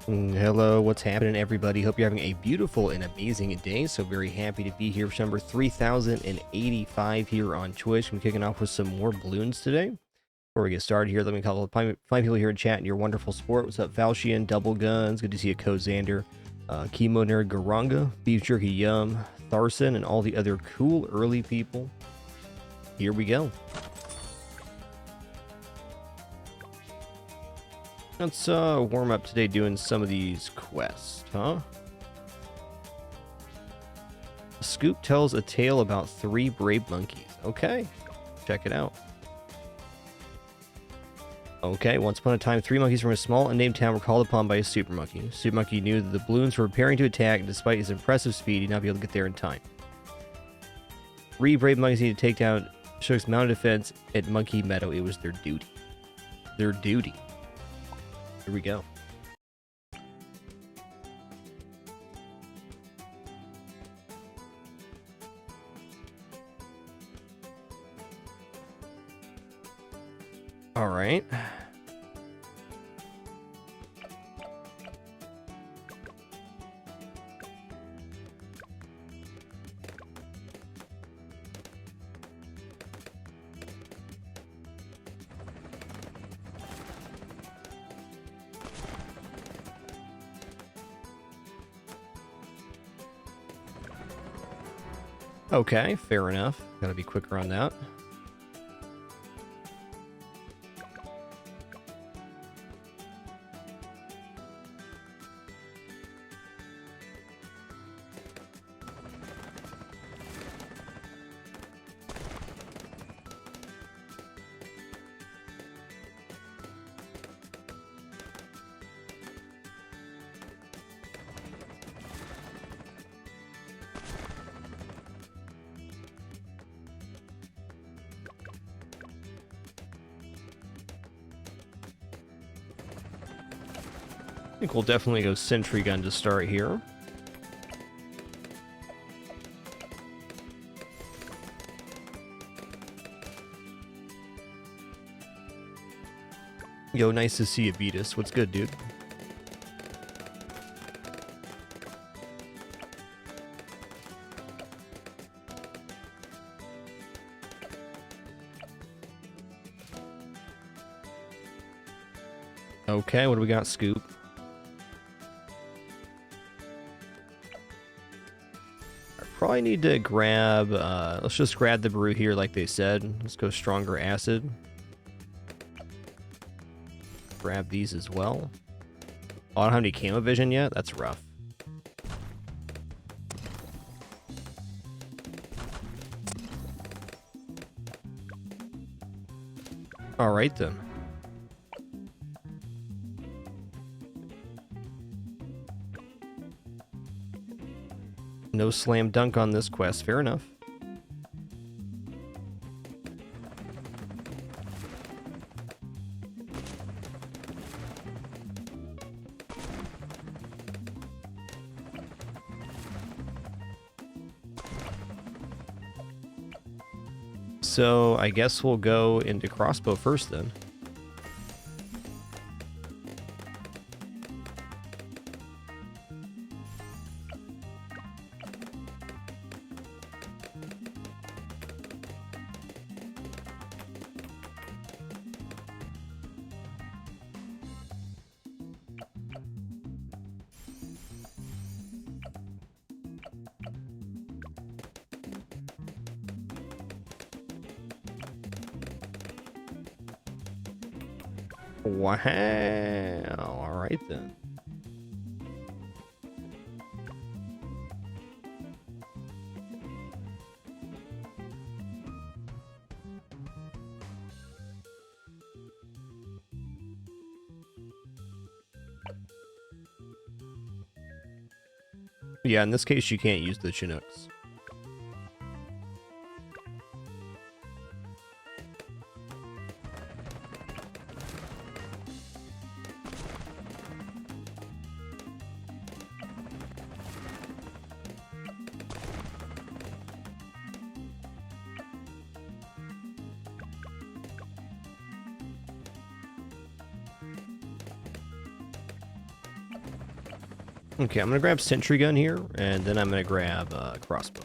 Hello, what's happening, everybody? Hope you're having a beautiful and amazing day. So very happy to be here for number 3085 here on Twitch. I'm kicking off with some more balloons today. Before we get started here, let me call fine people here in chat and your wonderful support. What's up, Falchian, Double Guns? Good to see you, Kozander, Chemo Nerd, Garanga, Beef Jerky Yum, Tharson, and all the other cool early people. Here we go. Let's warm up today doing some of these quests, huh? Scoop tells a tale about 3 brave monkeys. Okay, check it out. Okay, once upon a time, 3 monkeys from a small unnamed town were called upon by a super monkey. Super monkey knew that the balloons were preparing to attack, and despite his impressive speed, he did not be able to get there in time. 3 brave monkeys needed to take down Shook's mounted defense at Monkey Meadow. It was their duty. Their duty. Here we go. All right. Okay, fair enough. Gotta be quicker on that. I think we'll definitely go Sentry Gun to start here. Yo, nice to see you, Beatus. What's good, dude? Okay, what do we got, Scoop? Probably need to grab, let's just grab the brew here like they said. Let's go Stronger Acid. Grab these as well. Oh, I don't have any Camo Vision yet? That's rough. Alright then. No slam dunk on this quest. Fair enough. So I guess we'll go into crossbow first then. Wow. All right then. Yeah, in this case, you can't use the Chinooks. Okay, I'm gonna grab sentry gun here, and then I'm gonna grab crossbow.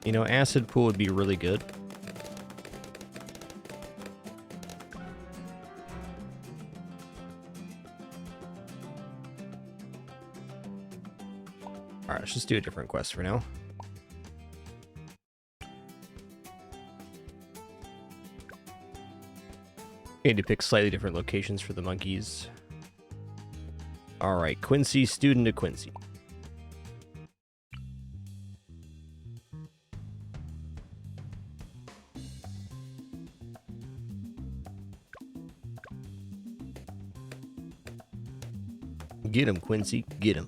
You know, acid pool would be really good. Alright, let's just do a different quest for now. Need to pick slightly different locations for the monkeys. Alright, Quincy, student to Quincy. Get him, Quincy. Get him.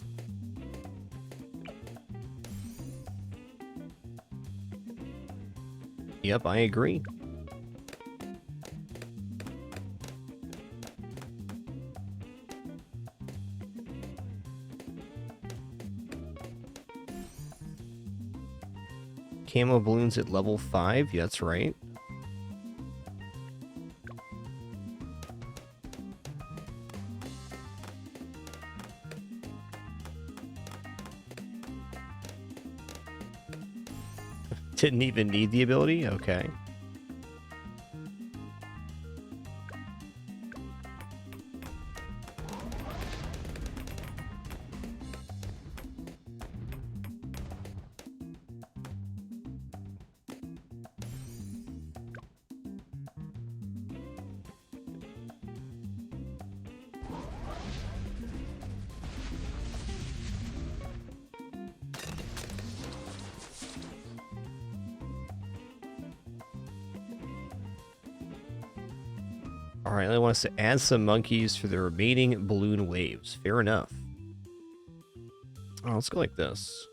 Yep, I agree. Camo balloons at level 5? Yeah, that's right. Didn't even need the ability? Okay. Alright, they want us to add some monkeys for the remaining balloon waves. Fair enough. Oh, let's go like this.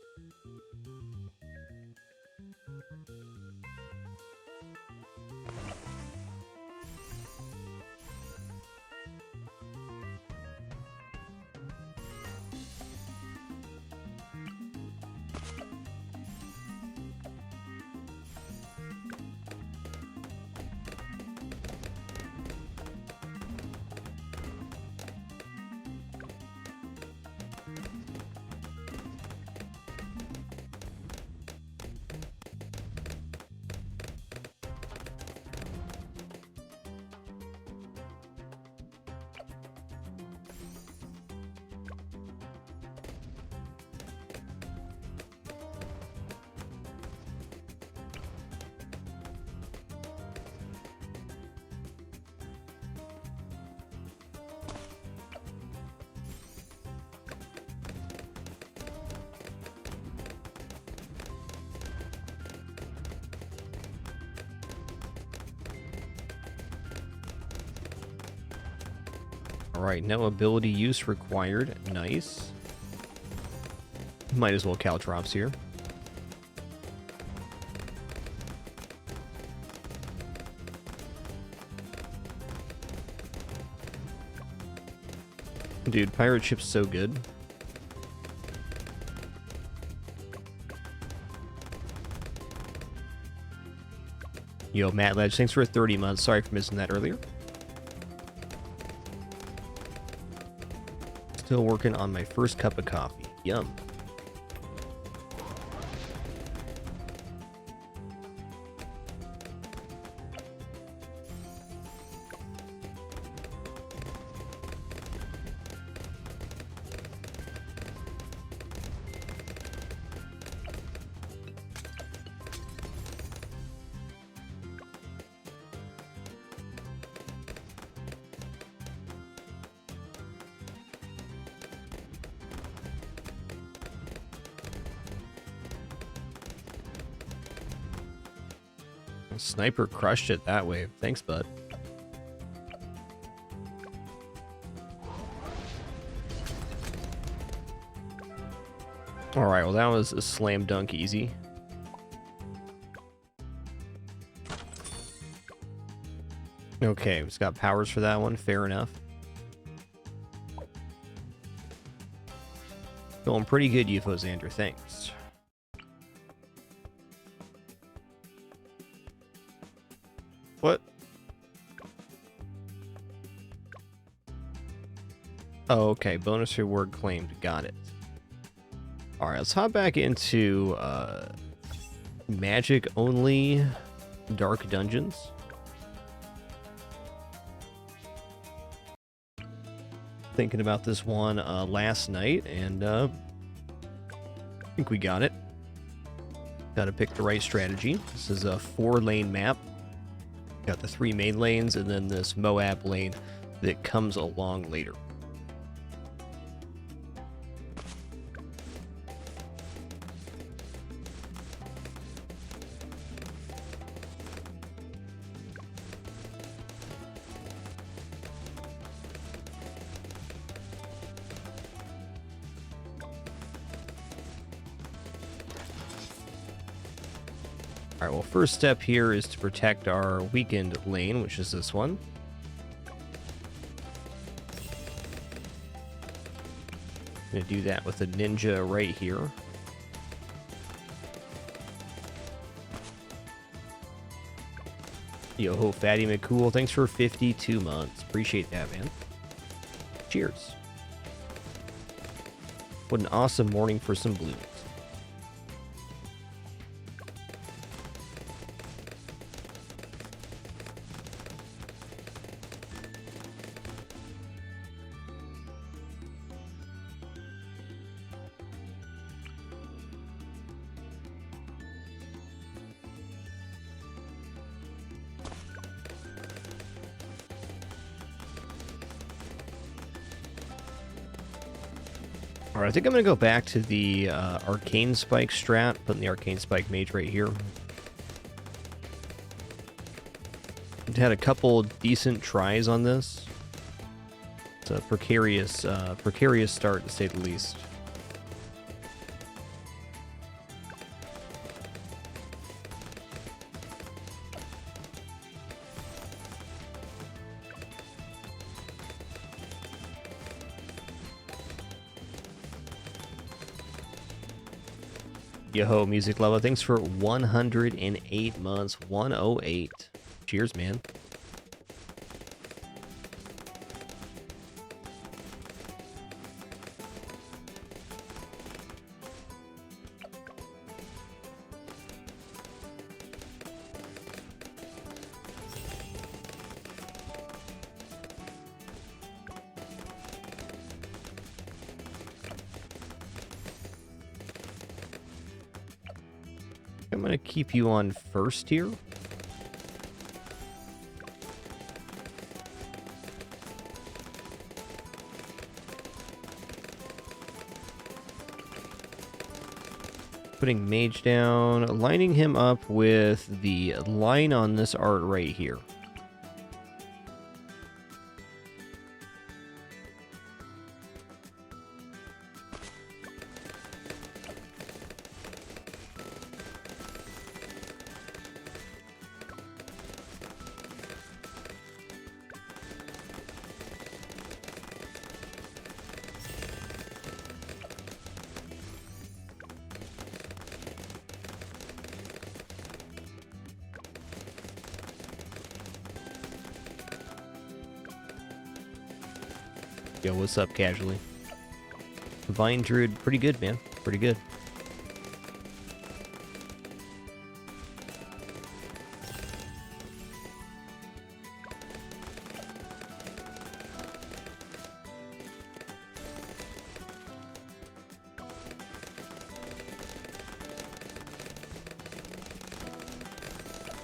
Alright, no ability use required. Nice. Might as well caltrops here. Dude, pirate ship's so good. Yo, Matt Ledge, thanks for 30 months. Sorry for missing that earlier. Still working on my first cup of coffee. Yum. Sniper crushed it that wave. Thanks, bud. Alright, well that was a slam dunk easy. Okay, it's got powers for that one. Fair enough. Feeling pretty good, UFO Xander. Thanks. What? Oh, okay. Bonus reward claimed. Got it. Alright, let's hop back into magic only dark dungeons. Thinking about this one last night, and I think we got it. Got to pick the right strategy. This is a 4-lane map. Got the 3 main lanes, and then this Moab lane that comes along later. Alright, well, first step here is to protect our weakened lane, which is this one. Gonna do that with a ninja right here. Yo-ho, Fatty McCool, thanks for 52 months. Appreciate that, man. Cheers. What an awesome morning for some blues. Alright, I think I'm going to go back to the Arcane Spike strat, putting the Arcane Spike mage right here. I've had a couple decent tries on this. It's a precarious start, to say the least. Yo-ho, Music Lava, thanks for 108 months. 108. Cheers, man. I'm going to keep you on first here. Putting mage down, lining him up with the line on this art right here. Yo, what's up, Casually? Divine Druid, pretty good, man. Pretty good.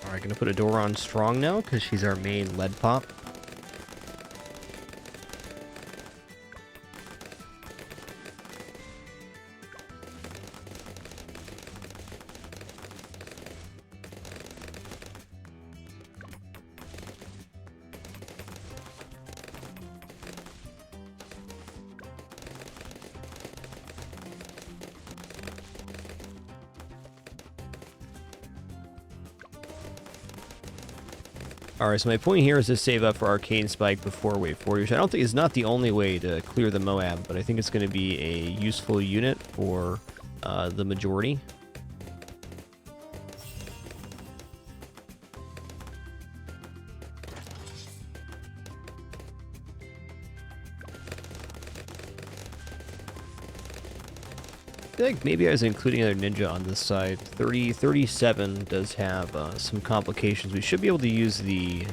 Alright, gonna put a door on strong now, because she's our main lead pop. Alright, so my point here is to save up for Arcane Spike before wave 40, which I don't think is not the only way to clear the Moab, but I think it's going to be a useful unit for the majority. I feel like maybe I was including another ninja on this side. 37 does have some complications. We should be able to use the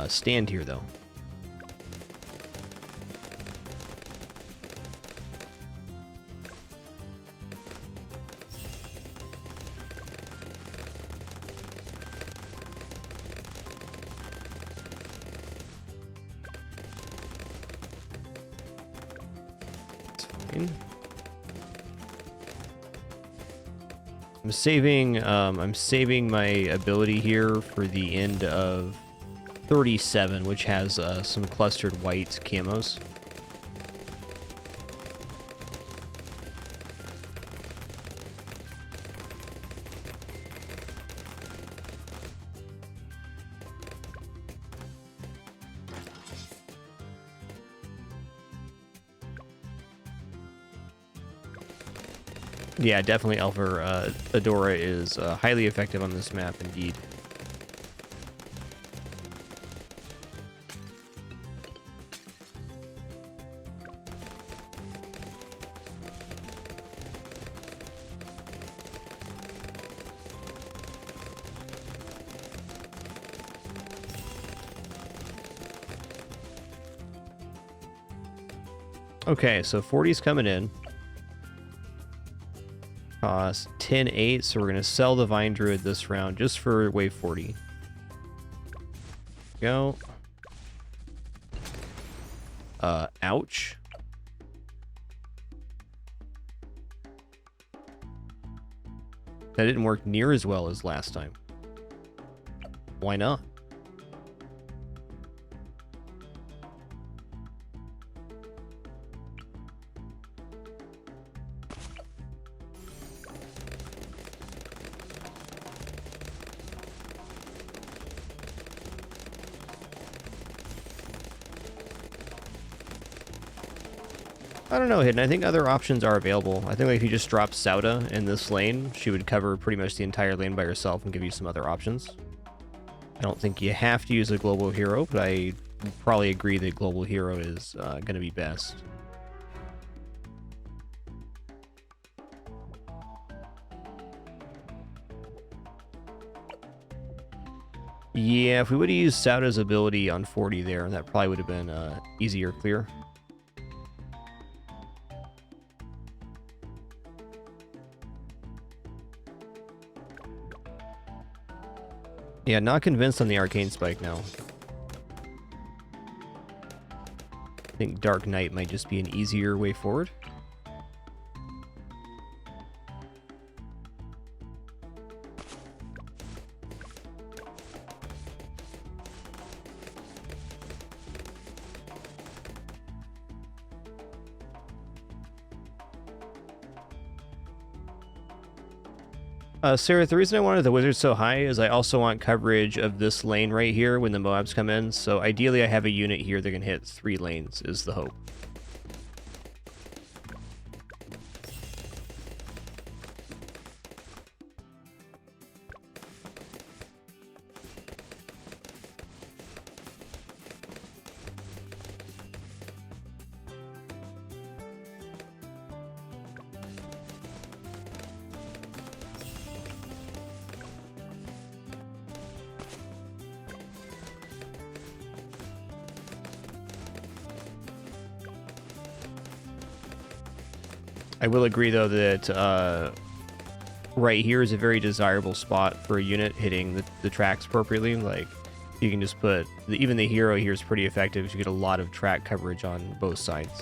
stand here, though. It's fine. I'm saving my ability here for the end of 37, which has some clustered white camos. Yeah, definitely Elfer Adora is highly effective on this map indeed. Okay, so 40's coming in. Cost 10-8, so we're going to sell the Vine Druid this round just for wave 40. Go. Ouch. That didn't work near as well as last time. Why not? I don't know, Hidden. I think other options are available. I think like if you just drop Sauda in this lane, she would cover pretty much the entire lane by herself and give you some other options. I don't think you have to use a global hero, but I probably agree that global hero is going to be best. Yeah, if we would have used Sauda's ability on 40 there, that probably would have been easier clear. Yeah, not convinced on the Arcane Spike now. I think Dark Knight might just be an easier way forward. Sarah, the reason I wanted the wizard so high is I also want coverage of this lane right here when the Moabs come in. So ideally I have a unit here that can hit 3 lanes is the hope. I will agree, though, that right here is a very desirable spot for a unit hitting the tracks appropriately. Like, you can just put... even the hero here is pretty effective because you get a lot of track coverage on both sides.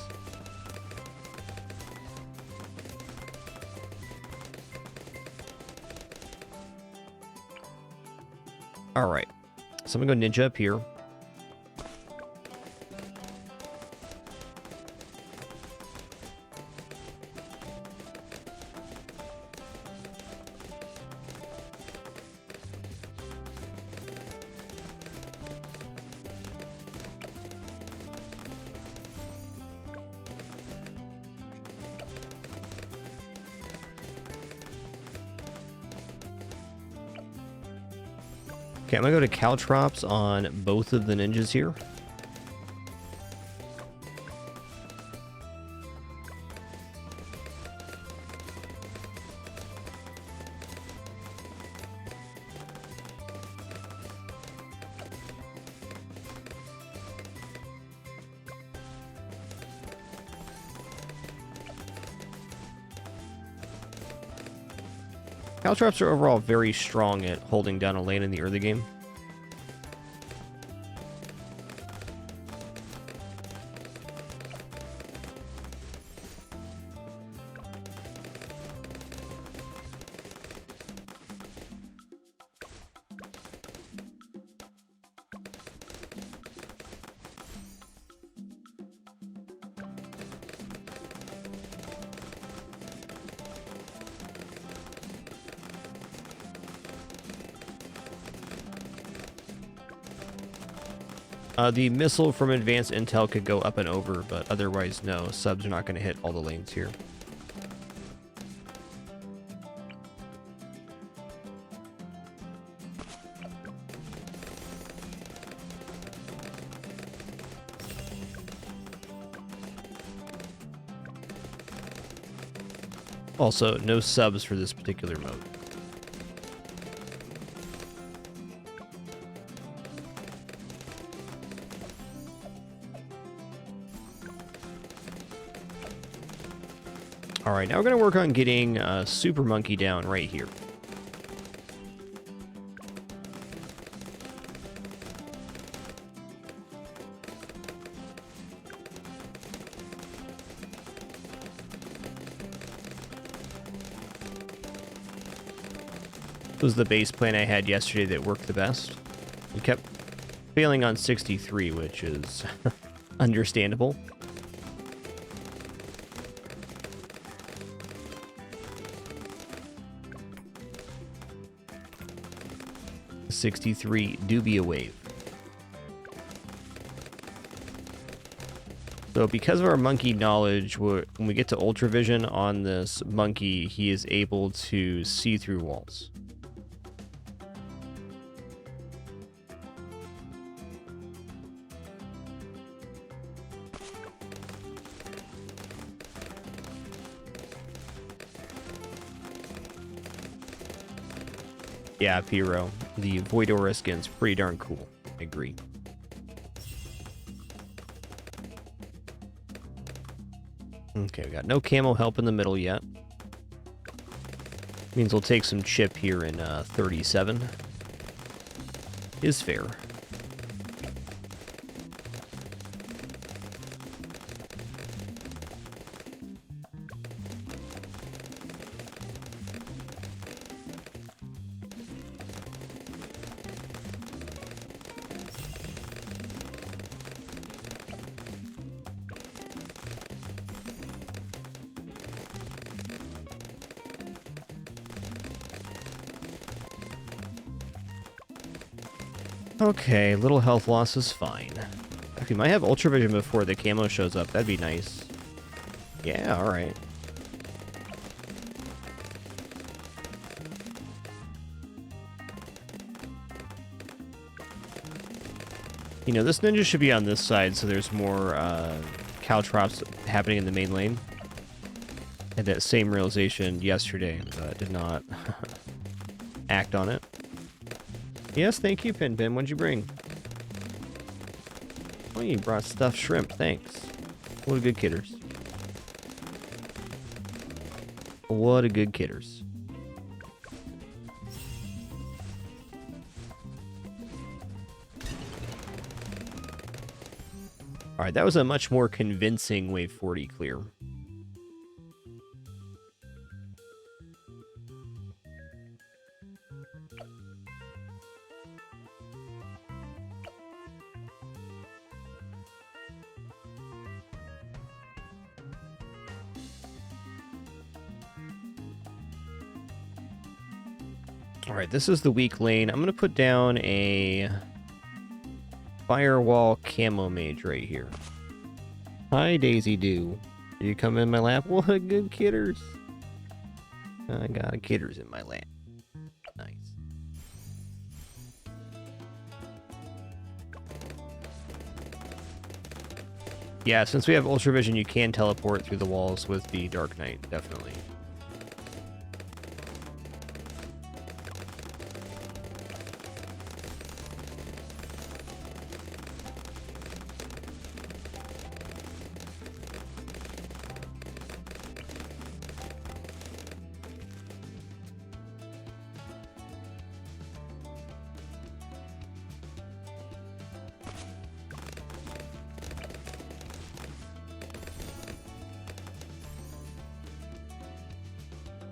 Alright. So I'm going to go ninja up here. Okay, I'm gonna go to caltrops on both of the ninjas here. Caltrops are overall very strong at holding down a lane in the early game. The missile from advanced intel could go up and over, but otherwise no. Subs are not going to hit all the lanes here. Also, no subs for this particular mode. Alright, now we're going to work on getting Super Monkey down right here. This was the base plan I had yesterday that worked the best. We kept failing on 63, which is understandable. 63 Dubia Wave. So because of our monkey knowledge, when we get to Ultravision on this monkey, he is able to see through walls. Yeah, Pyro. The Void Aura skin's pretty darn cool. I agree. Okay, we got no camo help in the middle yet. Means we'll take some chip here in 37. Is fair. Okay, little health loss is fine. If you might have Ultravision before the camo shows up, that'd be nice. Yeah, alright. You know, this ninja should be on this side, so there's more caltrops happening in the main lane. I had that same realization yesterday, but did not act on it. Yes, thank you, Pin Pin. What'd you bring? Oh, you brought stuffed shrimp. Thanks. What a good kidders. What a good kidders. Alright, that was a much more convincing Wave 40 clear. Alright, this is the weak lane. I'm going to put down a Firewall Camo Mage right here. Hi, Daisy Doo. Did you come in my lap? What good kidders. I got a kidders in my lap. Nice. Yeah, since we have Ultra Vision, you can teleport through the walls with the Dark Knight, definitely.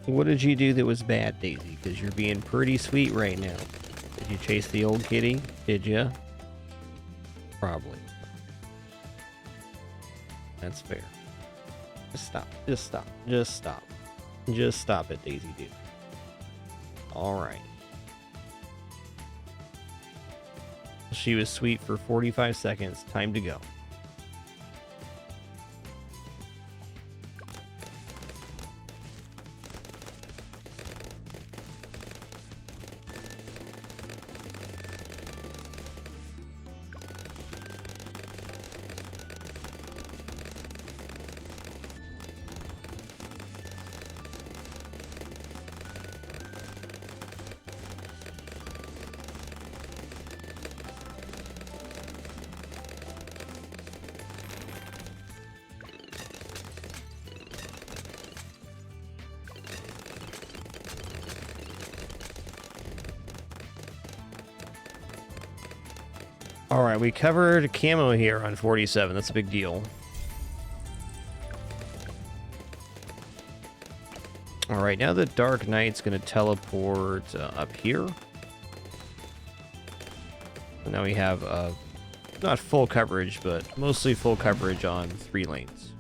What did you do that was bad, Daisy? Because you're being pretty sweet right now. Did you chase the old kitty? Did ya? Probably. That's fair. Just stop. Just stop. Just stop. Just stop it, Daisy dude. Alright. She was sweet for 45 seconds. Time to go. All right, we covered camo here on 47. That's a big deal. All right, now the Dark Knight's going to teleport up here. And now we have not full coverage, but mostly full coverage on 3 lanes.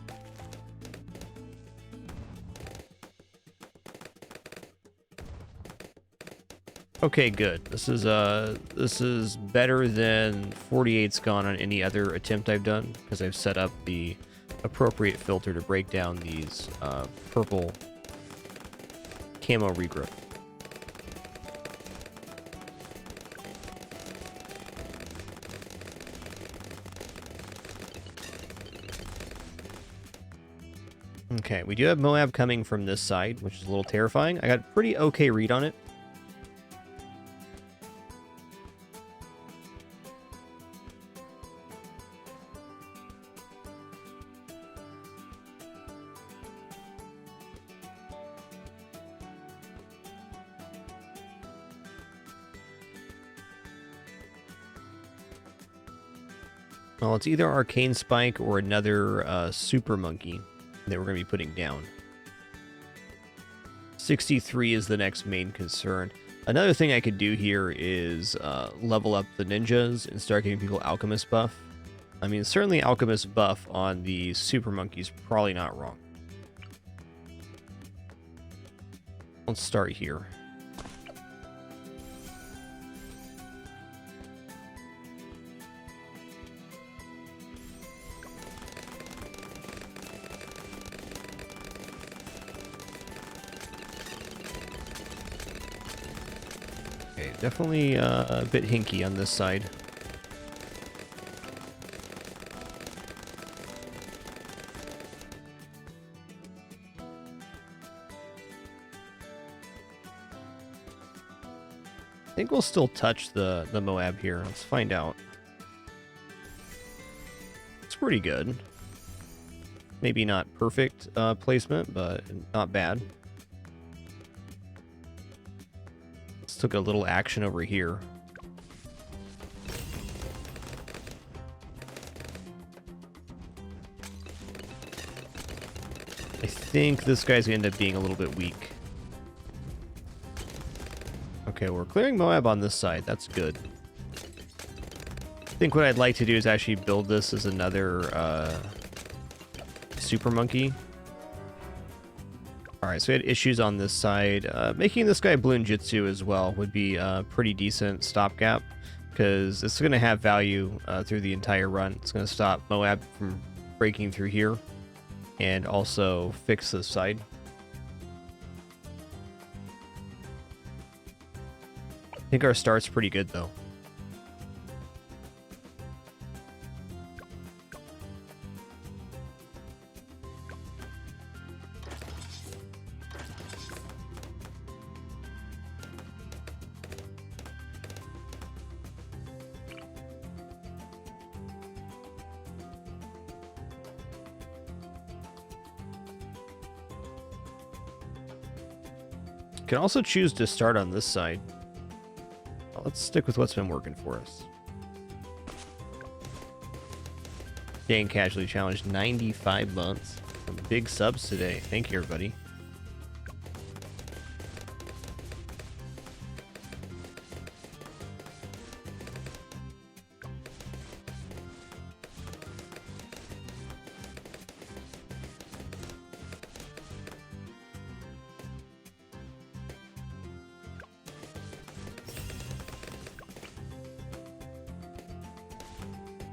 Okay, good. This is better than 48's gone on any other attempt I've done, because I've set up the appropriate filter to break down these purple camo regrowth. Okay, we do have Moab coming from this side, which is a little terrifying. I got a pretty okay read on it. Well, it's either Arcane Spike or another Super Monkey that we're going to be putting down. 63 is the next main concern. Another thing I could do here is level up the ninjas and start giving people Alchemist buff. I mean, certainly Alchemist buff on the Super Monkey's probably not wrong. Let's start here. Definitely a bit hinky on this side. I think we'll still touch the Moab here. Let's find out. It's pretty good. Maybe not perfect placement, but not bad. Took a little action over here. I think this guy's gonna end up being a little bit weak. Okay, we're clearing Moab on this side. That's good. I think what I'd like to do is actually build this as another Super Monkey. Alright, so we had issues on this side. Making this guy Balloon Jitsu as well would be a pretty decent stopgap, because it's going to have value through the entire run. It's going to stop Moab from breaking through here, and also fix this side. I think our start's pretty good, though. Can also choose to start on this side. Well, let's stick with what's been working for us. Dang Casualty Challenge, 95 months. Some big subs today. Thank you, everybody.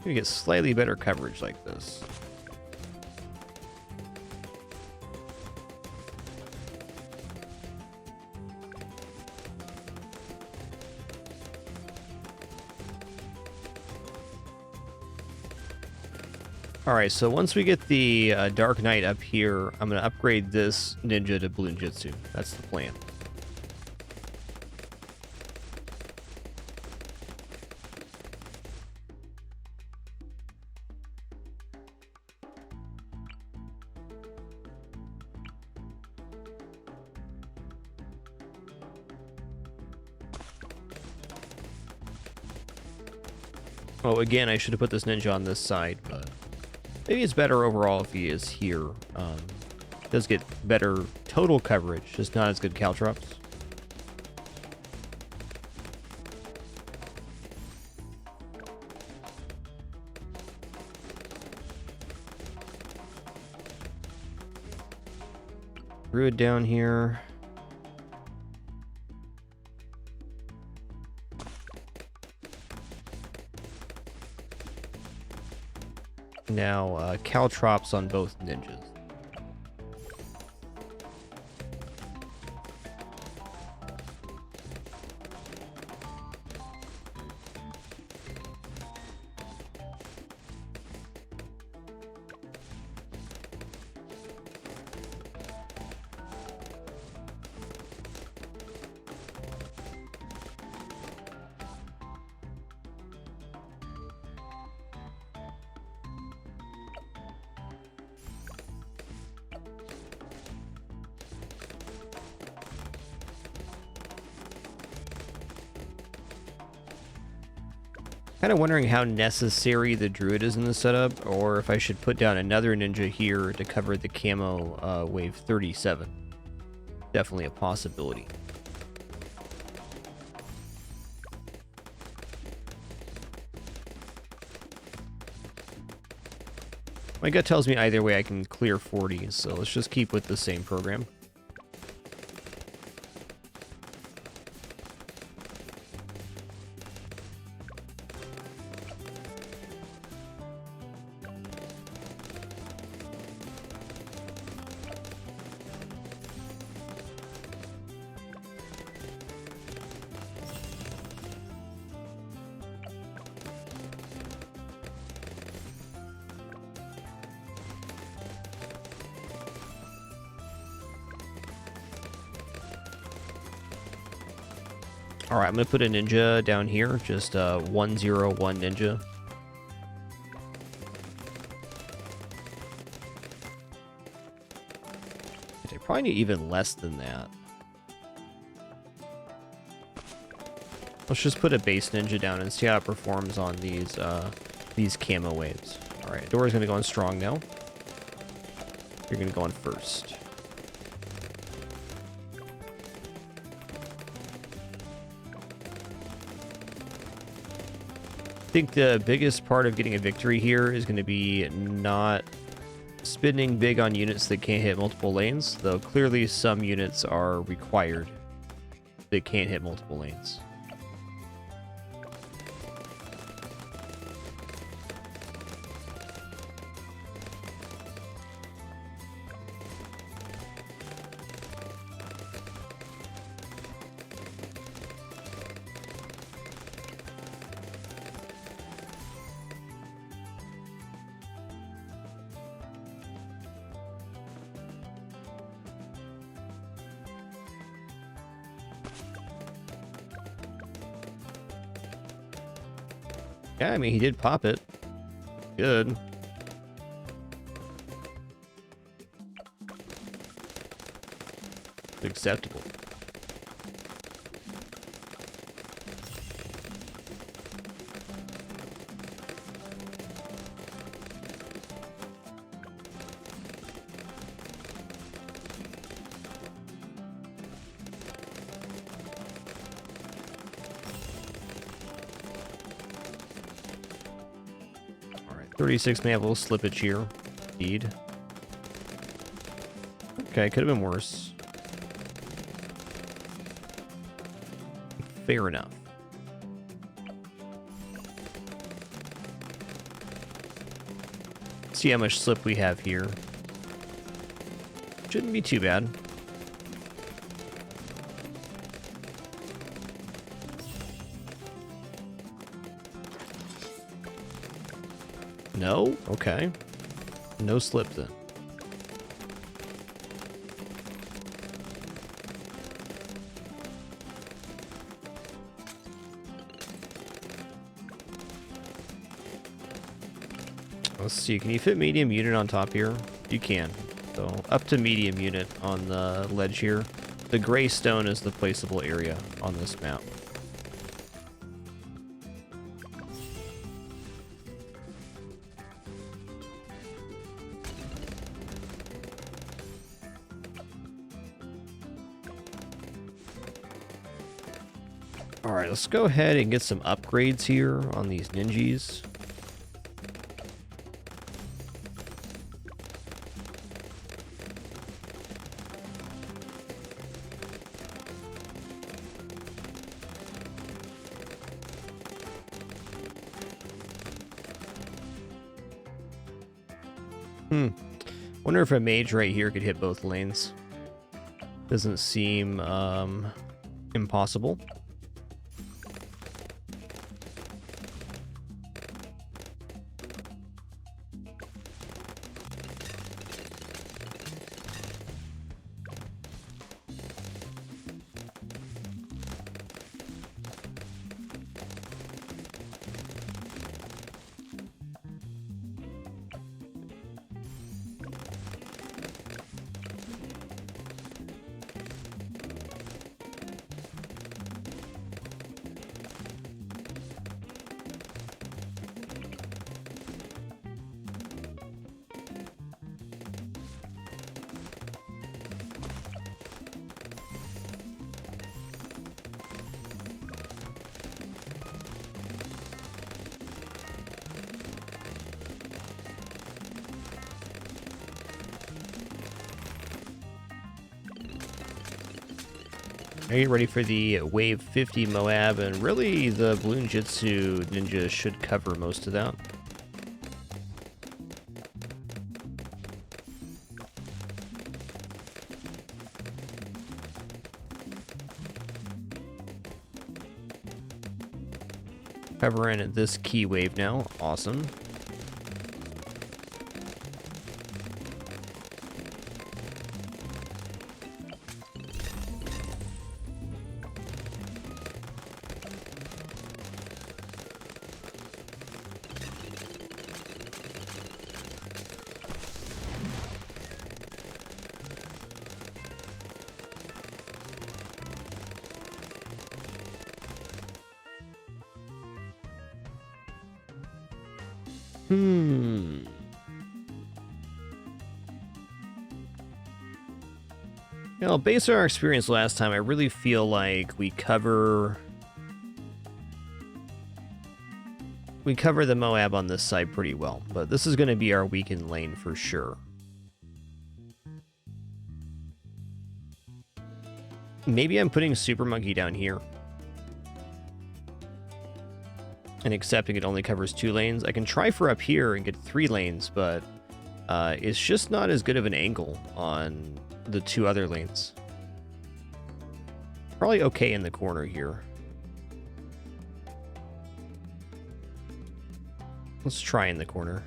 We get slightly better coverage like this. Alright, so once we get the Dark Knight up here, I'm going to upgrade this ninja to Balloon Jitsu. That's the plan. Oh, again, I should have put this ninja on this side, but maybe it's better overall if he is here. Does get better total coverage, just not as good caltrops. Druid down here. Now, caltrops on both ninjas. Kind of wondering how necessary the druid is in the setup, or if I should put down another ninja here to cover the camo wave 37. Definitely a possibility. My gut tells me either way I can clear 40, so let's just keep with the same program. Alright, I'm going to put a ninja down here, just 101 ninja. I probably need even less than that. Let's just put a base ninja down and see how it performs on these camo waves. Alright, Dora's going to go on strong now. You're going to go on first. I think the biggest part of getting a victory here is going to be not spinning big on units that can't hit multiple lanes, though clearly some units are required that can't hit multiple lanes. Yeah, I mean, he did pop it. Good. Acceptable. 36 may have a little slippage here. Indeed. Okay, could have been worse. Fair enough. See how much slip we have here. Shouldn't be too bad. No? Okay. No slip then. Let's see, can you fit medium unit on top here? You can. So up to medium unit on the ledge here. The gray stone is the placeable area on this map. Alright, let's go ahead and get some upgrades here on these ninjas. Wonder if a mage right here could hit both lanes. Doesn't seem impossible. Are you ready for the wave 50 Moab? And really, the Balloon Jitsu Ninja should cover most of that. Covering this key wave now. Awesome. You know, based on our experience last time, I really feel like we cover the Moab on this side pretty well, but this is going to be our weakened lane for sure. Maybe I'm putting Super Monkey down here and accepting it only covers 2 lanes. I can try for up here and get 3 lanes, but it's just not as good of an angle on the 2 other lanes. Probably okay in the corner here. Let's try in the corner.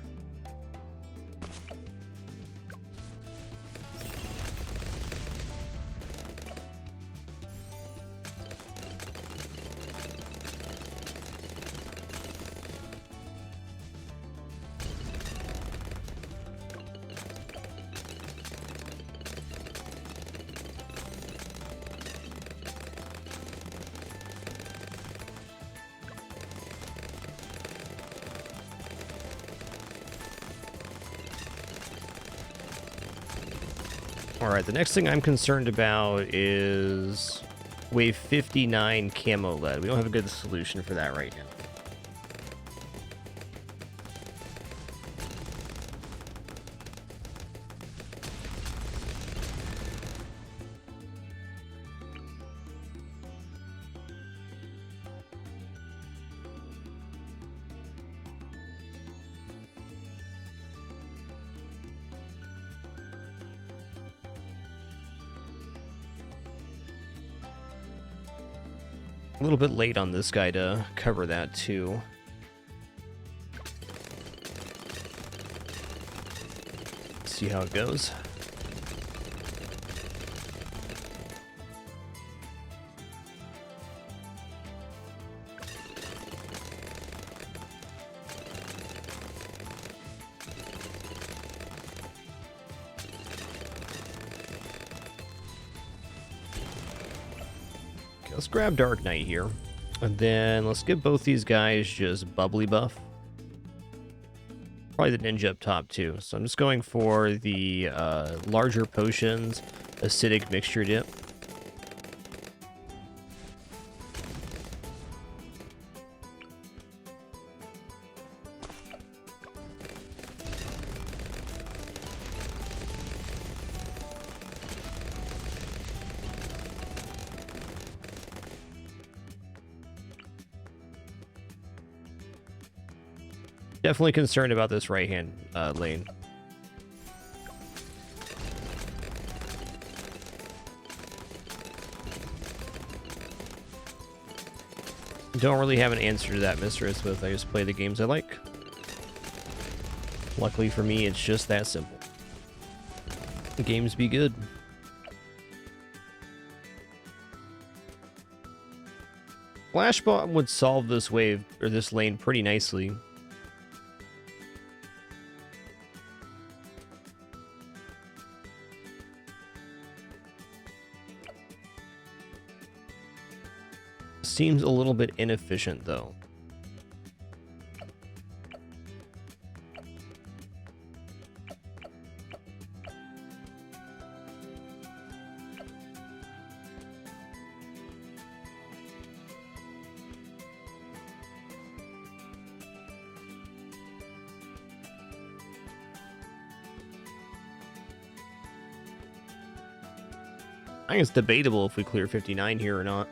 Alright, the next thing I'm concerned about is wave 59 camo lead. We don't have a good solution for that right now. A little bit late on this guy to cover that too. See how it goes. Let's grab Dark Knight here. And then let's give both these guys just bubbly buff. Probably the ninja up top too. So I'm just going for the larger potions, acidic mixture dip. Definitely concerned about this right-hand lane. Don't really have an answer to that, Mr. Ismith. I just play the games I like. Luckily for me, it's just that simple. The games be good. Flash Bomb would solve this wave, or this lane, pretty nicely. Seems a little bit inefficient, though. I think it's debatable if we clear 59 here or not.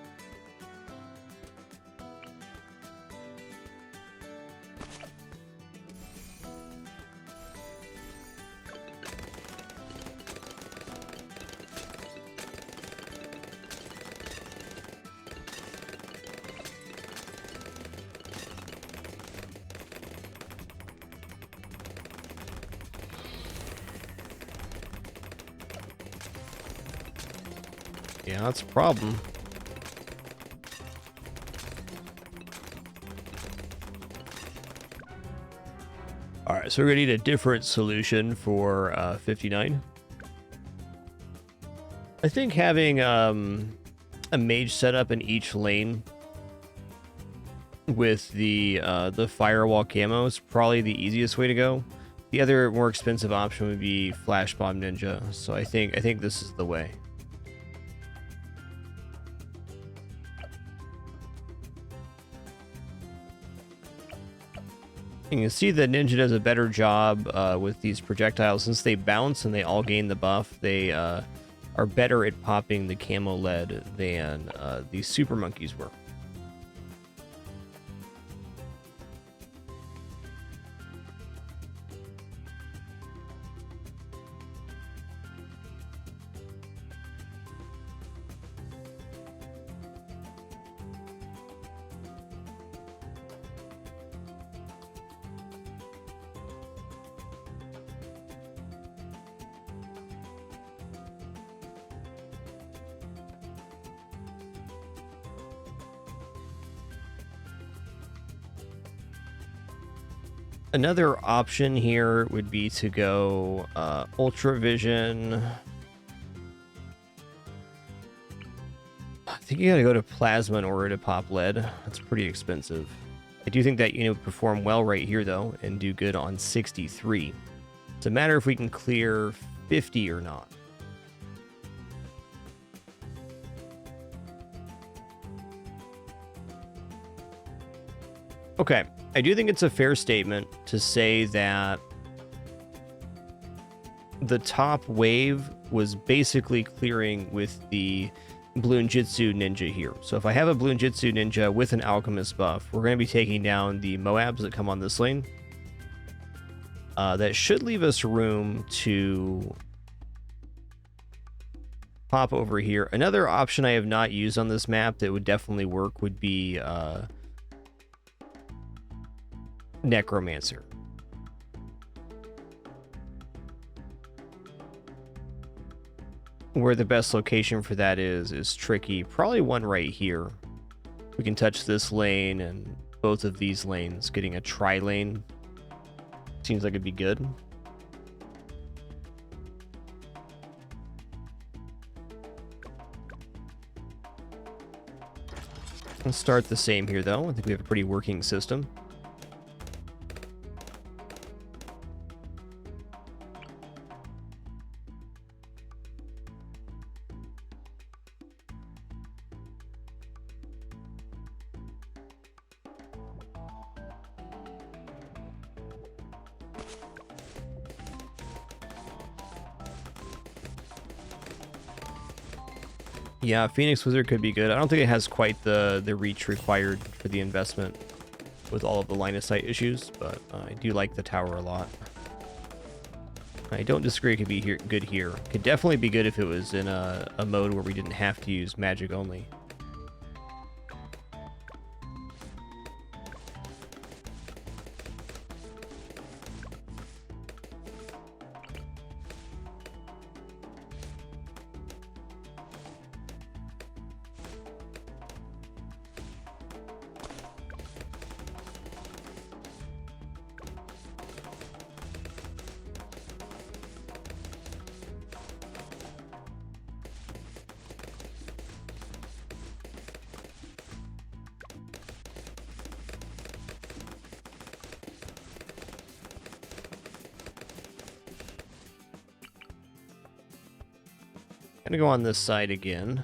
Yeah, that's a problem. Alright, so we're gonna need a different solution for 59. I think having a mage setup in each lane with the firewall camo is probably the easiest way to go. The other more expensive option would be Flash Bomb Ninja. So I think this is the way. You can see the ninja does a better job with these projectiles. Since they bounce and they all gain the buff, they are better at popping the camo lead than these super monkeys were. Another option here would be to go Ultra Vision. I think you gotta go to Plasma in order to pop lead. That's pretty expensive. I do think that unit would perform well right here, though, and do good on 63. It's a matter if we can clear 50 or not. Okay, I do think it's a fair statement to say that the top wave was basically clearing with the Bloonjitsu Ninja here. So if I have a Bloonjitsu Ninja with an Alchemist buff, we're going to be taking down the moabs that come on this lane. That should leave us room to pop over here. Another option I have not used on this map that would definitely work would be Necromancer. Where the best location for that is tricky. Probably one right here. We can touch this lane and both of these lanes. Getting a tri-lane seems like it'd be good. Let's start the same here, though. I think we have a pretty working system. Yeah, Phoenix Wizard could be good. I don't think it has quite the reach required for the investment with all of the line of sight issues, but I do like the tower a lot. I don't disagree it could be good here. Could definitely be good if it was in a mode where we didn't have to use magic only. Gonna go on this side again.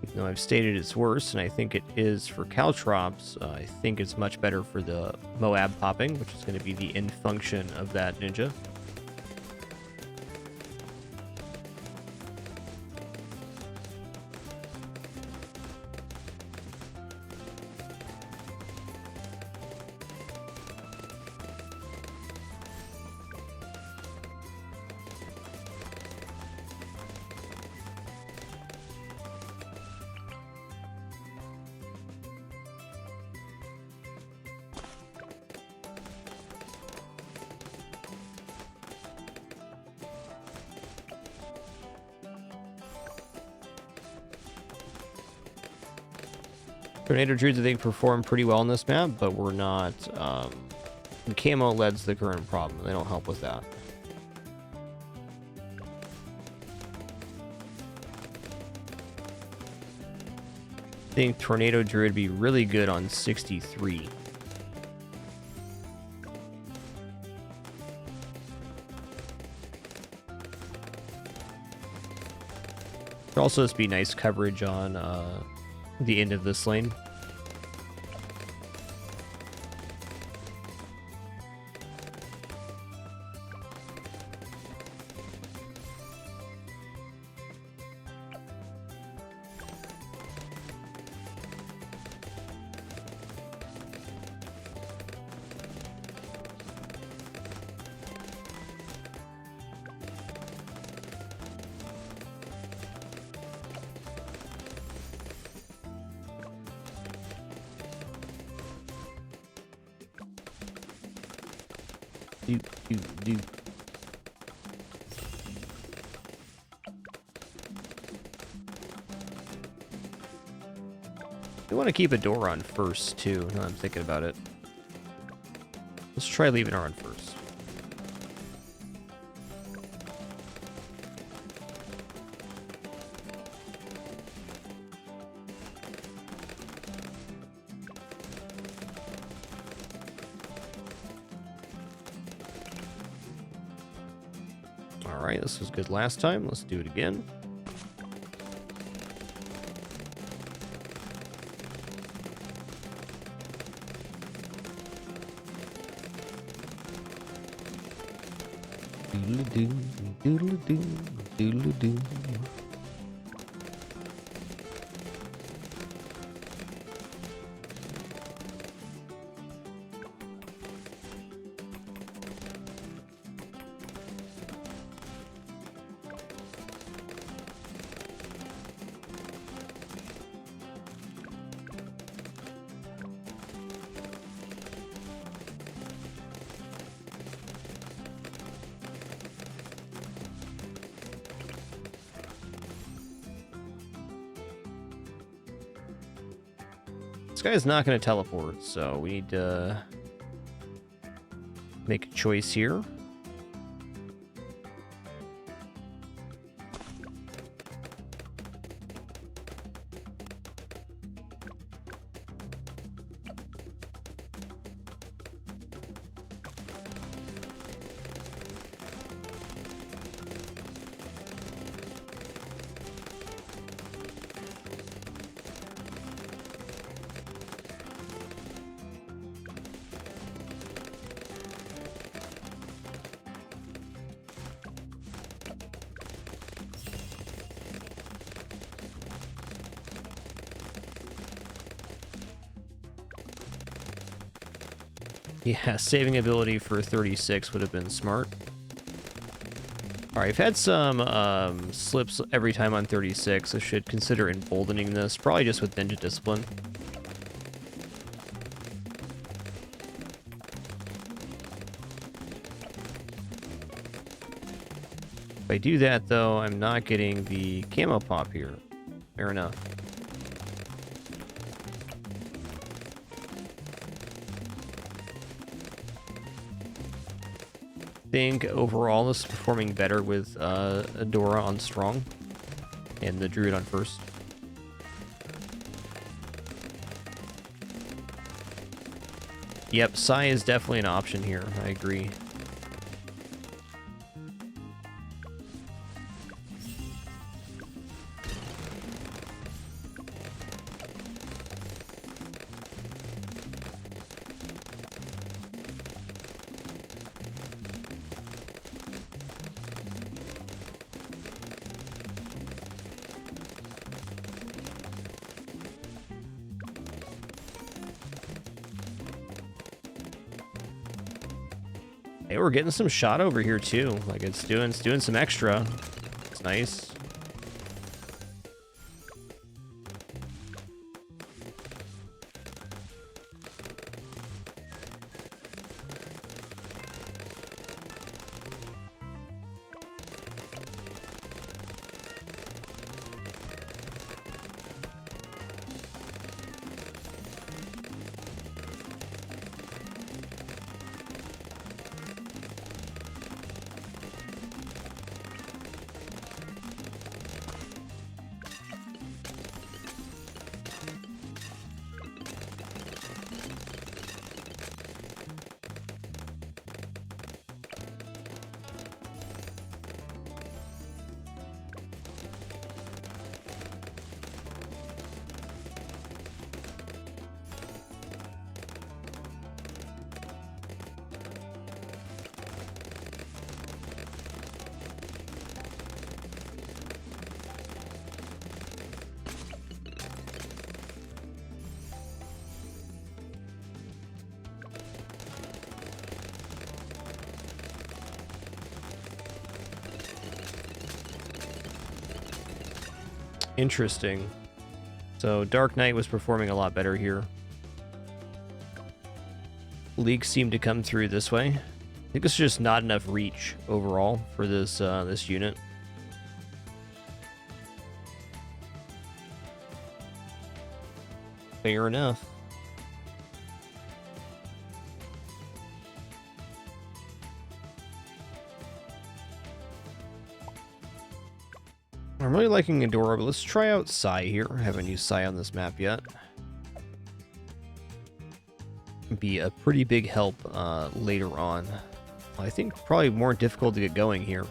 Even though I've stated it's worse, and I think it is for Caltrops, I think it's much better for the Moab popping, which is going to be the end function of that ninja. Tornado Druids, I think, perform pretty well on this map, but we're not... Camo LED's the current problem. They don't help with that. I think Tornado Druid would be really good on 63. Could also just be nice coverage on the end of this lane. Do. We want to keep a door on first, too, now I'm thinking about it. Let's try leaving her on first. Alright, this was good last time. Let's do it again. Doodle-doo, doodle-doo, doodle-doo. This guy's not going to teleport, so we need to make a choice here. Yeah, saving ability for 36 would have been smart. Alright, I've had some slips every time on 36. I should consider emboldening this, probably just with Ninja Discipline. If I do that, though, I'm not getting the camo pop here. Fair enough. I think overall this is performing better with Adora on strong and the Druid on first. Yep, Sai is definitely an option here. I agree. Hey, we're getting some shot over here too. Like it's doing some extra. It's nice. Interesting. So Dark Knight was performing a lot better here. Leaks seem to come through this way. I think it's just not enough reach overall for this this unit. Fair enough. I'm really liking Adora, but let's try out Sai here. I haven't used Sai on this map yet. Be a pretty big help later on. I think probably more difficult to get going here.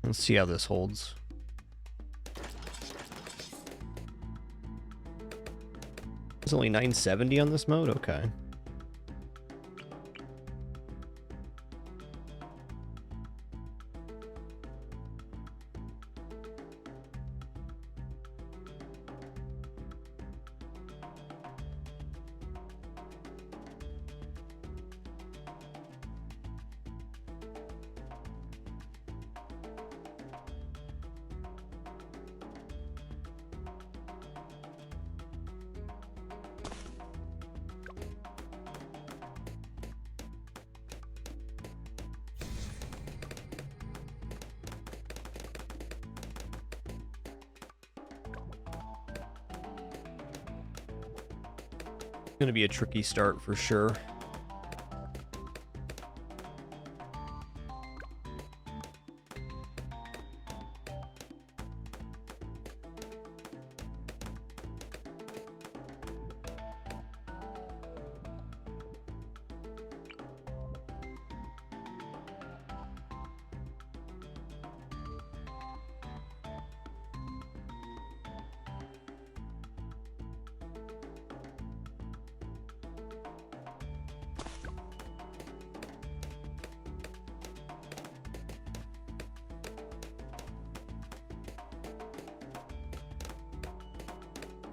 Let's see how this holds. It's only 970 on this mode? Okay. Going to be a tricky start for sure.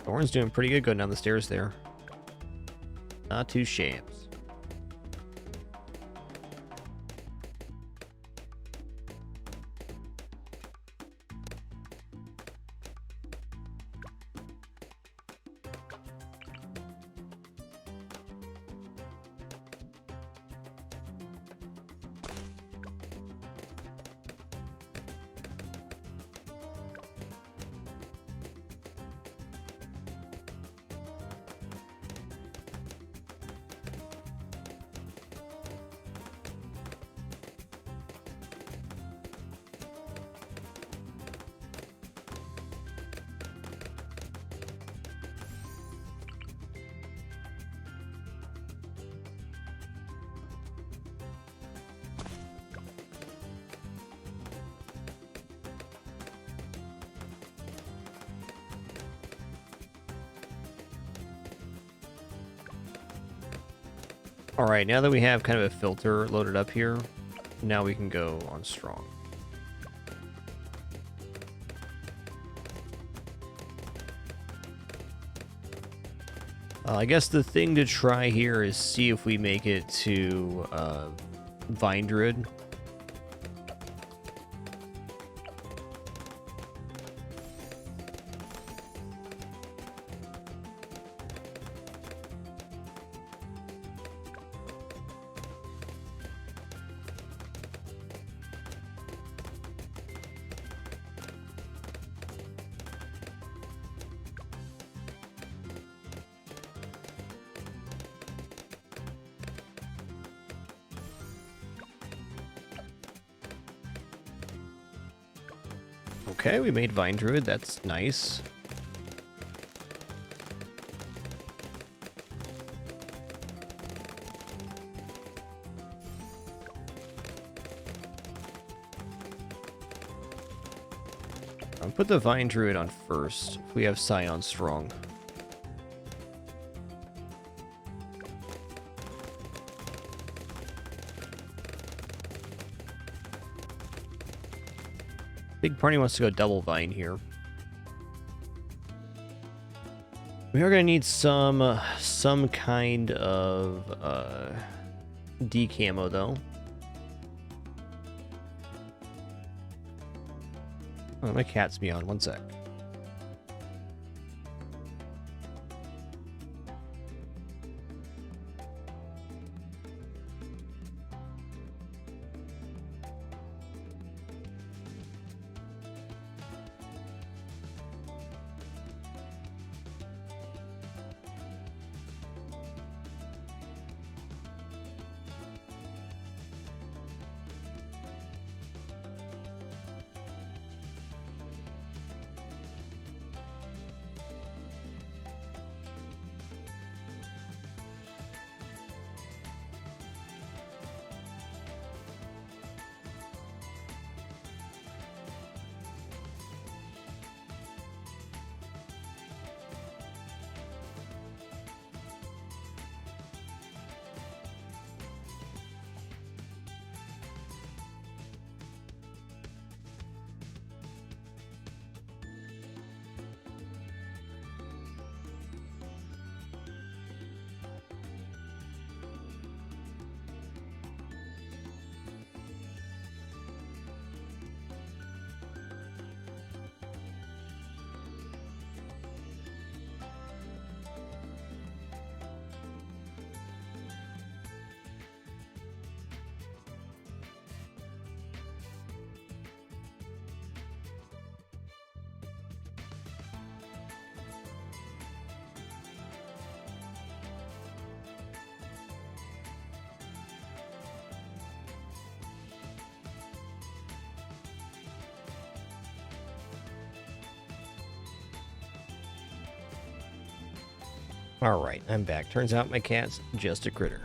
Thorn's doing pretty good going down the stairs there. Not too shams. All right, now that we have kind of a filter loaded up here, now we can go on strong. I guess the thing to try here is see if we make it to Vine Druid. Okay, we made Vine Druid. That's nice. I'll put the Vine Druid on first. If we have Scion strong. Big Party wants to go double Vine here. We are going to need some kind of decamo though. Oh, my cat's beyond. One sec. Alright, I'm back. Turns out my cat's just a critter.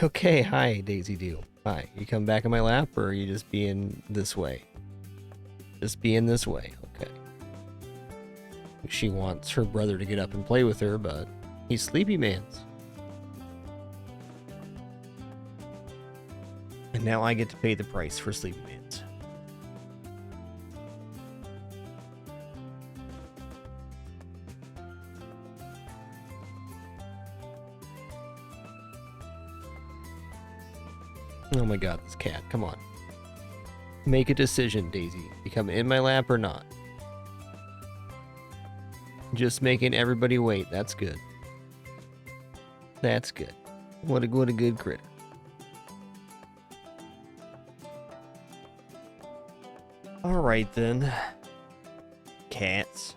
Okay, hi, Daisy Doo. Hi, you come back in my lap, or are you just being this way? Just being this way, okay. She wants her brother to get up and play with her, but he's sleepy man's. And now I get to pay the price for sleepy man's. Oh my god, this cat, come on. Make a decision, Daisy. You come in my lap or not? Just making everybody wait, that's good. That's good. What a good critter. Alright then. Cats.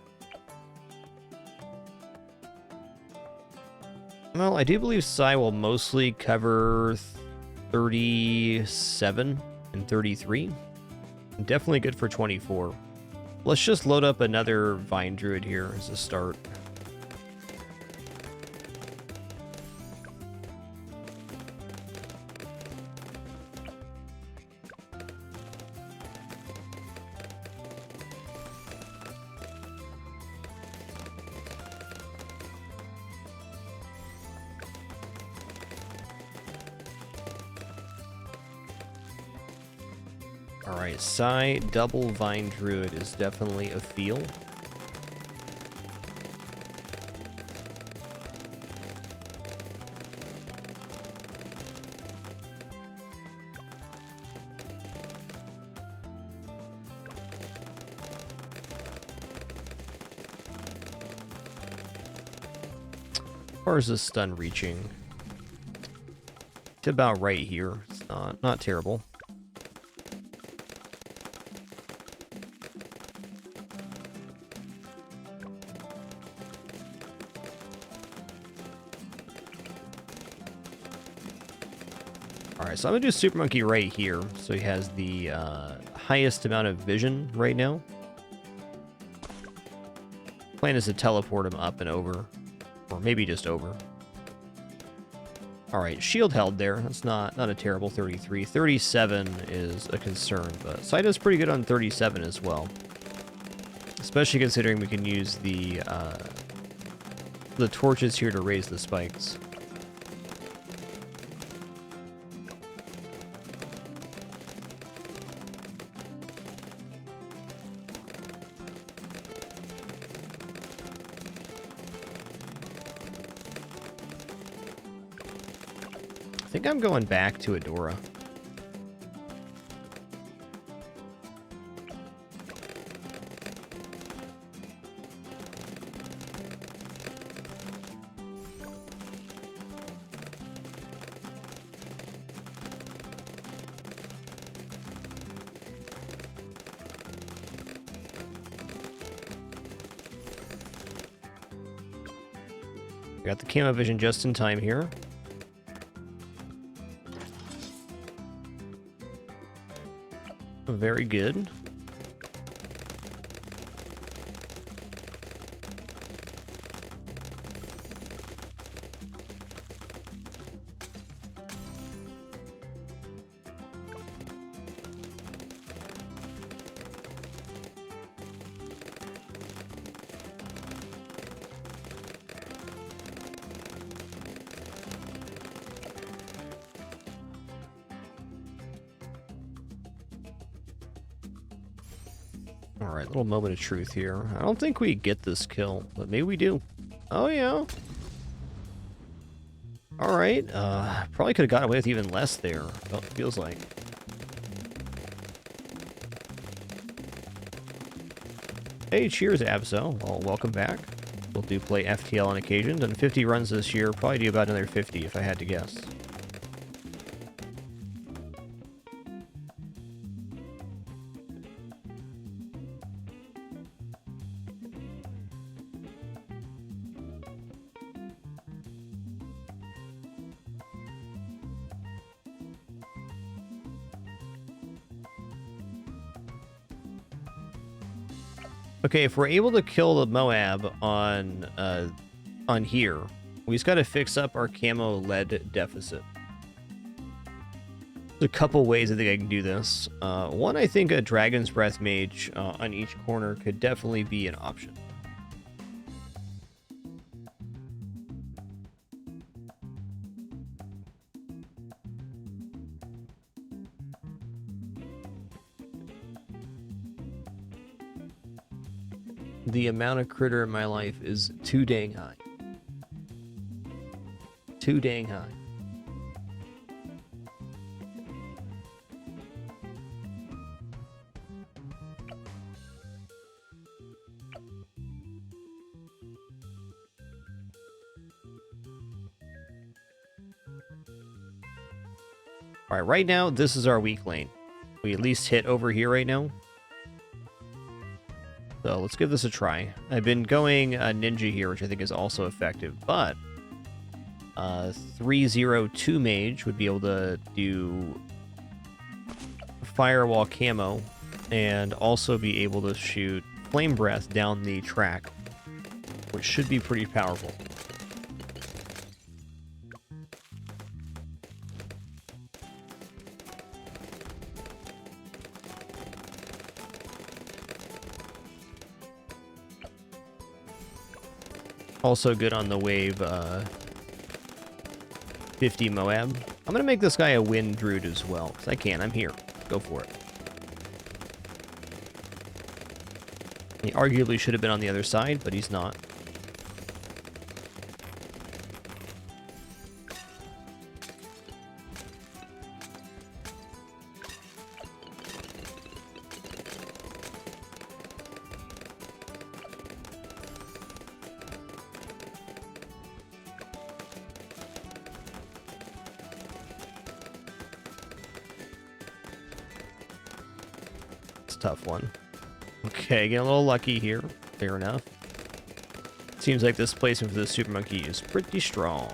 Well, I do believe Psy will mostly cover 37 and 33. Definitely good for 24. Let's just load up another Vine Druid here as a start. Alright, Psy double Vine Druid is definitely a feel. As far as the stun reaching, it's about right here. It's not terrible. Alright, so I'm going to do Super Monkey right here, so he has the highest amount of vision right now. Plan is to teleport him up and over, or maybe just over. Alright, shield held there. That's not a terrible 33. 37 is a concern, but Psy does pretty good on 37 as well. Especially considering we can use the torches here to raise the spikes. I think I'm going back to Adora. Got the camo vision just in time here. Very good. Alright, little moment of truth here. I don't think we get this kill, but maybe we do. Oh, yeah. Alright, probably could have gotten away with even less there, it feels like. Hey, cheers, Abso. Well, welcome back. We'll do play FTL on occasion. Done 50 runs this year, probably do about another 50 if I had to guess. Okay, if we're able to kill the Moab on here, we just got to fix up our camo lead deficit. There's a couple ways I think I can do this. One, I think a Dragon's Breath Mage on each corner could definitely be an option. The amount of critter in my life is too dang high. Too dang high. All right, right now, this is our weak lane. We at least hit over here right now. So let's give this a try. I've been going Ninja here, which I think is also effective, but 302 Mage would be able to do Firewall Camo and also be able to shoot Flame Breath down the track, which should be pretty powerful. Also good on the wave 50 Moab. I'm going to make this guy a Wind Druid as well, because I can. I'm here. Go for it. He arguably should have been on the other side, but he's not. Tough one. Okay, get a little lucky here. Fair enough. Seems like this placement for the Super Monkey is pretty strong.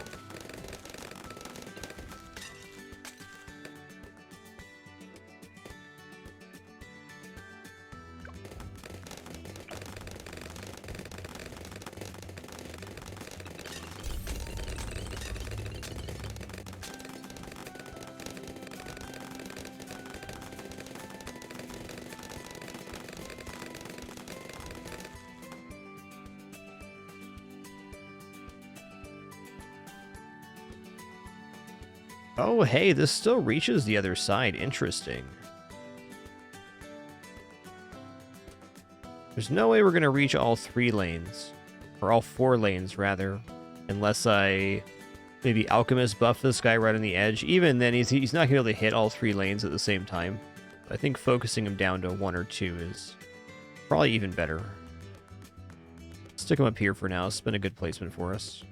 Oh, hey, this still reaches the other side. Interesting. There's no way we're going to reach all 3 lanes. Or all 4 lanes, rather. Unless I maybe Alchemist buff this guy right on the edge. Even then, he's not going to be able to hit all 3 lanes at the same time. I think focusing him down to 1 or 2 is probably even better. Stick him up here for now. It's been a good placement for us.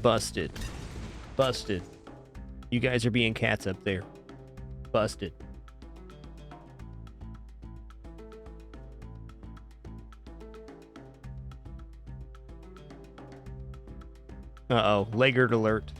Busted. Busted. You guys are being cats up there. Busted. Uh-oh. Laggard alert.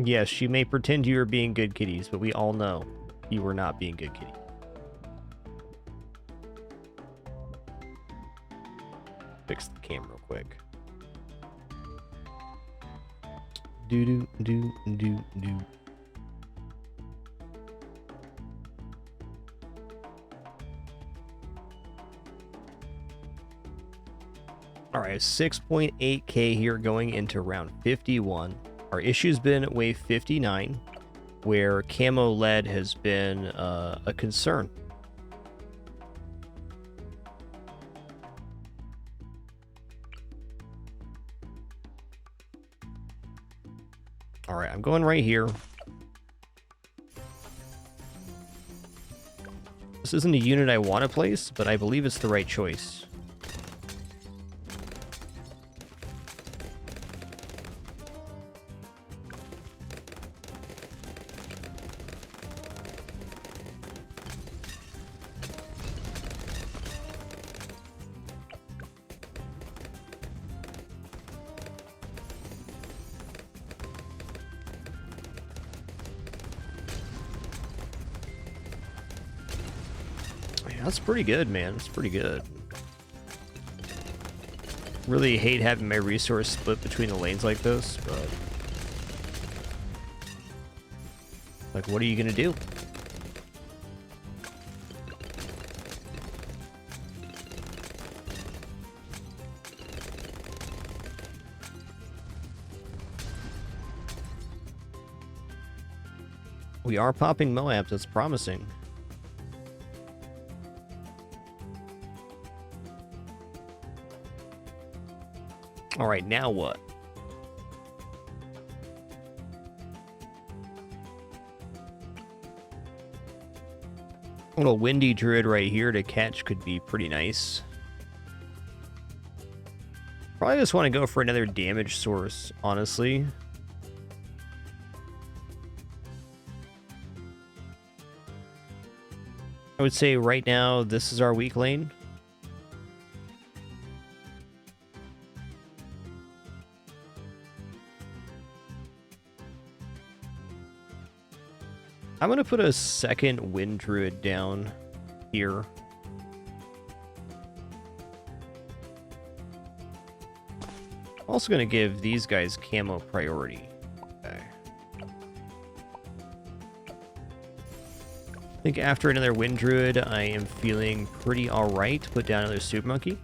Yes, you may pretend you are being good kitties, but we all know you were not being good kitty. Fix the camera real quick. Do. All right, 6.8k here going into round 51. Our issue's been at wave 59, where camo lead has been a concern. All right, I'm going right here. This isn't a unit I want to place, but I believe it's the right choice. That's pretty good, man. That's pretty good. Really hate having my resource split between the lanes like this, but... like, what are you gonna do? We are popping moabs. That's promising. All right, now what? A little windy druid right here to catch could be pretty nice. Probably just want to go for another damage source, honestly. I would say right now, this is our weak lane. I'm going to put a second wind druid down here. I'm also going to give these guys camo priority. Okay. I think after another wind druid, I am feeling pretty alright to put down another super monkey.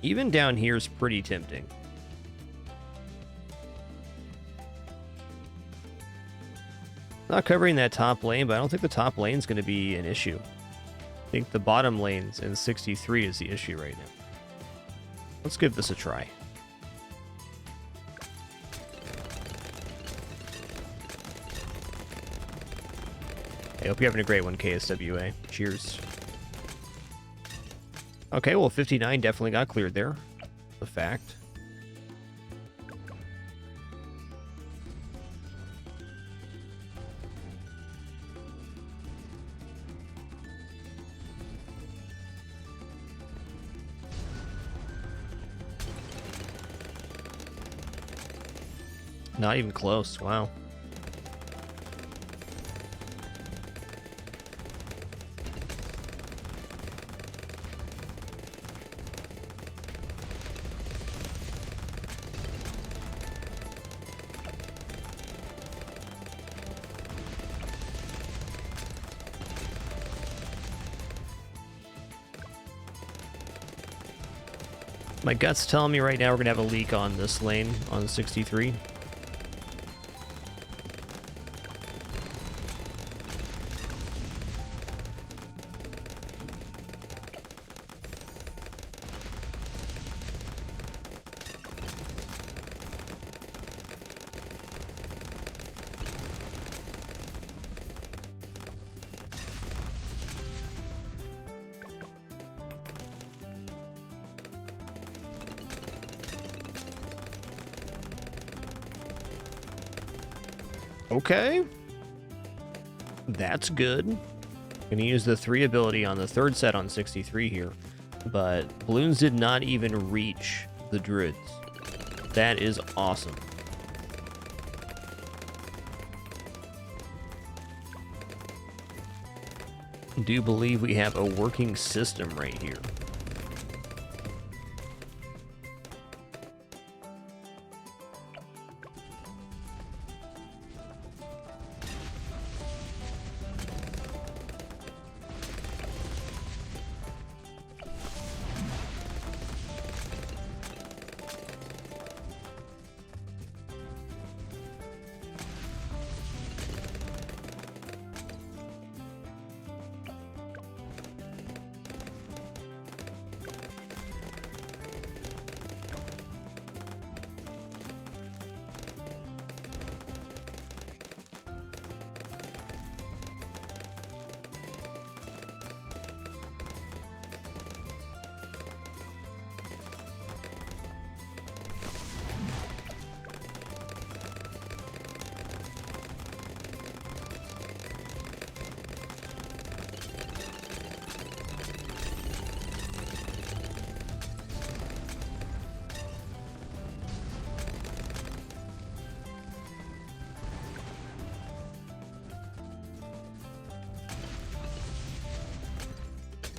Even down here is pretty tempting. Not covering that top lane, but I don't think the top lane is going to be an issue. I think the bottom lanes in 63 is the issue right now. Let's give this a try. I hope you're having a great one, KSWA. Cheers. Okay, well, 59 definitely got cleared there. The fact. Not even close. Wow. My gut's telling me right now we're going to have a leak on this lane on 63. Okay. That's good. Gonna use the 3 ability on the 3rd set on 63 here. But balloons did not even reach the druids. That is awesome. I do believe we have a working system right here.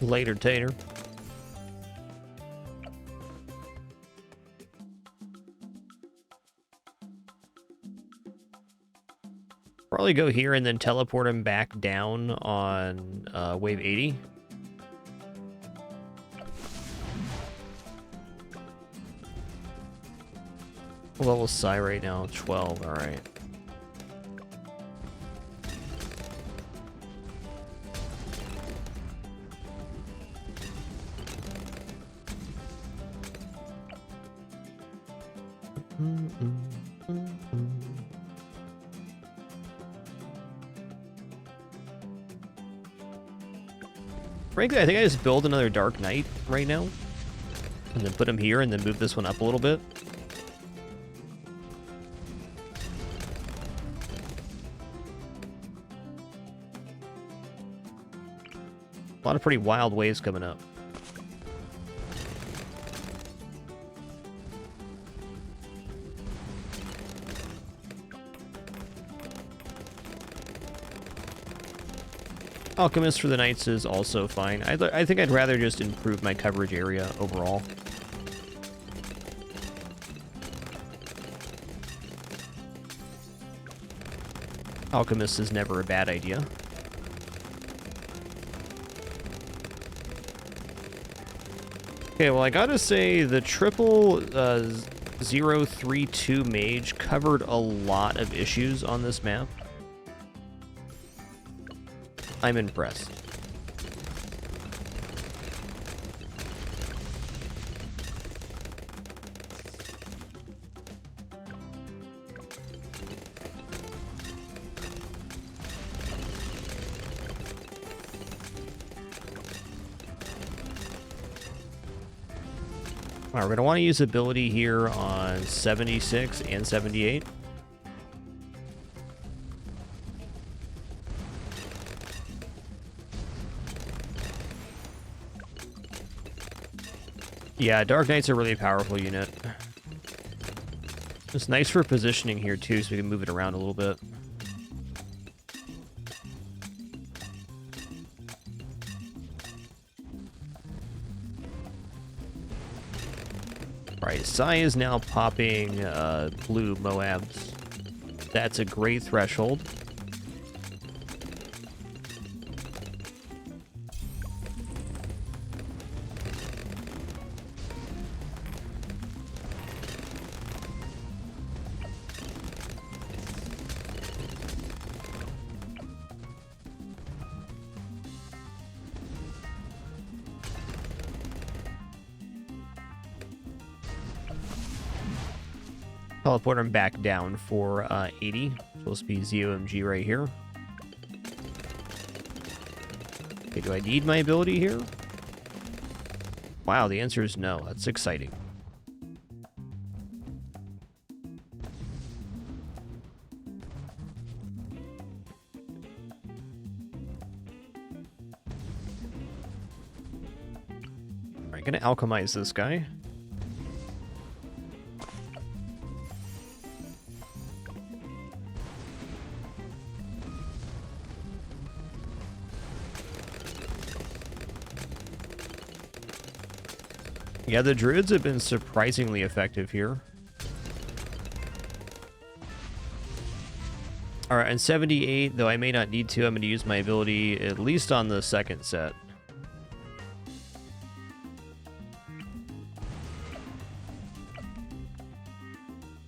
Later, Tater. Probably go here and then teleport him back down on wave 80. What level is Psy right now? 12, alright. Frankly, I think I just build another Dark Knight right now. And then put him here and then move this one up a little bit. A lot of pretty wild waves coming up. Alchemist for the Knights is also fine. I think I'd rather just improve my coverage area overall. Alchemist is never a bad idea. Okay, well, I gotta say, the triple 032 mage covered a lot of issues on this map. I'm impressed. All right, we're gonna want to use ability here on 76 and 78. Yeah, Dark Knight's a really powerful unit. It's nice for positioning here, too, so we can move it around a little bit. Alright, Psy is now popping blue moabs. That's a great threshold. Teleport him back down for 80. Supposed to be ZOMG right here. Okay, do I need my ability here? Wow, the answer is no. That's exciting. gonna alchemize this guy. Yeah, the druids have been surprisingly effective here. Alright, and 78, though I may not need to, I'm going to use my ability at least on the second set.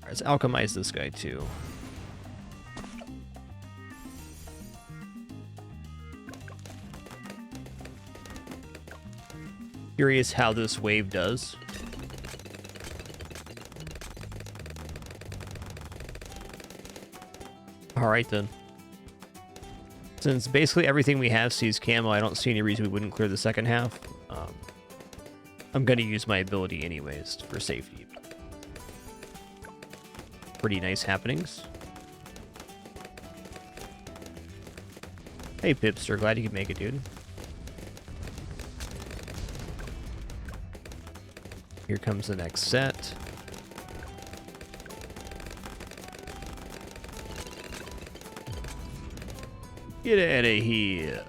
Alright, let's alchemize this guy too. Curious how this wave does. Alright then. Since basically everything we have sees camo, I don't see any reason we wouldn't clear the second half. I'm going to use my ability anyways for safety. Pretty nice happenings. Hey Pipster, glad you could make it, dude. Here comes the next set. Get out of here.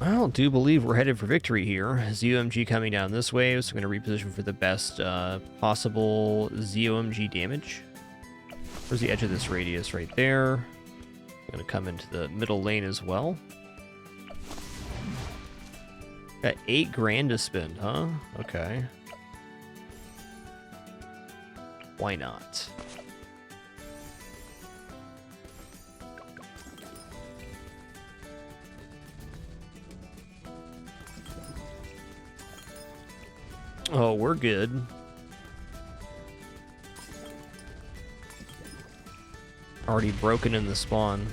I do believe we're headed for victory here. ZOMG coming down this way, so I'm going to reposition for the best possible ZOMG damage. Where's the edge of this radius? Right there. I'm going to come into the middle lane as well. Got 8 grand to spend, huh? Okay. Why not? Oh, we're good. Already broken in the spawn.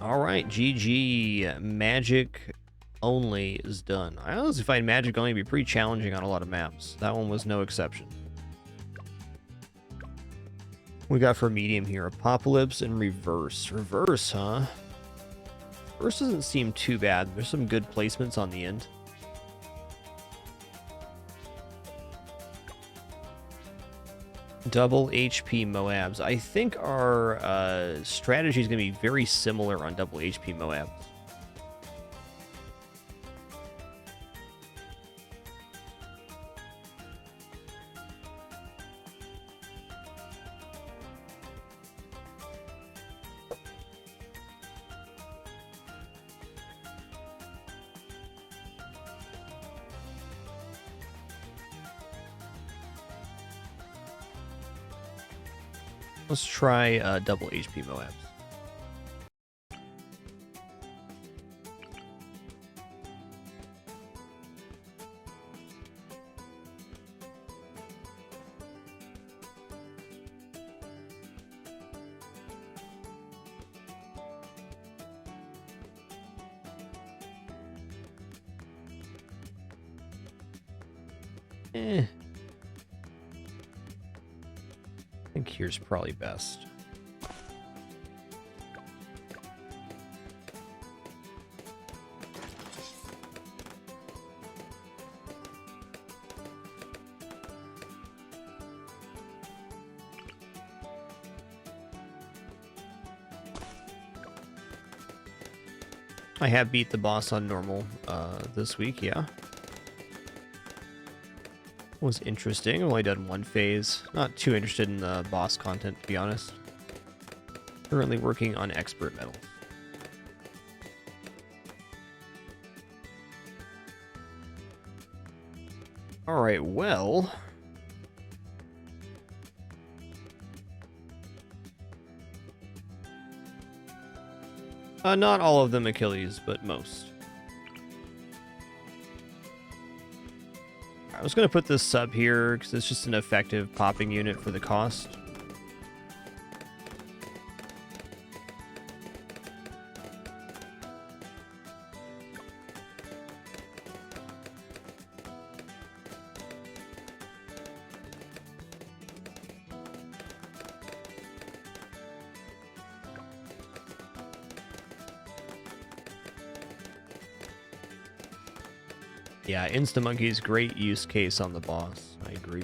Alright, GG. Magic only is done. I honestly find magic only to be pretty challenging on a lot of maps. That one was no exception. We got for medium here, Apocalypse and Reverse. Reverse, huh? Reverse doesn't seem too bad. There's some good placements on the end. Double HP Moabs. I think our strategy is going to be very similar on double HP Moabs. Let's try double HP Moabs. I think here's probably best. I have beat the boss on normal this week, yeah. Was interesting. I've only done one phase. Not too interested in the boss content, to be honest. Currently working on expert medals. Alright, well... Not all of them Achilles, but most. I was going to put this sub here because it's just an effective popping unit for the cost. Yeah, Insta-Monkey's great use case on the boss. I agree.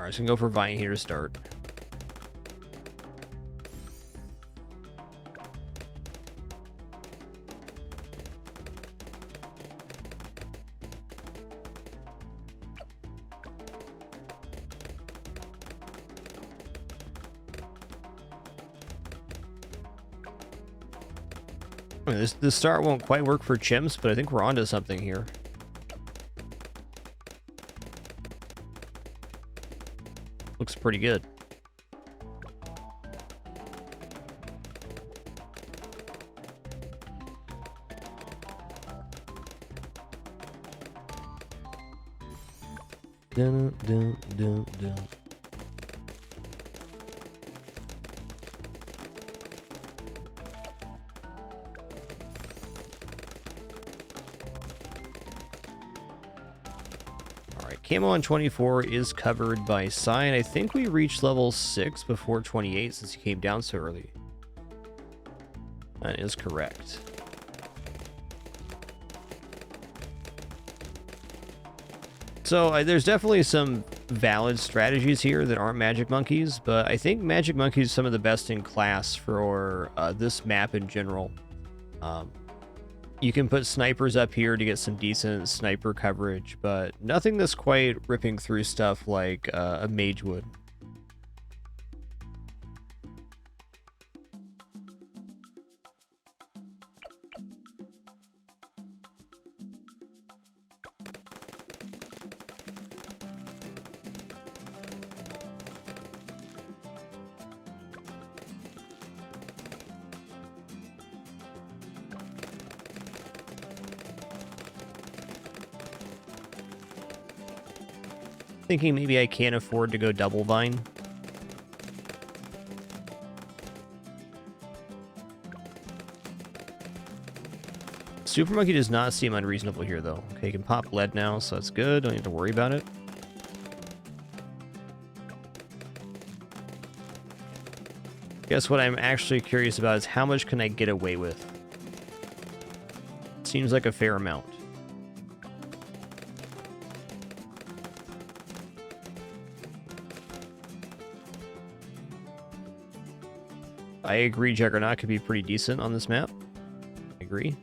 Alright, so we can go for Vine here to start. I mean, this start won't quite work for chimps, but I think we're onto something here. Looks pretty good. Dun, dun, dun, dun. Camo on 24 is covered by Sign. I think we reached level 6 before 28 since he came down so early. That is correct. So there's definitely some valid strategies here that aren't Magic Monkeys, but I think Magic Monkeys is some of the best in class for this map in general. You can put snipers up here to get some decent sniper coverage, but nothing that's quite ripping through stuff like a mage would. Thinking maybe I can't afford to go double Vine. Super Monkey does not seem unreasonable here, though. Okay, you can pop lead now, so that's good. Don't need to worry about it. Guess what I'm actually curious about is how much can I get away with? Seems like a fair amount. I agree Juggernaut could be pretty decent on this map. I agree.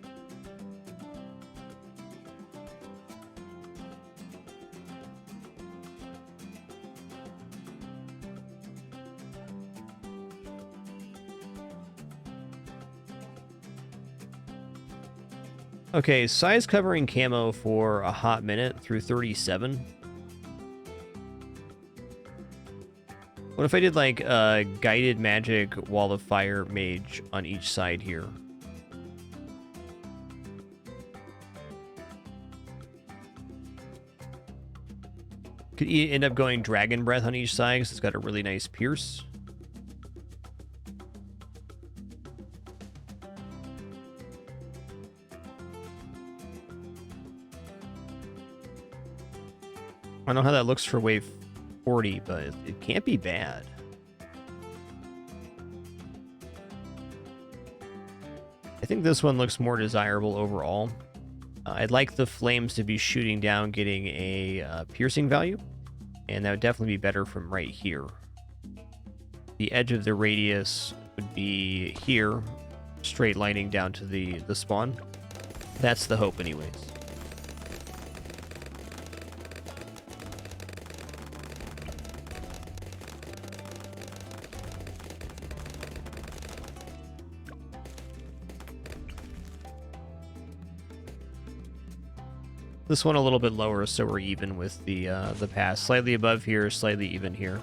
Okay, size covering camo for a hot minute through 37. What if I did like a guided magic wall of fire mage on each side here? Could end up going dragon breath on each side because it's got a really nice pierce. I don't know how that looks for wave 40, but it can't be bad. I think this one looks more desirable overall. I'd like the flames to be shooting down, getting a piercing value, and that would definitely be better from right here. The edge of the radius would be here, straight lining down to the spawn. That's the hope anyways. This one a little bit lower, so we're even with the pass. Slightly above here, slightly even here.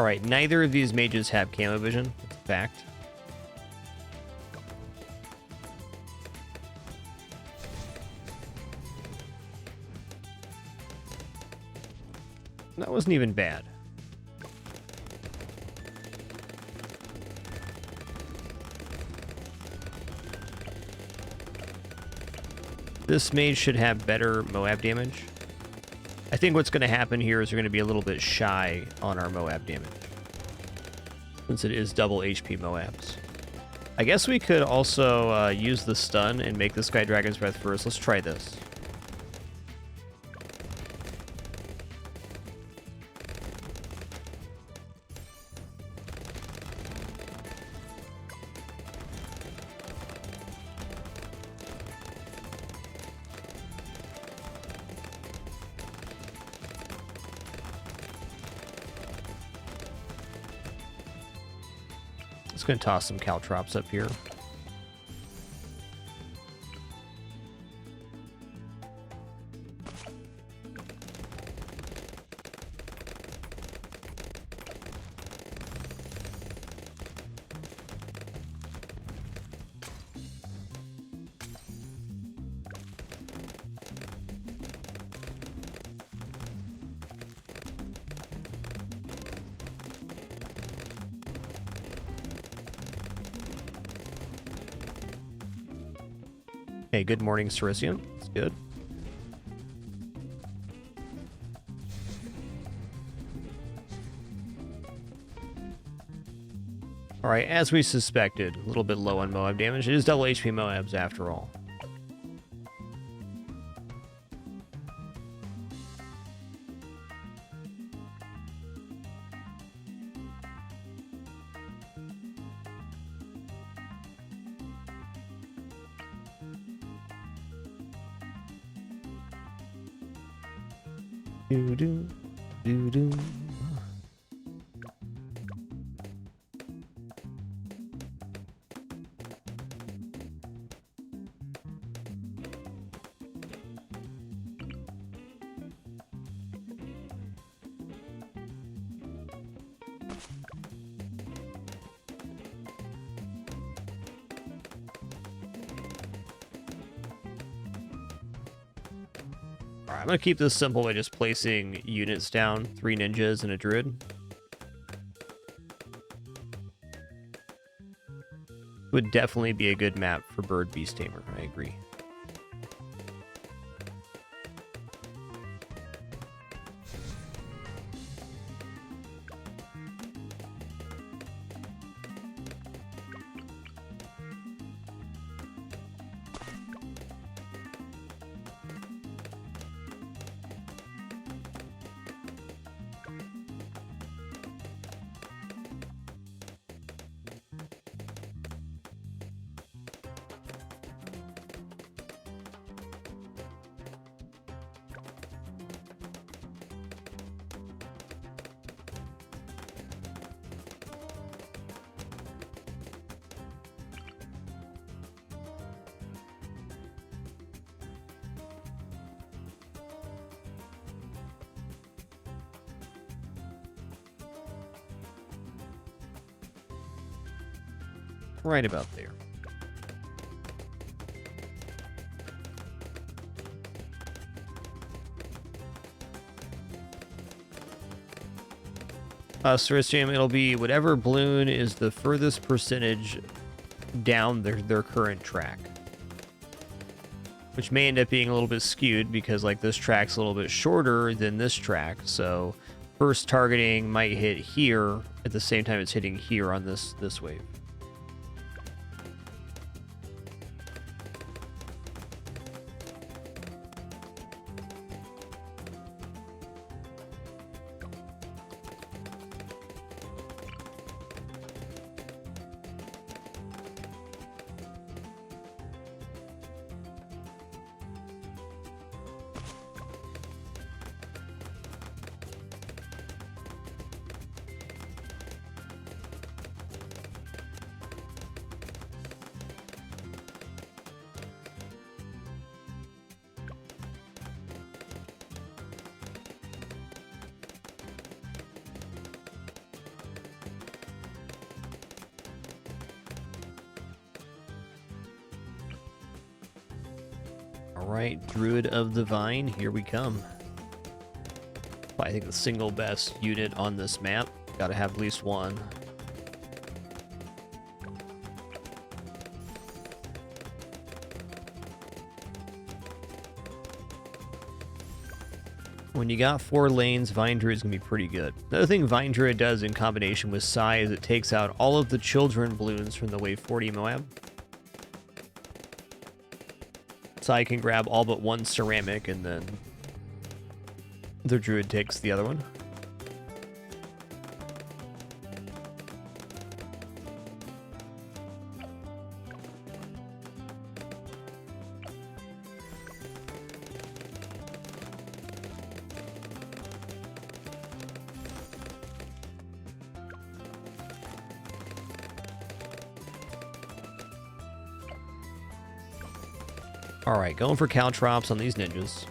All right, neither of these mages have camo vision. That's a fact. That wasn't even bad. This mage should have better Moab damage. I think what's going to happen here is we're going to be a little bit shy on our Moab damage, since it is double HP Moabs. I guess we could also use the stun and make this guy Dragon's Breath first. Let's try this. Just gonna toss some caltrops up here. Hey, good morning, Cerisium. It's good. All right, as we suspected, a little bit low on Moab damage. It is double HP Moabs after all. Do-do, do-do. Alright, I'm gonna keep this simple by just placing units down. 3 ninjas and a druid. Would definitely be a good map for Bird Beast Tamer, I agree. Right about there. Cerisium, it'll be whatever balloon is the furthest percentage down their current track. which may end up being a little bit skewed because like this track's a little bit shorter than this track. So first targeting might hit here at the same time it's hitting here on this wave. Alright, Druid of the Vine, here we come. I think the single best unit on this map. Gotta have at least one. When you got 4 lanes, Vine Druid's gonna be pretty good. Another thing Vine Druid does in combination with Sai is it takes out all of the children balloons from the wave 40 Moab. Sai can grab all but one ceramic, and then the Druid takes the other one. Alright, going for caltrops on these ninjas.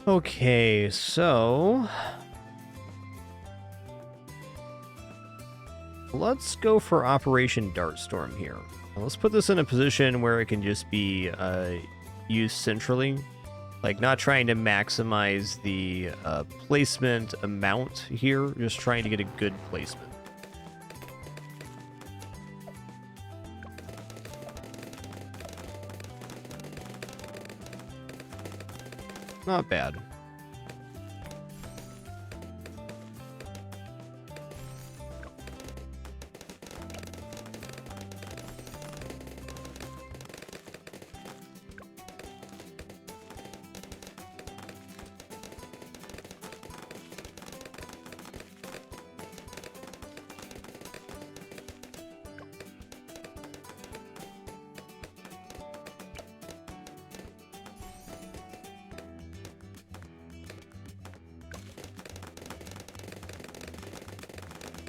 Okay, so let's go for Operation Dartstorm here. Now, let's put this in a position where it can just be used centrally, like not trying to maximize the placement amount here, just trying to get a good placement. Not bad.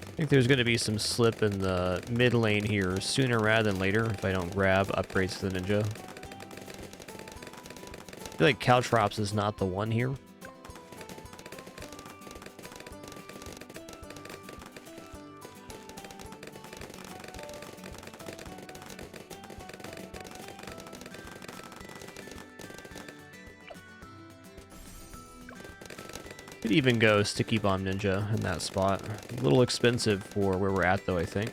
I think there's going to be some slip in the mid lane here sooner rather than later if I don't grab upgrades to the ninja. I feel like caltrops is not the one here. Could even go Sticky Bomb Ninja in that spot. A little expensive for where we're at, though, I think.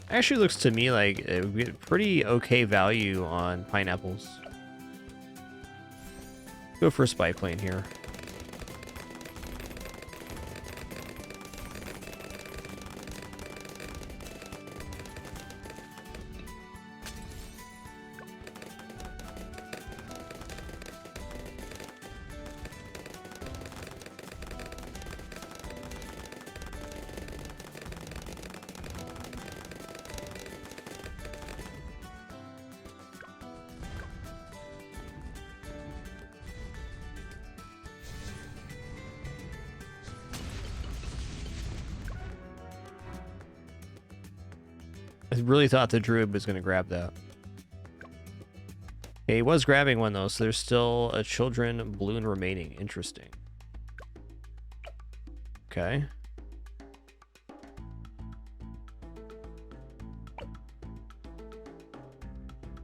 Actually looks to me like it would be pretty okay value on pineapples. Go for a spy plane here. I really thought the druid was going to grab that. Okay, he was grabbing one, though, so there's still a children balloon remaining. Interesting. Okay.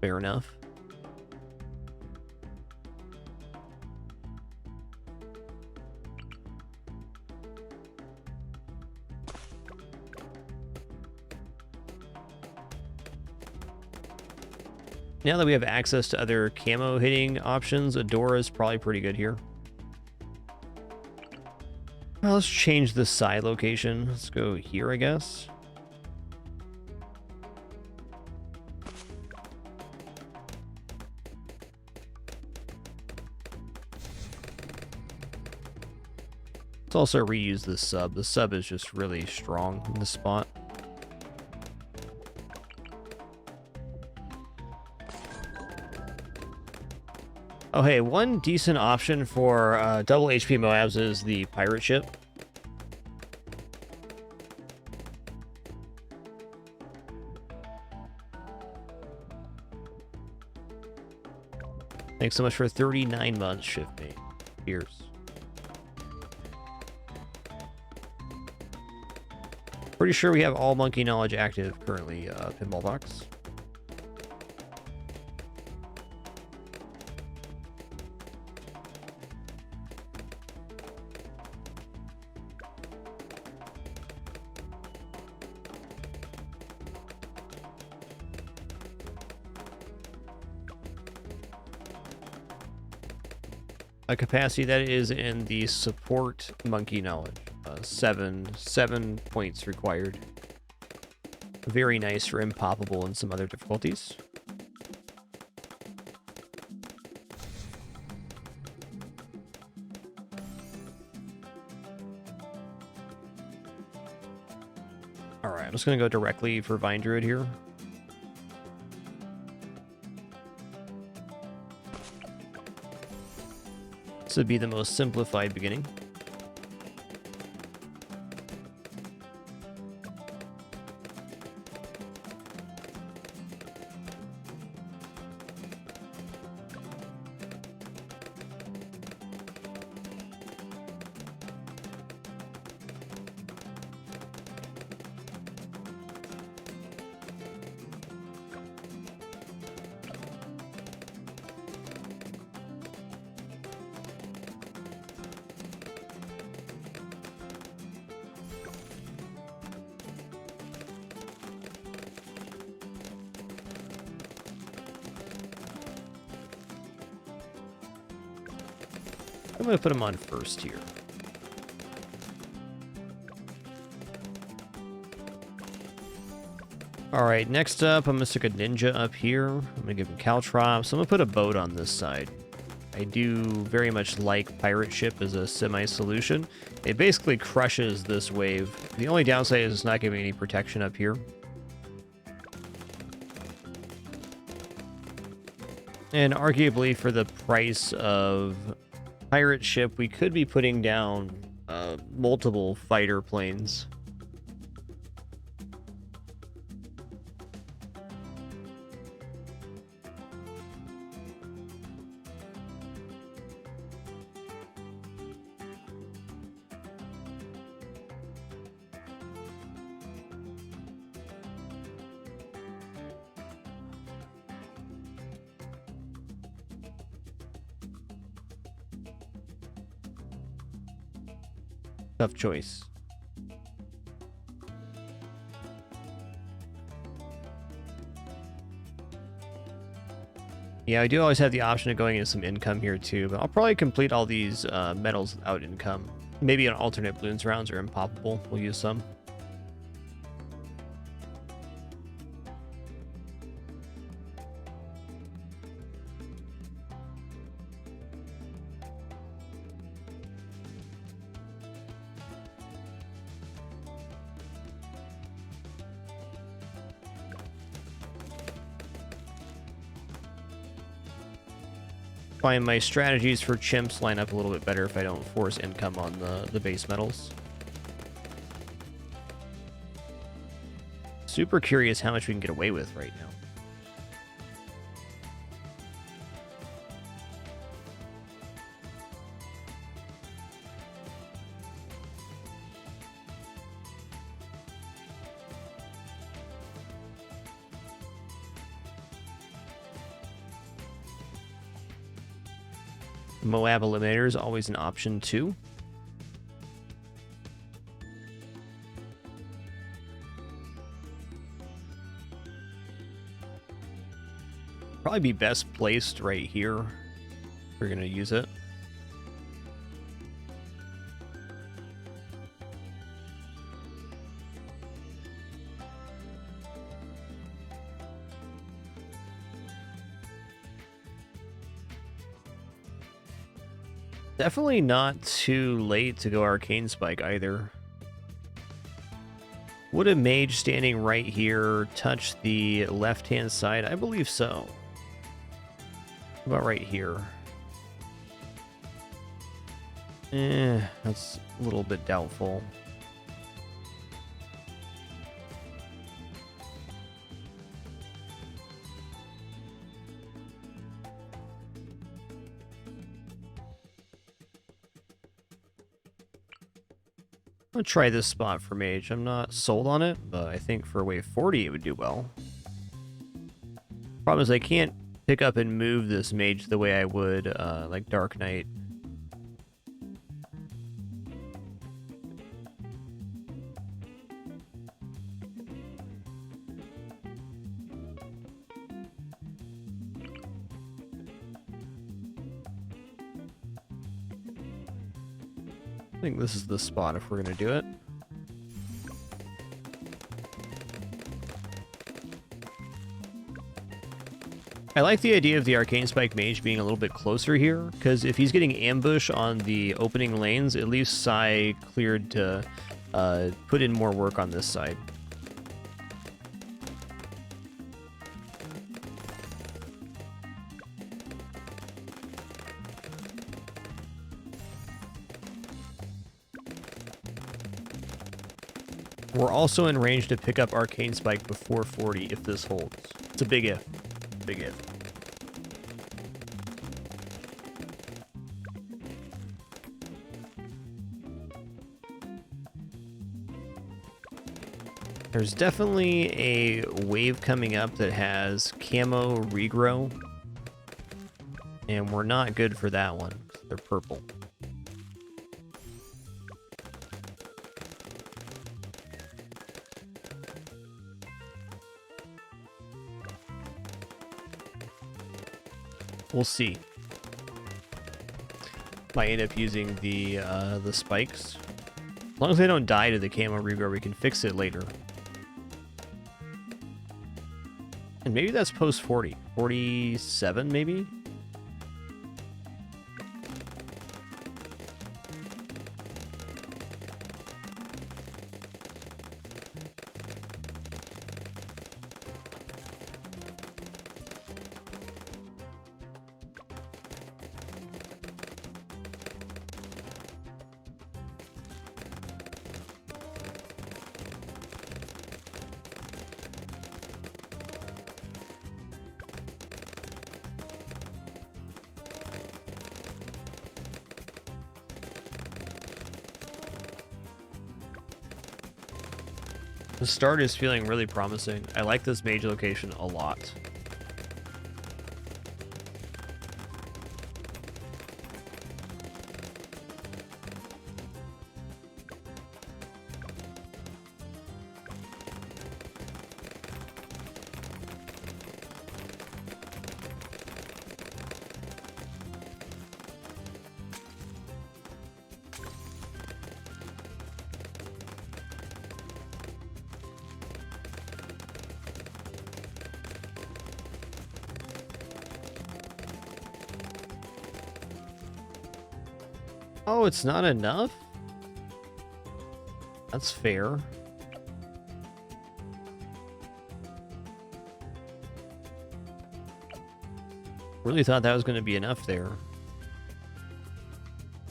Fair enough. Now that we have access to other camo hitting options, Adora is probably pretty good here. Well, let's change the side location. Let's go here, I guess. Let's also reuse this sub. The sub is just really strong in this spot. Oh, hey, one decent option for double HP moabs is the pirate ship. Thanks so much for 39 months, Shiftmate. Cheers. Pretty sure we have all monkey knowledge active currently, Pinball Box. A capacity that is in the support monkey knowledge. 7 points required. Very nice for impoppable and some other difficulties. Alright, I'm just going to go directly for Vine Druid here. This would be the most simplified beginning. I'm going to put him on first here. Alright, next up, I'm going to stick a ninja up here. I'm going to give him caltrops. I'm going to put a boat on this side. I do very much like pirate ship as a semi-solution. It basically crushes this wave. The only downside is it's not giving any protection up here. And arguably for the price of pirate ship, we could be putting down multiple fighter planes. Tough choice. Yeah, I do always have the option of going into some income here too, but I'll probably complete all these medals without income. Maybe on alternate balloons rounds or impoppable, we'll use some. Find my strategies for chimps line up a little bit better if I don't force income on the base metals. Super curious how much we can get away with right now. Moab Eliminator is always an option too. Probably be best placed right here if we're going to use it. Definitely not too late to go Arcane Spike either. Would a mage standing right here touch the left-hand side? I believe so. How about right here? That's a little bit doubtful. I'm gonna try this spot for mage. I'm not sold on it, but I think for wave 40 it would do well. Problem is I can't pick up and move this mage the way I would like Dark Knight. I think this is the spot if we're going to do it. I like the idea of the Arcane Spike Mage being a little bit closer here, because if he's getting ambush on the opening lanes, at least Sai cleared to put in more work on this side. We're also in range to pick up Arcane Spike before 40 if this holds. It's a big if. Big if. There's definitely a wave coming up that has camo regrow. And we're not good for that one. They're purple. We'll see. Might end up using the spikes. As long as they don't die to the camo regrow, we can fix it later. And maybe that's post 40. 47 maybe? The start is feeling really promising. I like this mage location a lot. Oh, it's not enough? That's fair. Really thought that was going to be enough there.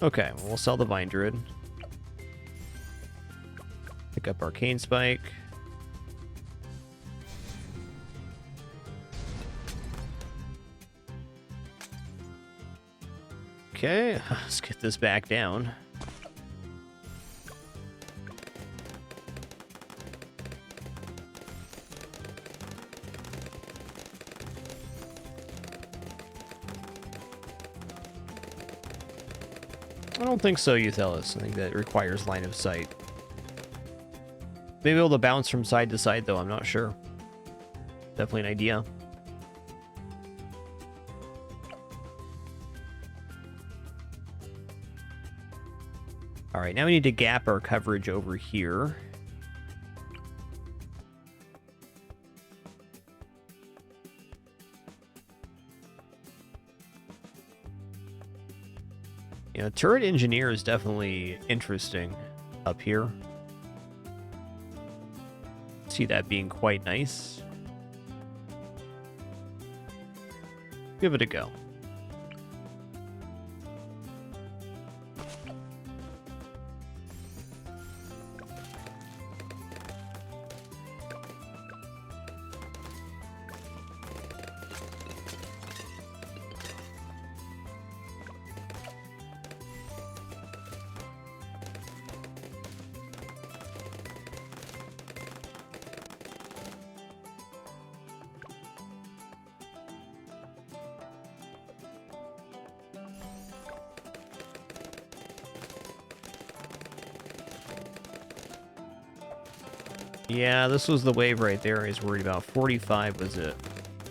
Okay, well, we'll sell the Vine Druid. Pick up Arcane Spike. Okay, let's get this back down. I don't think so, Euthelis. I think that requires line of sight. Maybe able to bounce from side to side, though. I'm not sure. Definitely an idea. All right, now we need to gap our coverage over here. You know, turret engineer is definitely interesting up here. See that being quite nice. Give it a go. Yeah, this was the wave right there I was worried about. 45 was it.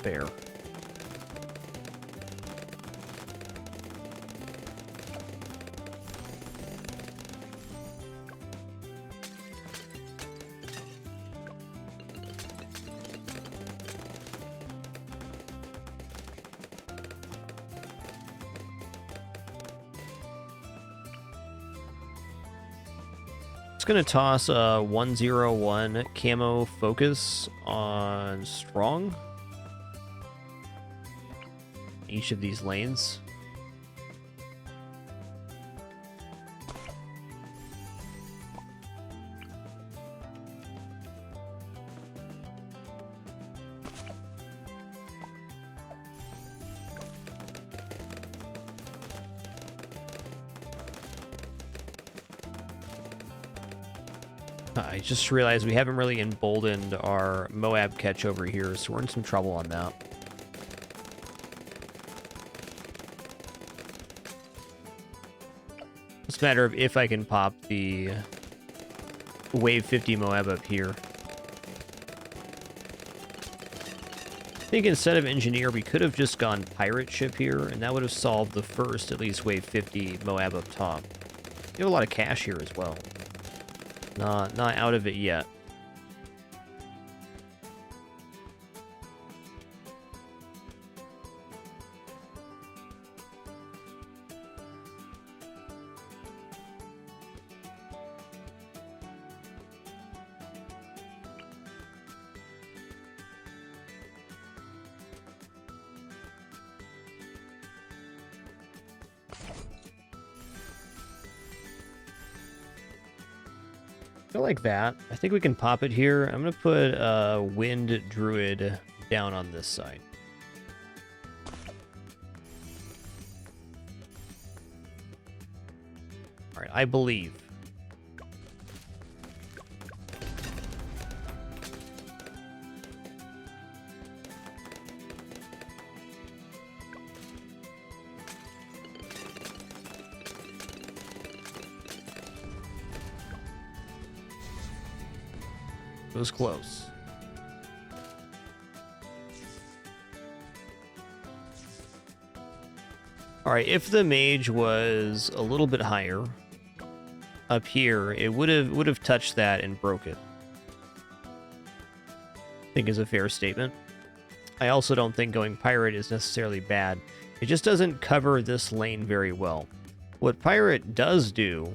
Fair. Gonna toss a 101 camo focus on strong each of these lanes. I just realized we haven't really emboldened our Moab catch over here, so we're in some trouble on that. It's a matter of if I can pop the wave 50 Moab up here. I think instead of engineer, we could have just gone pirate ship here, and that would have solved the first, at least, wave 50 Moab up top. You have a lot of cash here as well. Not out of it yet. I like that. I think we can pop it here. I'm going to put a Wind Druid down on this side. All right, I believe. It was close. All right, if the mage was a little bit higher up here, it would have touched that and broke it. I think is a fair statement. I also don't think going pirate is necessarily bad. It just doesn't cover this lane very well. What pirate does do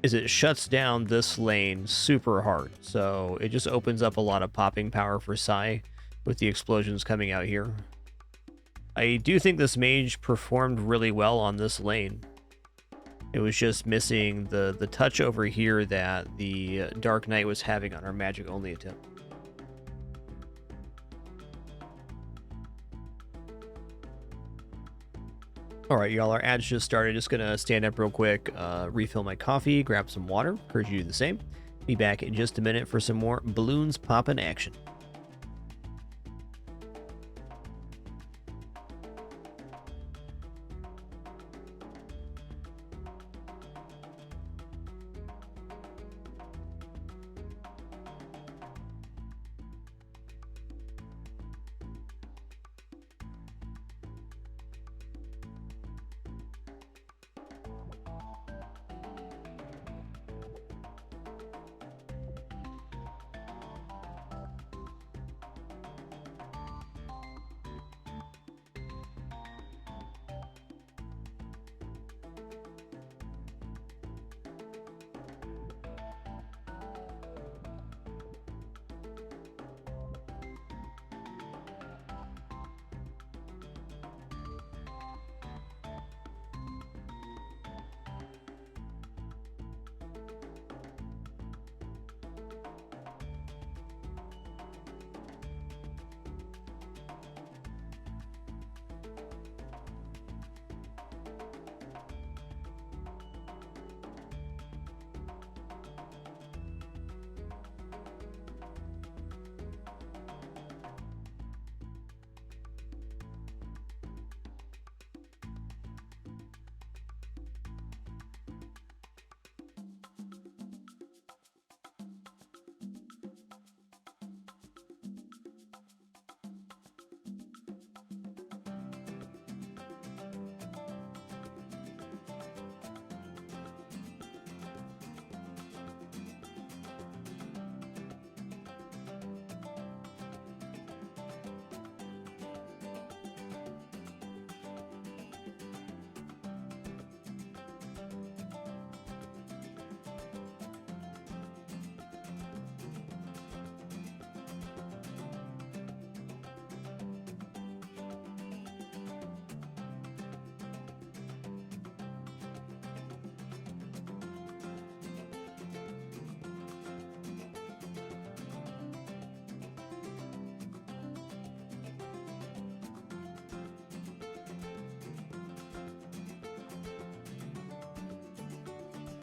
is it shuts down this lane super hard. So it just opens up a lot of popping power for Sai with the explosions coming out here. I do think this mage performed really well on this lane. It was just missing the touch over here that the Dark Knight was having on our magic only attempt. All right, y'all, our ads just started. Just gonna stand up real quick, refill my coffee, grab some water. Encourage you to do the same. Be back in just a minute for some more balloons poppin' action.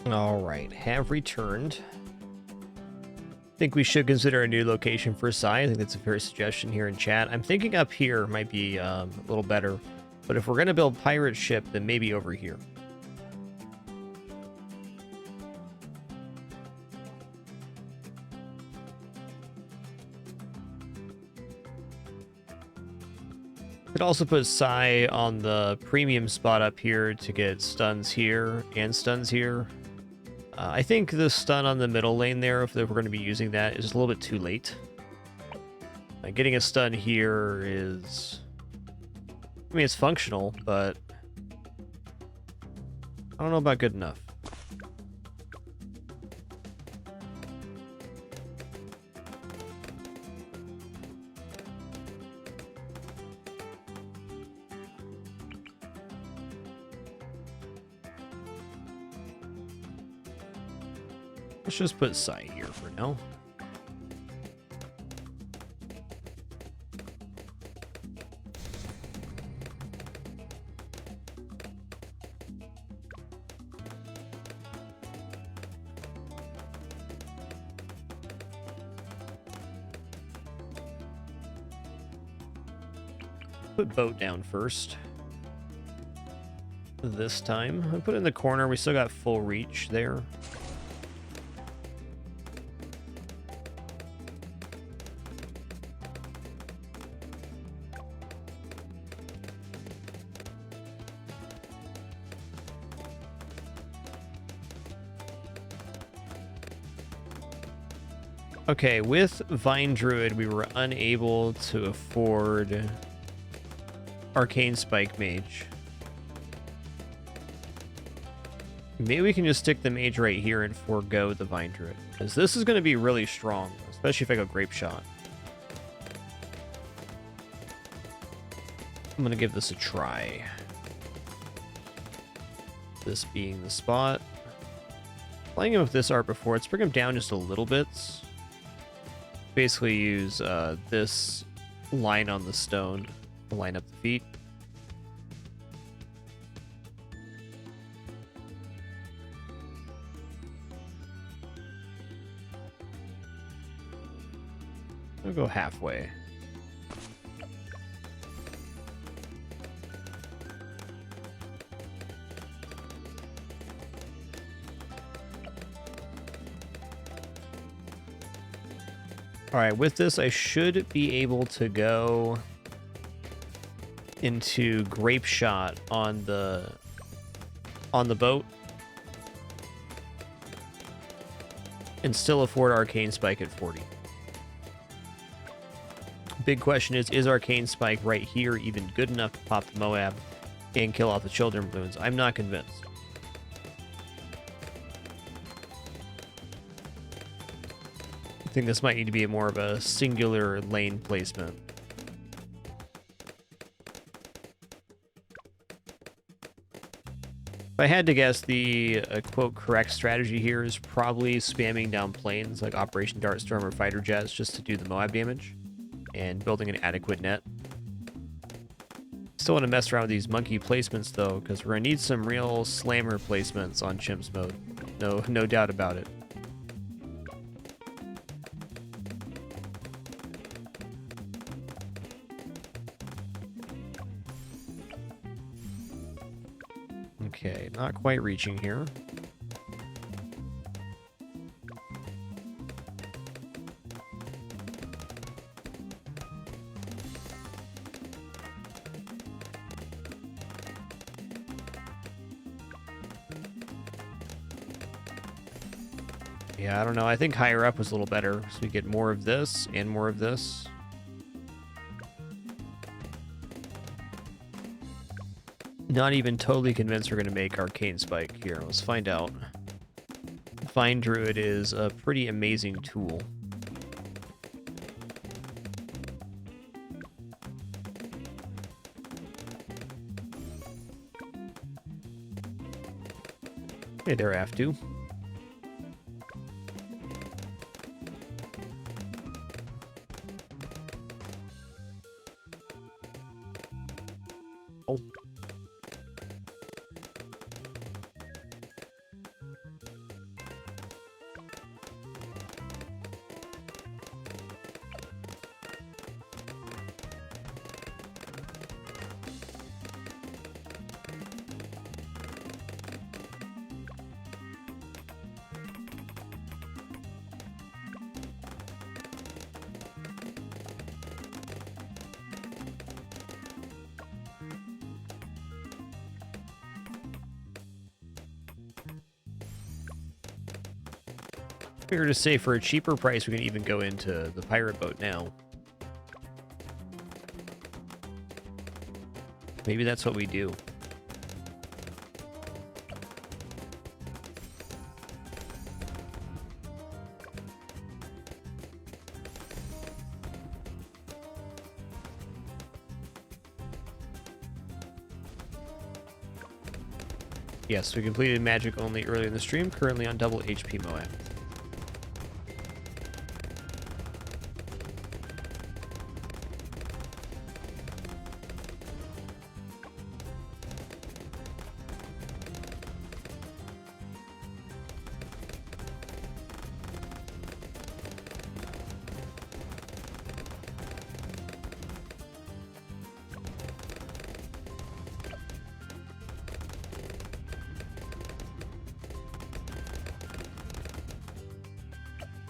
All right, have returned. I think we should consider a new location for Sai. I think that's a fair suggestion here in chat. I'm thinking up here might be a little better, but if we're going to build pirate ship, then maybe over here. Could also put Sai on the premium spot up here to get stuns here and stuns here. I think the stun on the middle lane there, if we're going to be using that, is a little bit too late. Getting a stun here is... I mean, it's functional, but... I don't know about good enough. Let's just put Sai here for now. Put boat down first. This time. I put it in the corner. We still got full reach there. Okay, with Vine Druid, we were unable to afford Arcane Spike Mage. Maybe we can just stick the Mage right here and forego the Vine Druid, because this is going to be really strong, especially if I go Grape Shot. I'm going to give this a try. This being the spot. Playing him with this art before, let's bring him down just a little bit. Basically use this line on the stone to line up the feet. We'll go halfway. All right, with this, I should be able to go into Grape Shot on the boat and still afford Arcane Spike at 40. Big question is Arcane Spike right here even good enough to pop the Moab and kill off the Children Balloons? I'm not convinced. I think this might need to be more of a singular lane placement. If I had to guess, the quote correct strategy here is probably spamming down planes like Operation Dartstorm or Fighter Jets just to do the Moab damage and building an adequate net. Still want to mess around with these monkey placements though, because we're gonna need some real slammer placements on Chimps mode. No doubt about it. Okay, not quite reaching here. Yeah, I don't know. I think higher up was a little better, so we get more of this and more of this. Not even totally convinced we're going to make Arcane Spike here. Let's find out. Vine Druid is a pretty amazing tool. Hey there, Aftu. Oh. Fair to say, for a cheaper price, we can even go into the pirate boat now. Maybe that's what we do. Yes, we completed magic only earlier in the stream, currently on double HP Moab.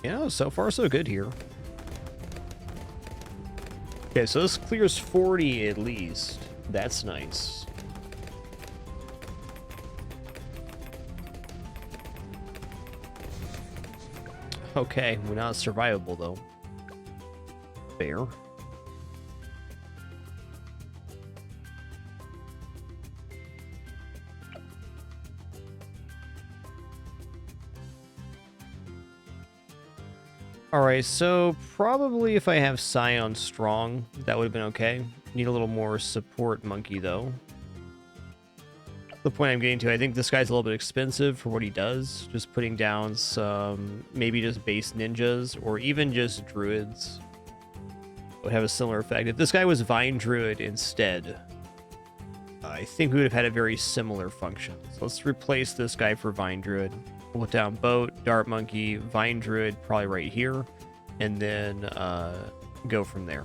Yeah, so far so good here. Okay, so this clears 40 at least. That's nice. Okay, we're not survivable though. Fair. Alright, so probably if I have Scion strong, that would have been okay. Need a little more support monkey, though. The point I'm getting to, I think this guy's a little bit expensive for what he does. Just putting down some, maybe just base ninjas, or even just druids would have a similar effect. If this guy was Vine Druid instead, I think we would have had a very similar function. So let's replace this guy for Vine Druid. Put down Boat, Dart Monkey, Vine Druid, probably right here. And then go from there.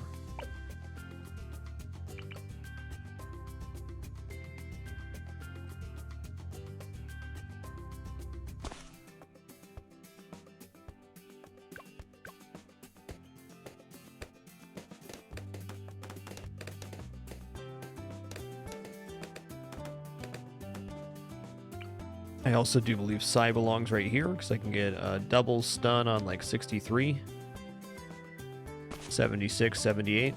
I also do believe Psy belongs right here, because I can get a double stun on like 63, 76, 78.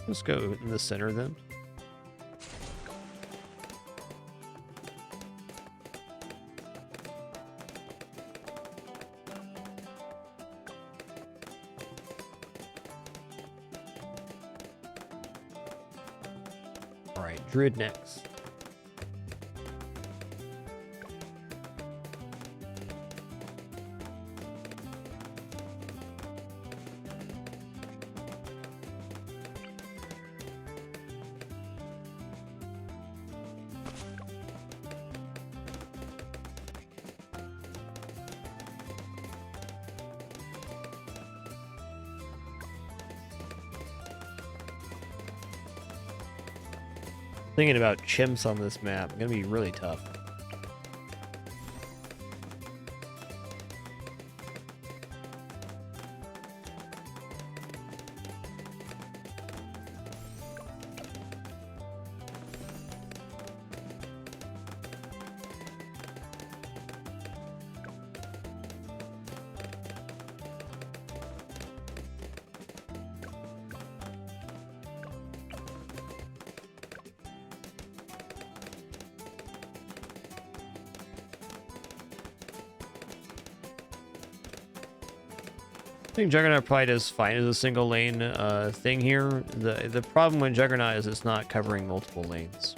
Let's go in the center then. All right, Druid next. Thinking about chimps on this map, gonna be really tough. I think Juggernaut probably does fine as a single lane thing here. The problem with Juggernaut is it's not covering multiple lanes.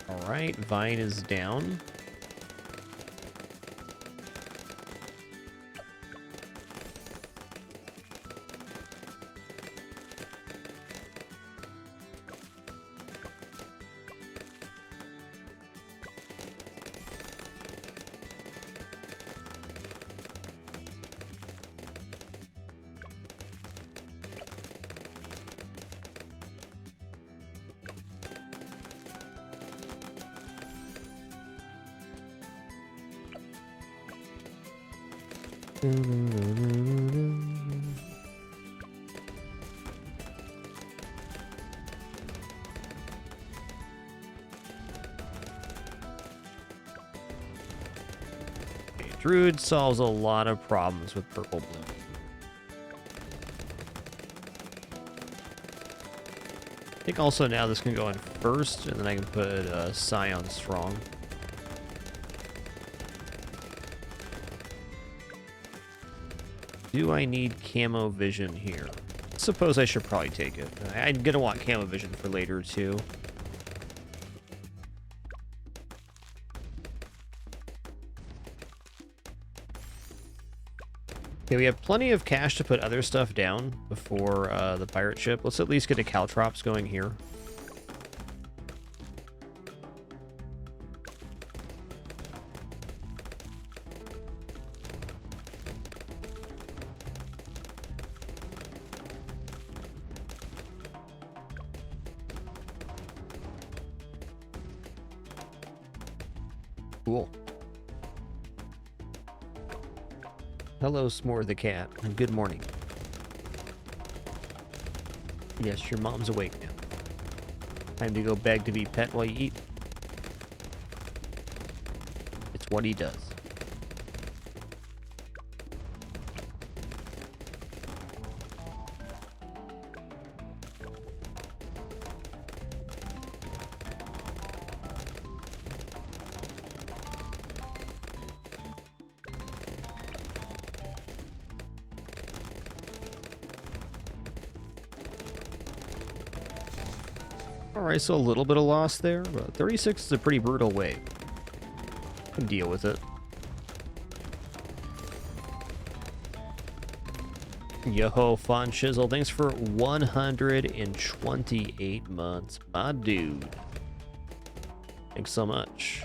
All right, Vine is down. Okay, Druid solves a lot of problems with purple blue. I think also now this can go in first, and then I can put Psy on strong. Do I need camo vision here? Suppose I should probably take it. I'm gonna want camo vision for later too. Okay, we have plenty of cash to put other stuff down before the pirate ship. Let's at least get a Caltrops going here. Cool. Hello, S'more the cat, and good morning. Yes, your mom's awake now. Time to go beg to be pet while you eat. It's what he does. Alright, so a little bit of loss there, but 36 is a pretty brutal wave. Can deal with it. Yo-ho, Fun Shizzle, thanks for 128 months, my dude. Thanks so much.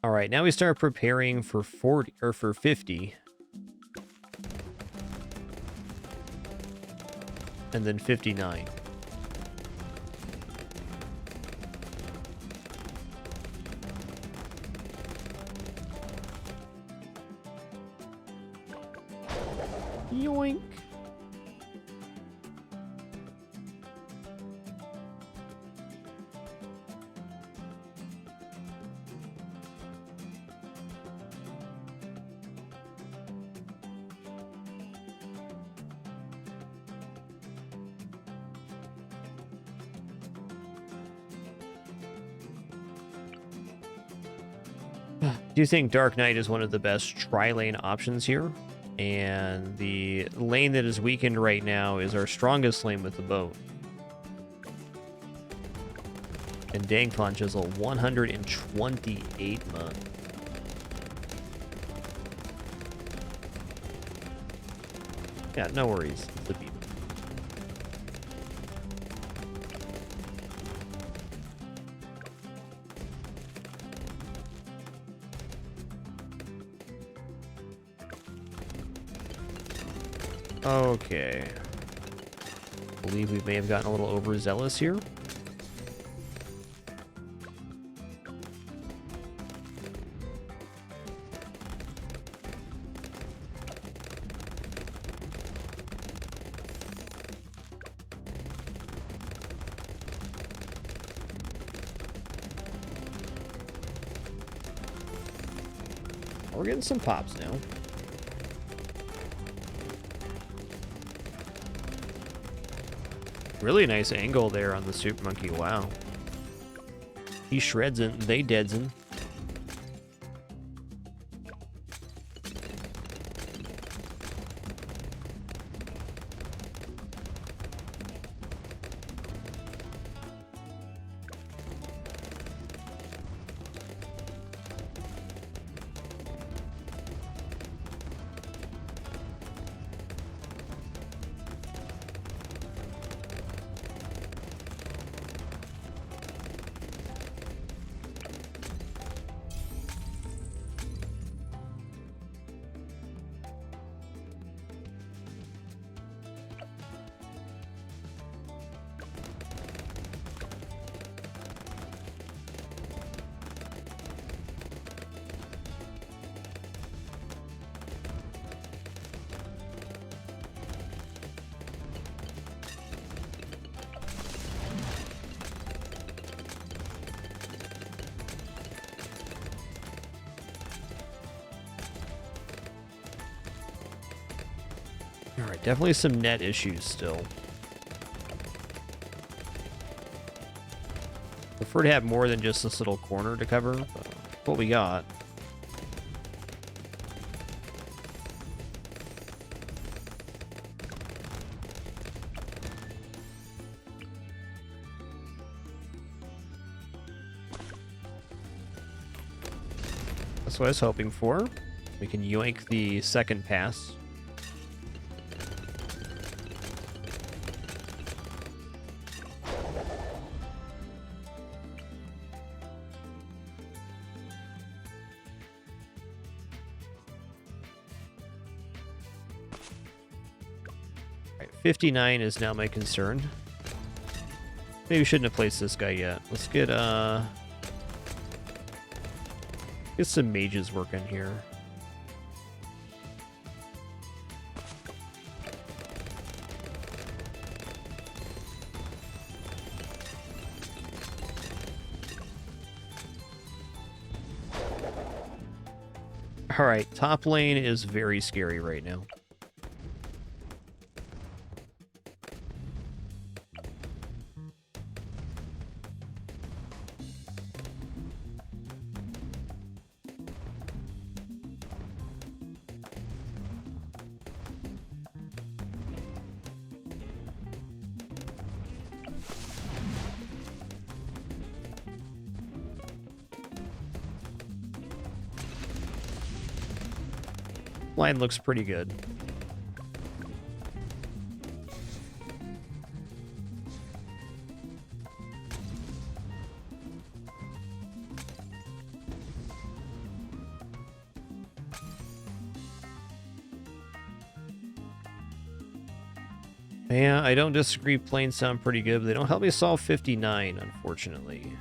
All right, now we start preparing for 40 or for 50. And then 59. Yoink. Do you think Dark Knight is one of the best tri-lane options here? And the lane that is weakened right now is our strongest lane with the boat. And dang, Punch is a 128 month. Yeah, no worries. It's a beat. Okay. I believe we may have gotten a little overzealous here. We're getting some pops now. Really nice angle there on the Super Monkey. Wow. He shreds it. They deads him. Alright, definitely some net issues still. Prefer to have more than just this little corner to cover, but what we got. That's what I was hoping for. We can yoink the second pass. Right, 59 is now my concern. Maybe we shouldn't have placed this guy yet. Let's get some mages working here. All right, top lane is very scary right now. Line looks pretty good. Yeah, I don't disagree. Planes sound pretty good, but they don't help me solve 59, unfortunately.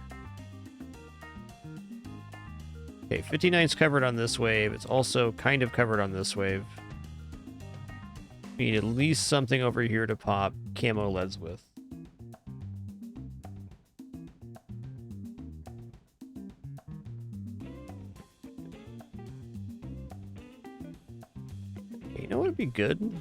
Okay, 59's covered on this wave. It's also kind of covered on this wave. We need at least something over here to pop camo leads with. Okay, you know what would be good?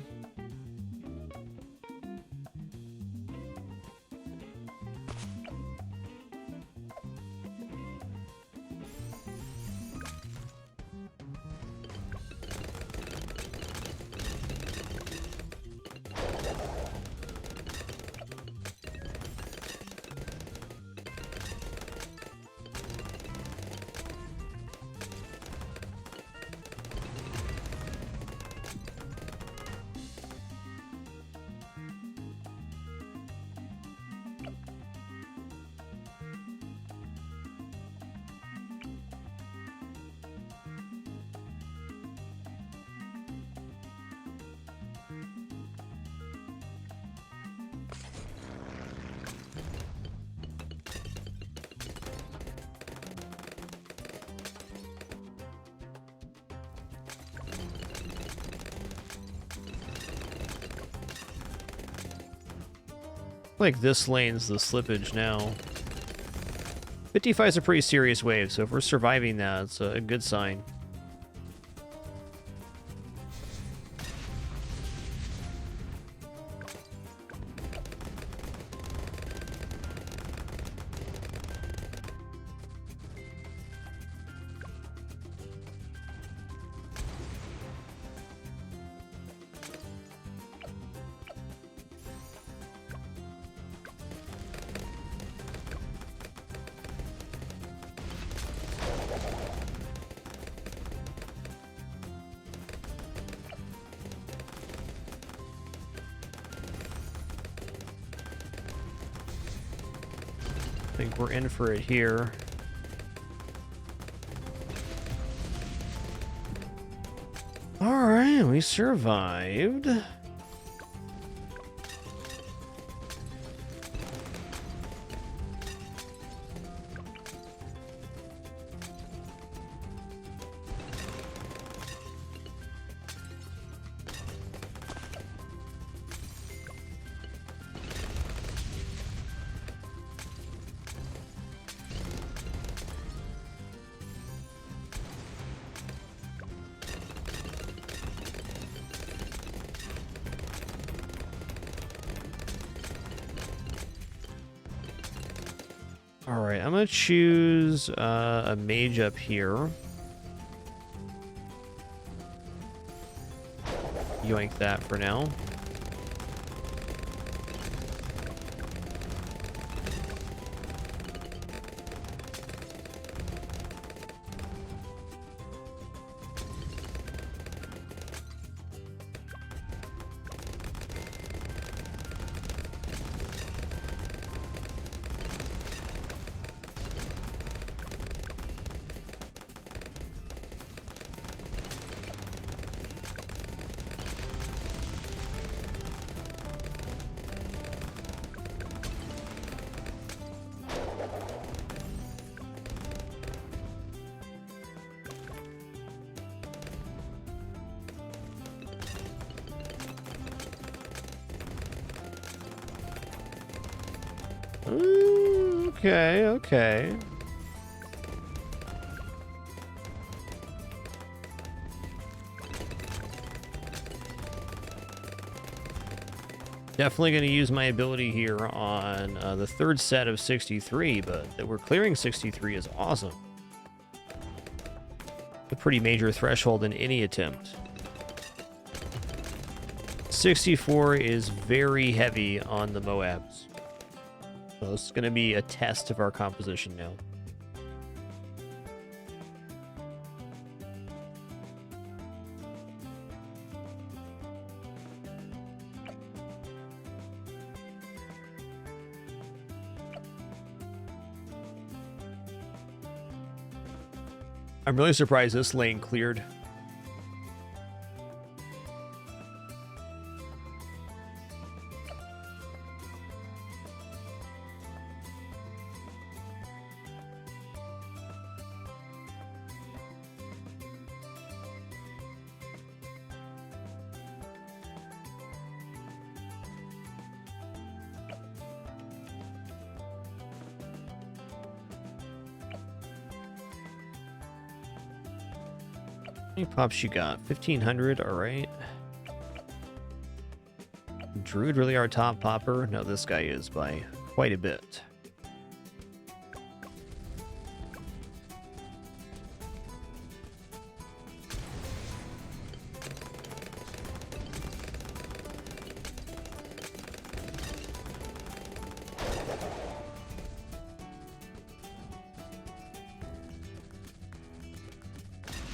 Like this lane's the slippage now. 55 is a pretty serious wave, so if we're surviving that, it's a good sign. I think we're in for it here. All right, we survived. All right, I'm gonna choose a mage up here. Yoink that for now. Okay, okay. Definitely going to use my ability here on the third set of 63, but that we're clearing 63 is awesome. A pretty major threshold in any attempt. 64 is very heavy on the moabs. So it's going to be a test of our composition now. I'm really surprised this lane cleared. How many pops you got? 1,500, alright. Druid really our top popper? No, this guy is by quite a bit.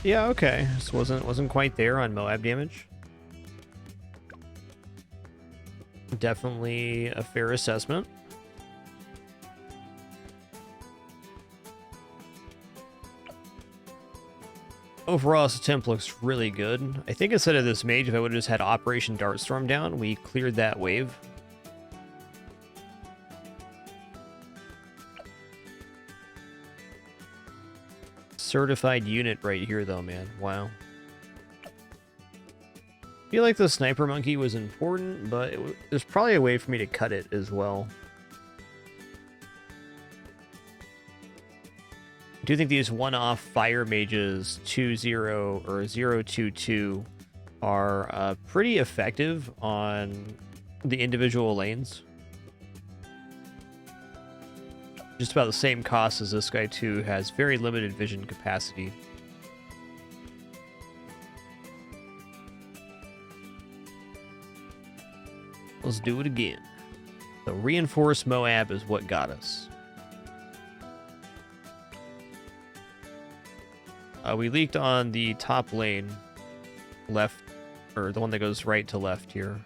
Yeah, okay. This wasn't quite there on Moab damage. Definitely a fair assessment. Overall, this attempt looks really good. I think instead of this mage, if I would have just had Operation Dartstorm down, we cleared that wave. Certified unit right here, though, man. Wow. I feel like the Sniper Monkey was important, but there's probably a way for me to cut it as well. I do think these one-off Fire Mages 2-0 or 0-2-2 are pretty effective on the individual lanes. Just about the same cost as this guy, too. Has very limited vision capacity. Let's do it again. The reinforced Moab is what got us. We leaked on the top lane, left, or the one that goes right to left here.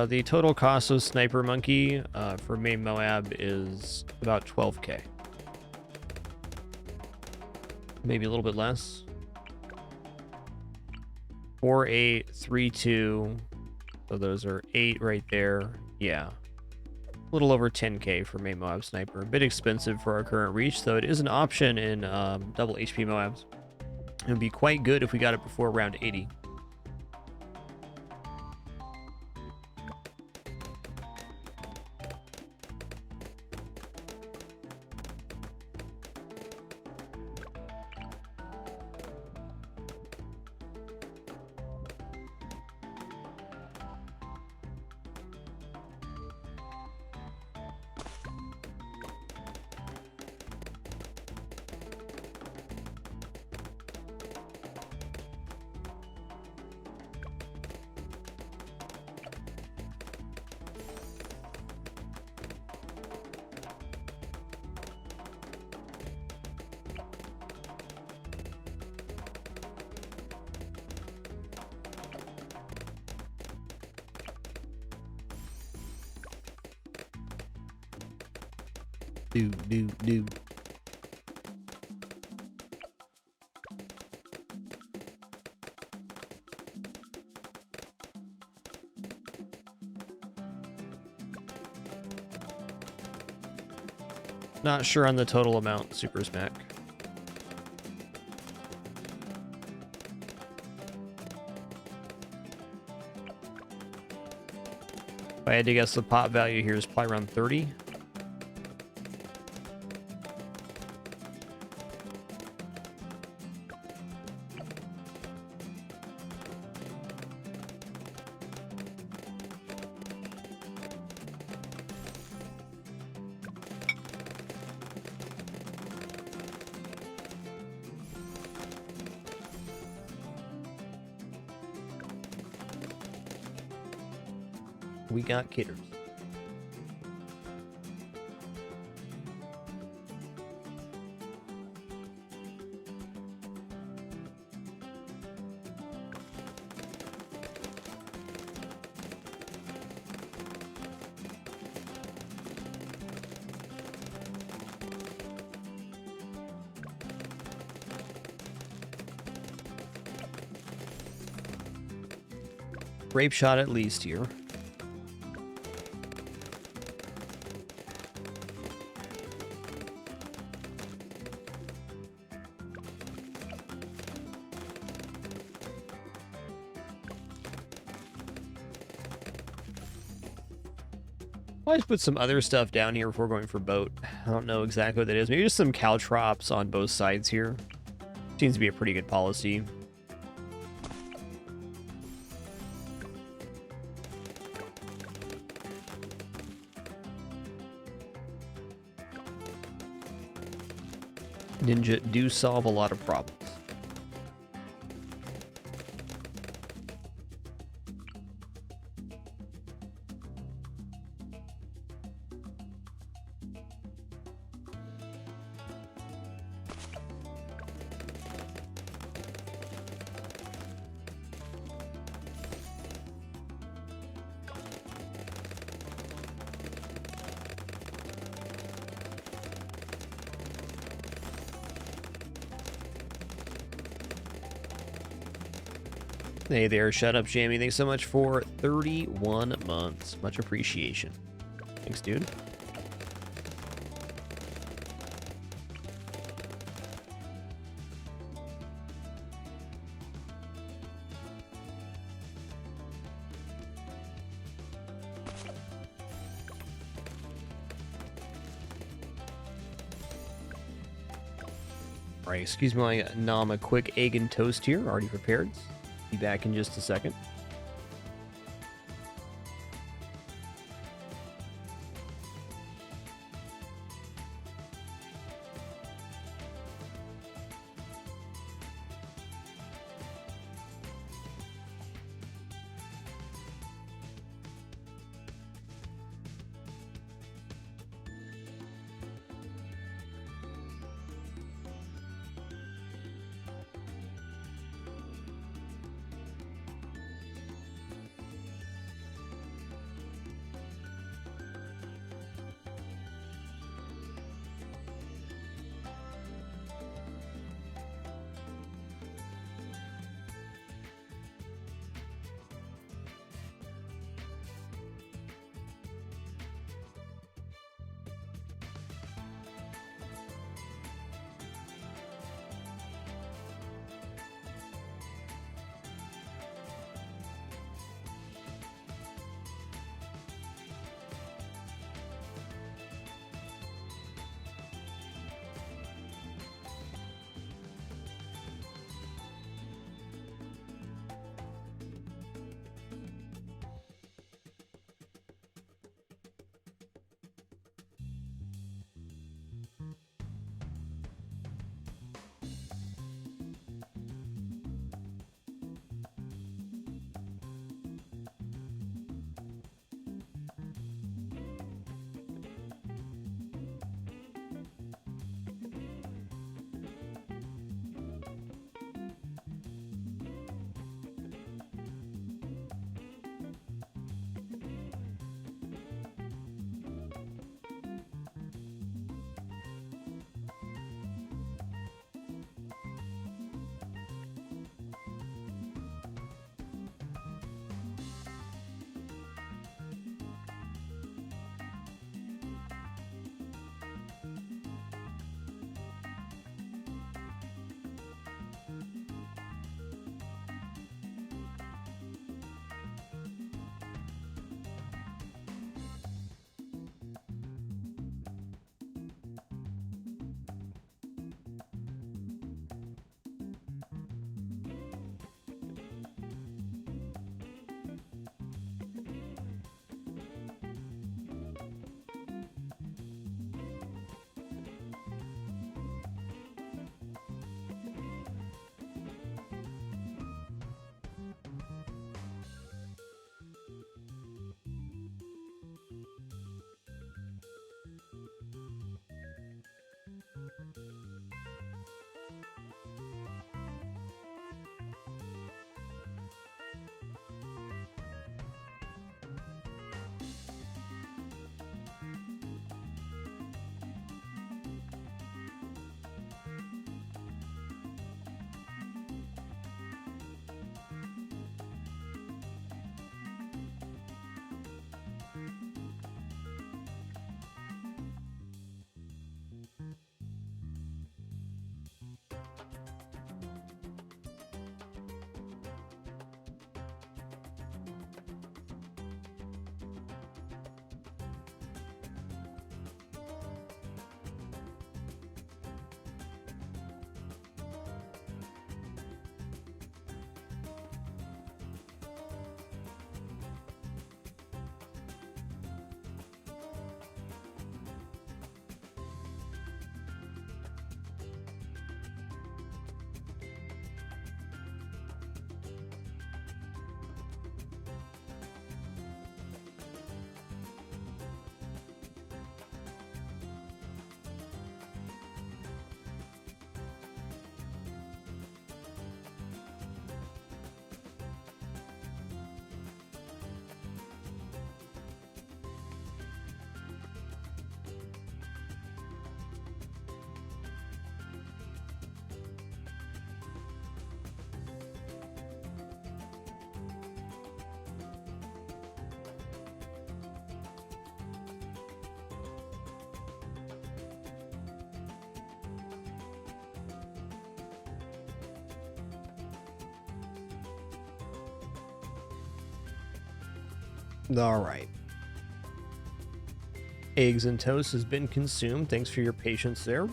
The total cost of Sniper Monkey for main Moab is about 12k. Maybe a little bit less. 4, 8, 3, 2. So those are 8 right there. Yeah. A little over 10k for main Moab Sniper. A bit expensive for our current reach, though it is an option in double HP Moabs. It would be quite good if we got it before round 80. Do. Not sure on the total amount, Super Smack. If I had to guess, the pot value here is probably around 30. We got kidders. Grape shot at least here. I'll just put some other stuff down here before going for boat. I don't know exactly what that is. Maybe just some caltrops on both sides here. Seems to be a pretty good policy. Ninja do solve a lot of problems. Hey there, shut up, Jamie. Thanks so much for 31 months. Much appreciation. Thanks, dude. All right, excuse my nom, a quick egg and toast here, already prepared. Be back in just a second. All right. Eggs and toast has been consumed. Thanks for your patience there.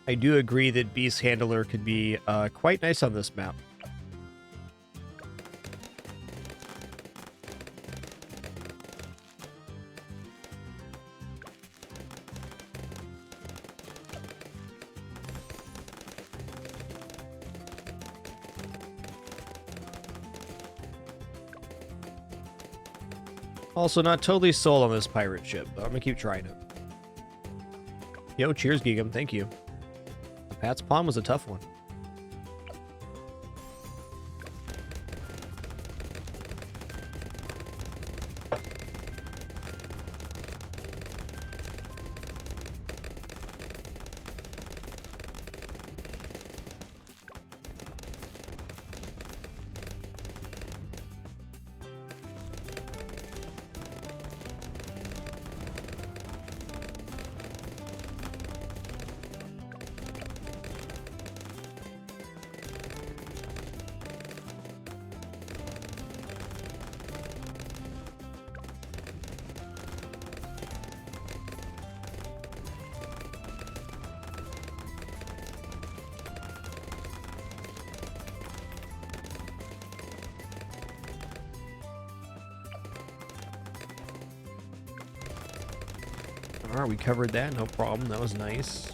I do agree that Beast Handler could be quite nice on this map. Also, not totally sold on this pirate ship, but I'm gonna keep trying it. Yo, cheers, Geegum. Thank you. Pat's Pond was a tough one. All right, we covered that, no problem. That was nice.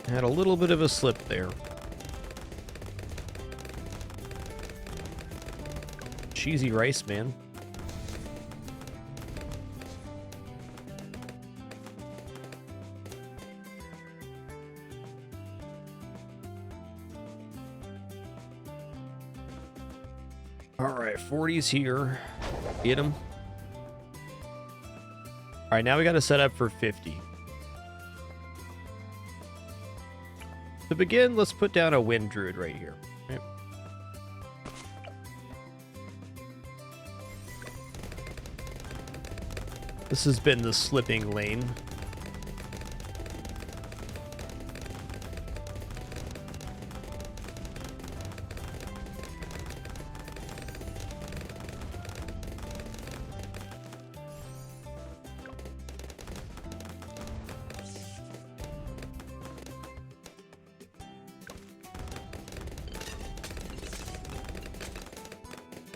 Had a little bit of a slip there. Cheesy rice, man. All right, 40's here. Get him. All right, now we got to set up for 50. To begin, let's put down a wind druid right here. Right. This has been the slipping lane.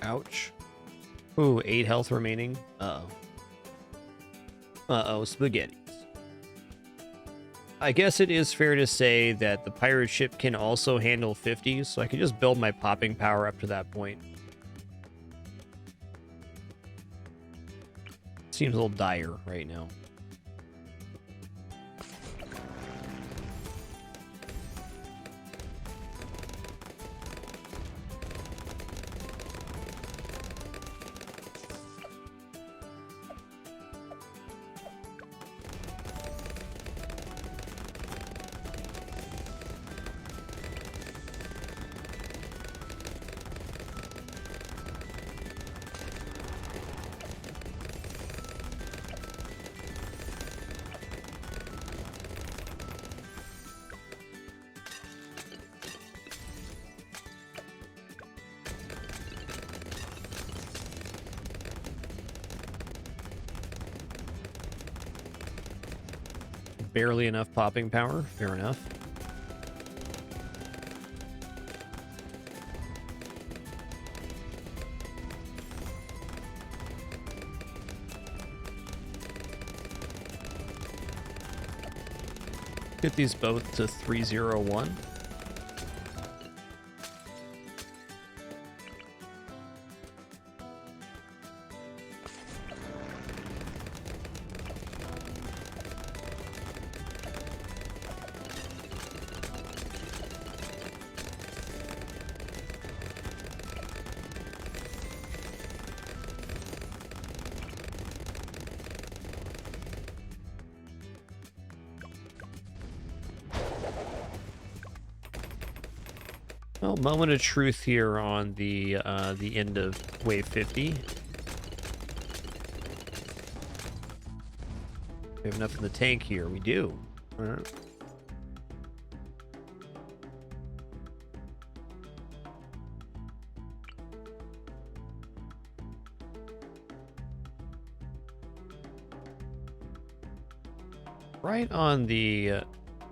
Ouch. Ooh, 8 health remaining. Uh-oh. Uh-oh, spaghettis. I guess it is fair to say that the pirate ship can also handle 50, so I can just build my popping power up to that point. Seems a little dire right now. Barely enough popping power. Fair enough. Get these both to 301. Well, moment of truth here on the end of wave 50. We have enough in the tank here. We do. All right. Right on the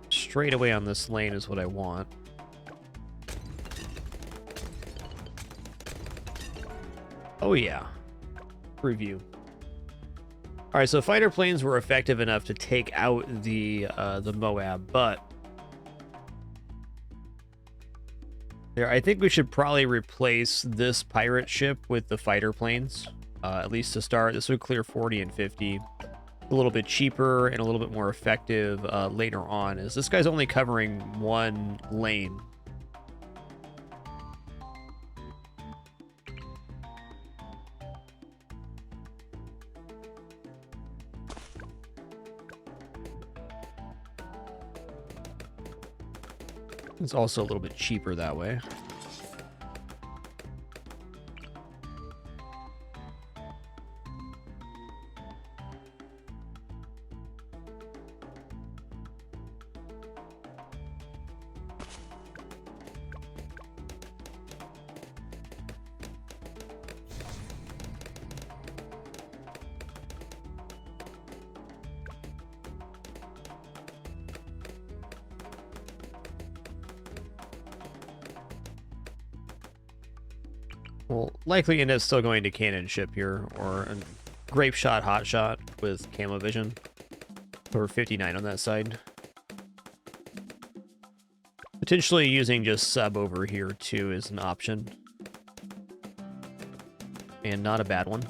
straightaway on this lane is what I want. Oh yeah. Review. All right, so fighter planes were effective enough to take out the Moab, but there, I think we should probably replace this pirate ship with the fighter planes, at least to start. This would clear 40 and 50. A little bit cheaper and a little bit more effective later on, as this guy's only covering one lane. It's also a little bit cheaper that way. Well, likely end up still going to cannon ship here, or a grape shot, hot shot with camo vision. Or 59 on that side. Potentially using just sub over here too is an option. And not a bad one.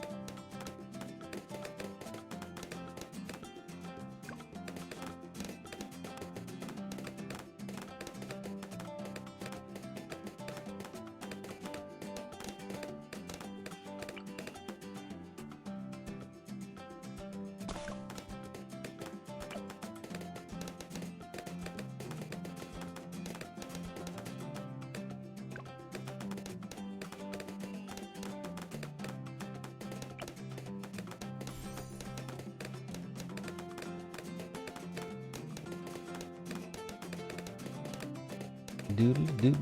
Doodle-doo,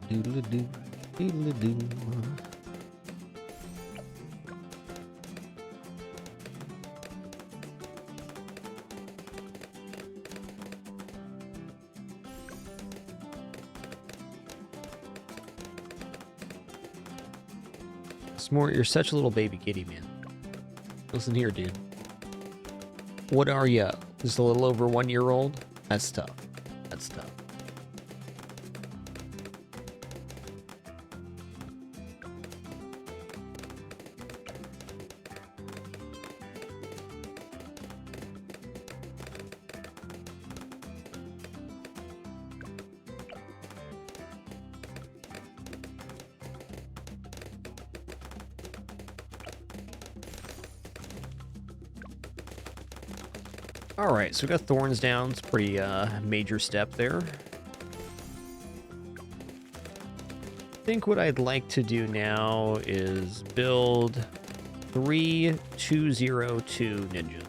doodle-doo, doodle-doo. Smart, you're such a little baby kitty, man. Listen here, dude. What are you? Just a little over 1 year old? That's tough. That's tough. All right, so we got thorns down. It's a pretty major step there. I think what I'd like to do now is build 3202 ninjas.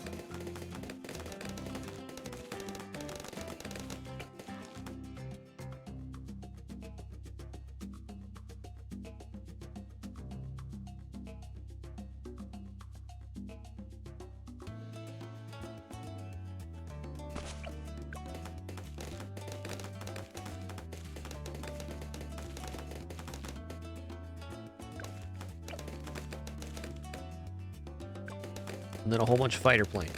And then a whole bunch of fighter plane.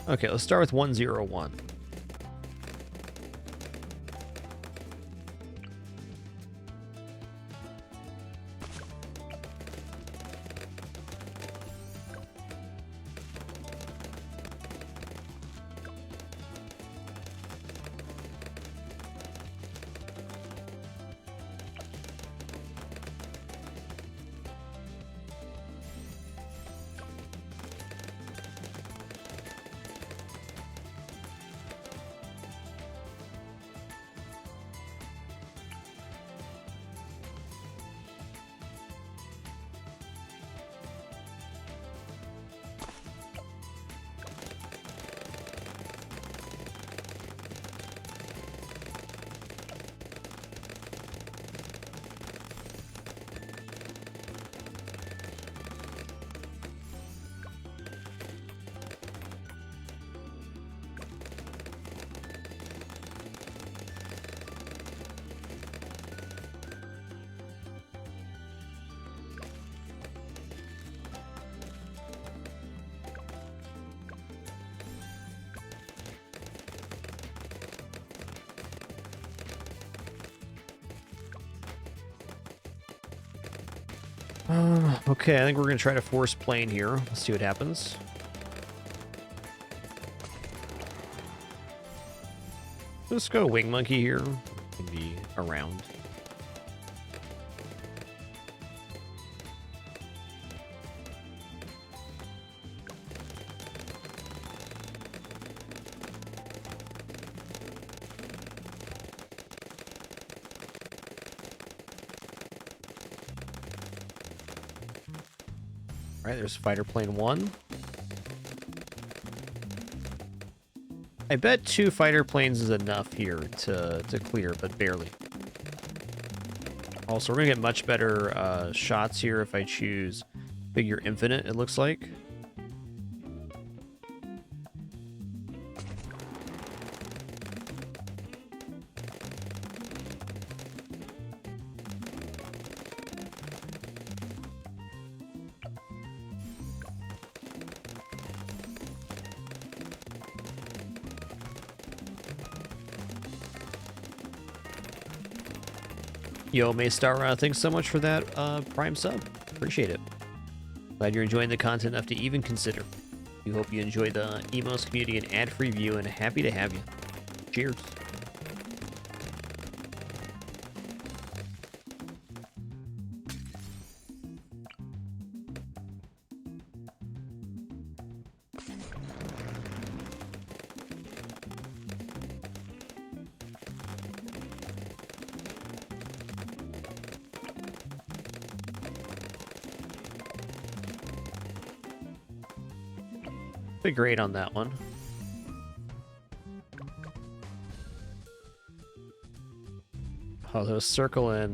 Okay, let's start with 101. Okay, I think we're going to try to force plane here. Let's see what happens. Let's go wing monkey here. Can be around. All right, there's fighter plane 1. I bet 2 fighter planes is enough here to clear, but barely. Also, we're going to get much better shots here if I choose figure infinite, it looks like. Yo, Maystar, thanks so much for that Prime sub. Appreciate it. Glad you're enjoying the content enough to even consider. We hope you enjoy the Emos community and ad-free view, and happy to have you. Cheers. Great on that one. Oh, those circle and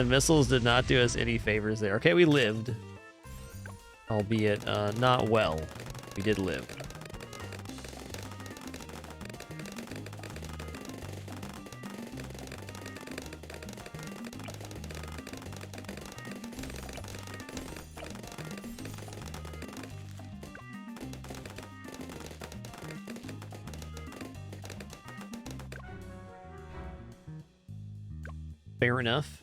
missiles did not do us any favors there. Okay, we lived, albeit not well. We did live. Fair enough.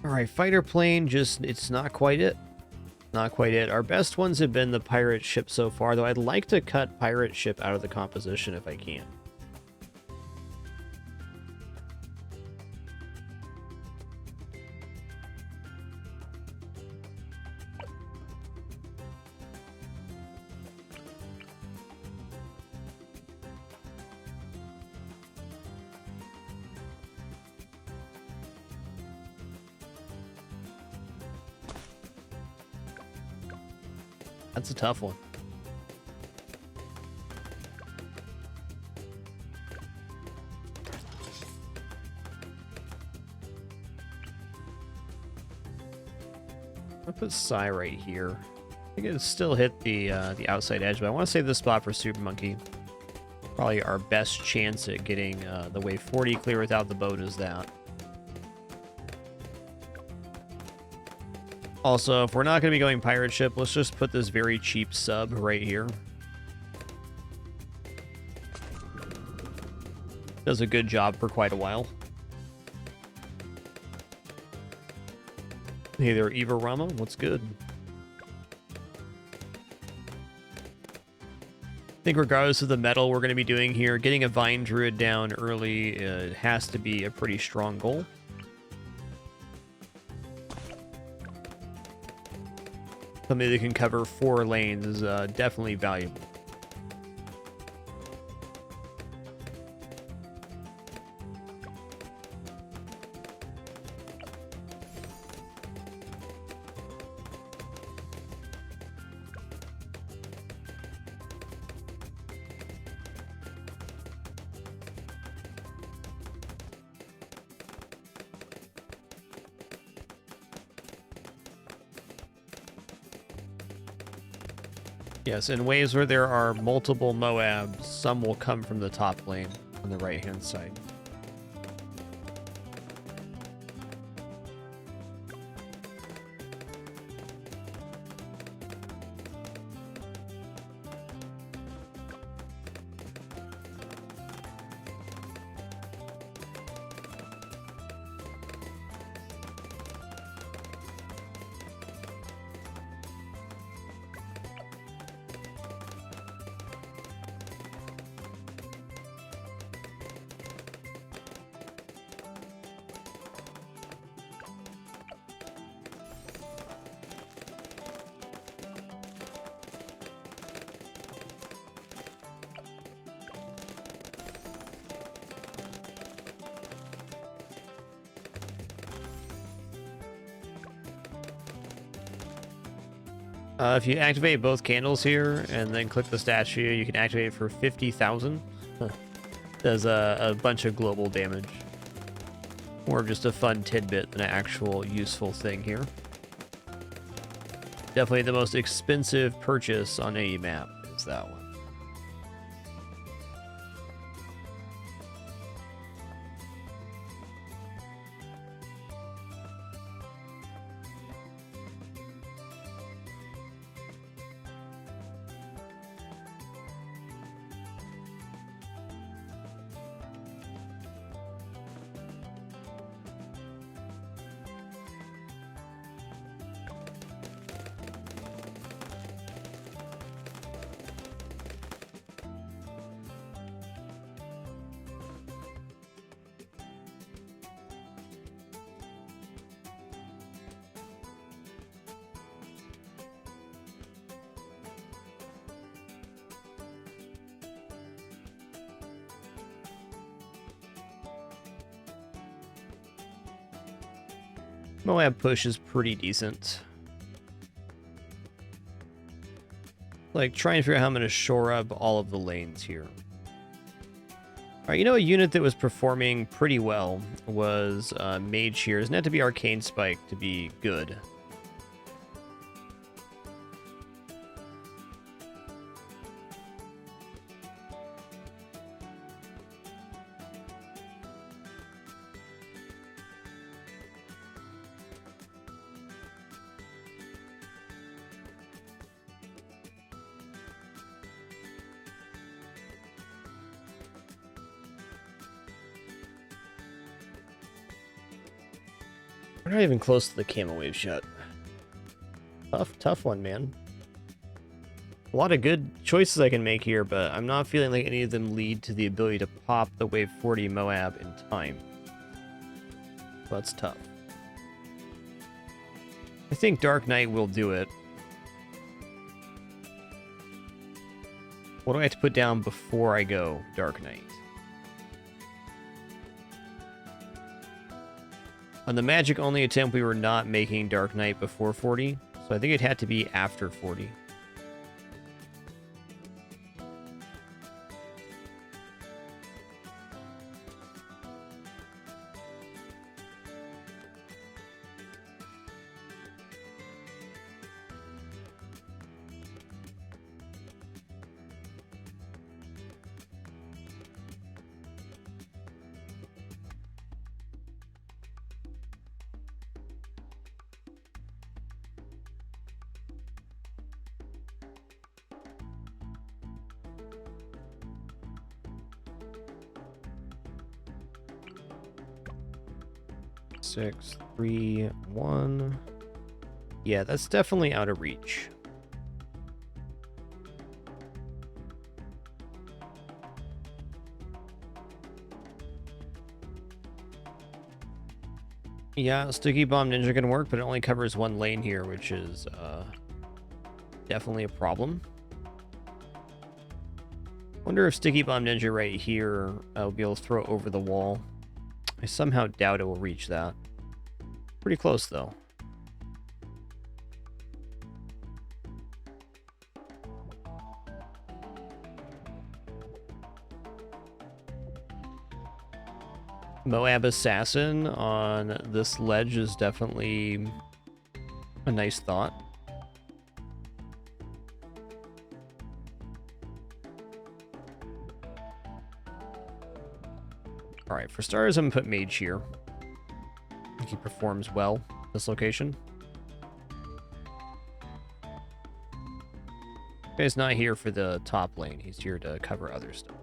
All right, fighter plane, just, it's not quite it. Not quite it. Our best ones have been the pirate ship so far, though I'd like to cut pirate ship out of the composition if I can. That's a tough one. I'll put Psy right here. I think it'll still hit the outside edge, but I want to save this spot for Super Monkey. Probably our best chance at getting the wave 40 clear without the boat is that. Also, if we're not going to be going pirate ship, let's just put this very cheap sub right here. Does a good job for quite a while. Hey there, Eva Rama. What's good? I think regardless of the metal we're going to be doing here, getting a Vine Druid down early has to be a pretty strong goal. Something that can cover 4 lanes is definitely valuable. Yes, in waves where there are multiple moabs, some will come from the top lane, on the right-hand side. If you activate both candles here and then click the statue, you can activate it for 50,000. Does a bunch of global damage. More of just a fun tidbit than an actual useful thing here. Definitely the most expensive purchase on any map is that one. Moab push is pretty decent. Like, trying to figure out how I'm going to shore up all of the lanes here. Alright, you know, a unit that was performing pretty well was Mage here. Doesn't have to be Arcane Spike to be good. We're not even close to the Camo Waves yet. Tough one, man. A lot of good choices I can make here, but I'm not feeling like any of them lead to the ability to pop the Wave 40 Moab in time. Well, that's tough. I think Dark Knight will do it. What do I have to put down before I go Dark Knight? On the magic only attempt, we were not making Dark Knight before 40, so I think it had to be after 40. Six, 3, 1. Yeah, that's definitely out of reach. Yeah, Sticky Bomb Ninja can work, but it only covers one lane here, which is definitely a problem. Wonder if Sticky Bomb Ninja right here will be able to throw over the wall. I somehow doubt it will reach that. Pretty close, though. Moab Assassin on this ledge is definitely a nice thought. Alright, for starters, I'm going to put Mage here. I think he performs well this location. He's not here for the top lane. He's here to cover other stuff.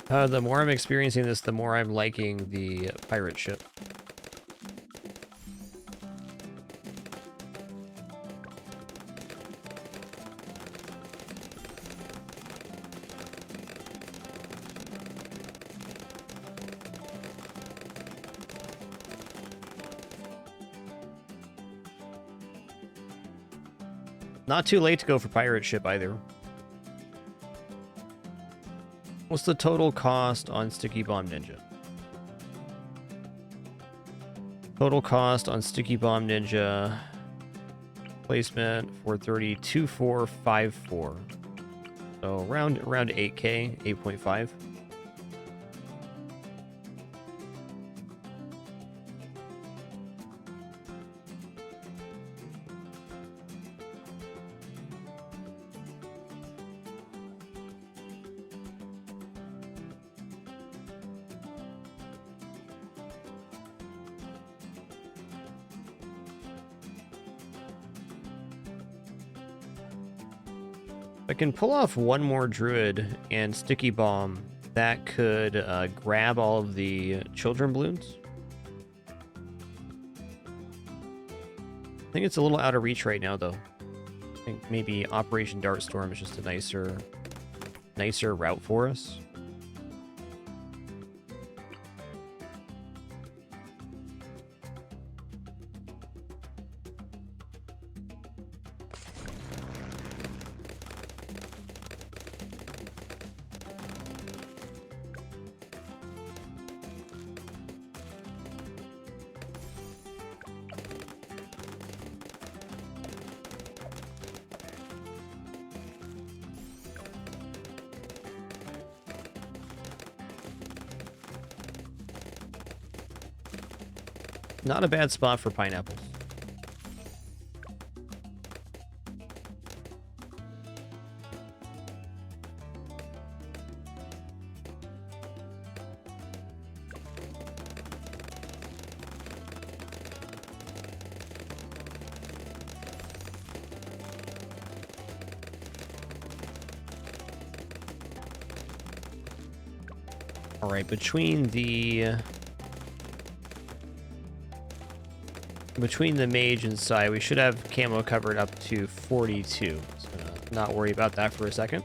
The more I'm experiencing this, the more I'm liking the pirate ship. Not too late to go for pirate ship either. What's the total cost on Sticky Bomb Ninja? Total cost on Sticky Bomb Ninja. Placement 430, 2454. So around 8K, 8.5. I can pull off one more druid and sticky bomb that could grab all of the children balloons. I think it's a little out of reach right now, though. I think maybe Operation Dartstorm is just a nicer route for us. Not a bad spot for pineapples. All right, between the mage and Sai, we should have camo covered up to 42. So not worry about that for a second.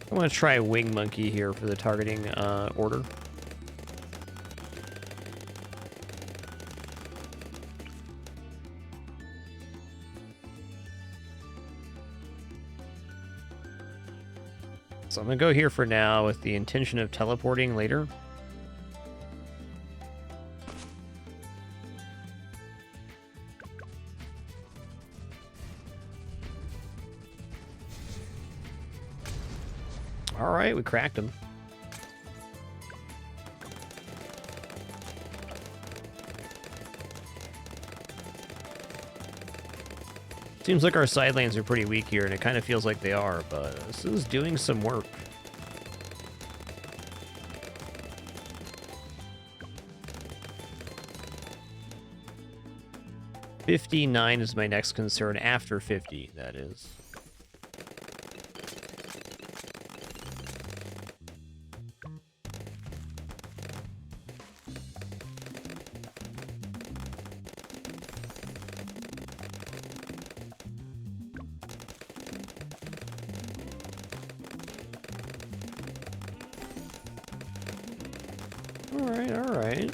I want to try Wing Monkey here for the targeting order. So I'm going to go here for now with the intention of teleporting later. All right, we cracked him. Seems like our side lanes are pretty weak here, and it kind of feels like they are, but this is doing some work. 59 is my next concern after 50, that is. All right.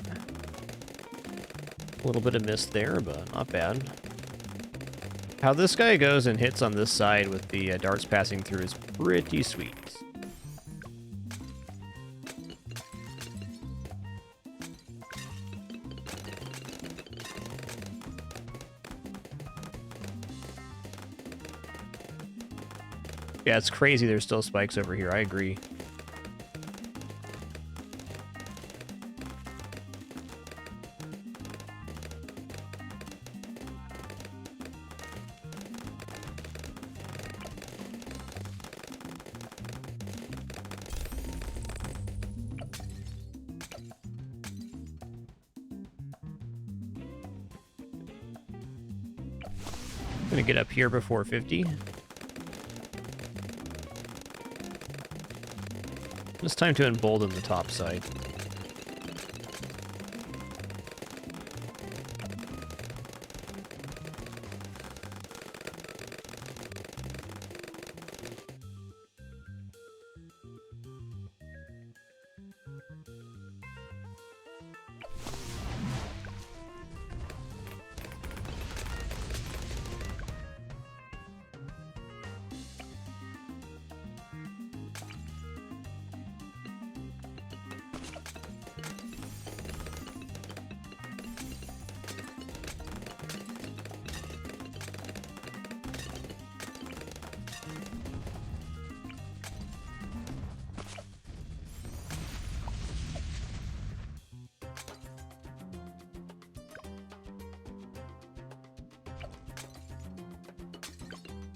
A little bit of miss there, but not bad. How this guy goes and hits on this side with the darts passing through is pretty sweet. Yeah, it's crazy there's still spikes over here, I agree. Gonna get up here before 50. It's time to embolden the top side.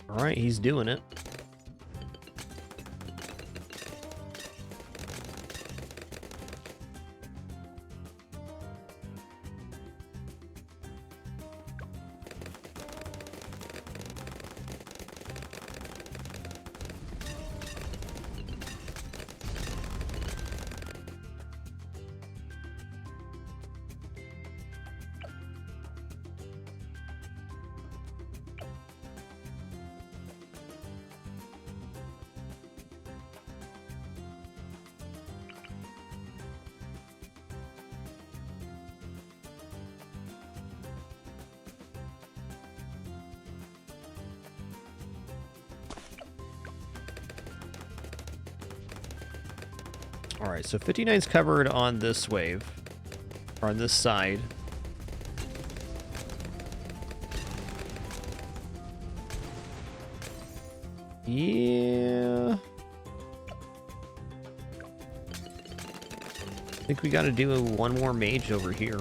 All right, he's doing it. All right, so 59's covered on this wave, or on this side. Yeah. I think we got to do one more mage over here.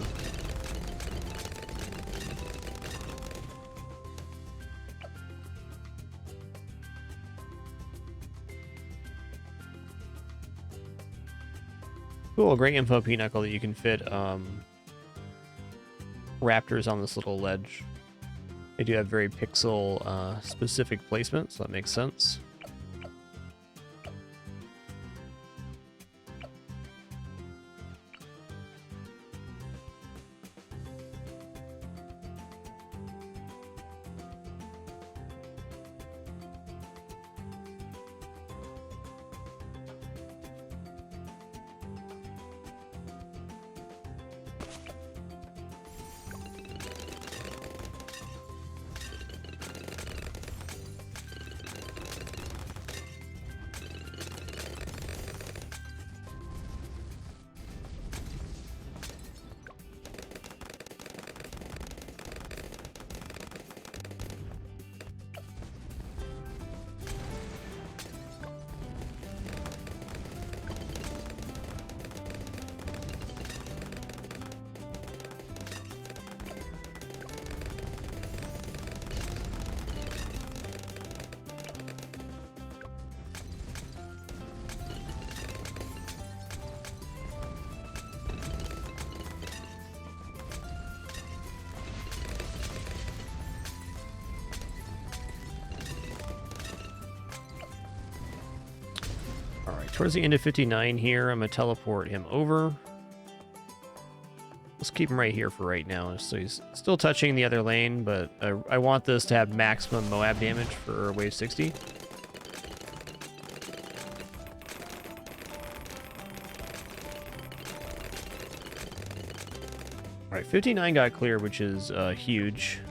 Cool, great info, Pinochle, that you can fit raptors on this little ledge. They do have very pixel specific placement, so that makes sense. towards the end of 59 here, I'm going to teleport him over. Let's keep him right here for right now. So he's still touching the other lane, but I want this to have maximum Moab damage for wave 60. All right, 59 got clear, which is huge.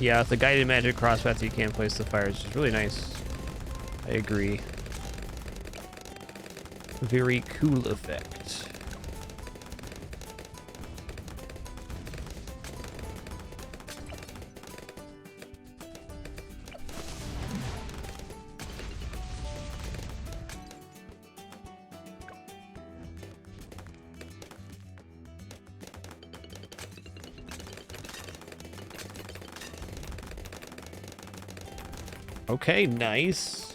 Yeah, with the guided magic crosspath, you can place the fires. It's really nice. I agree. Very cool effect. Okay, nice.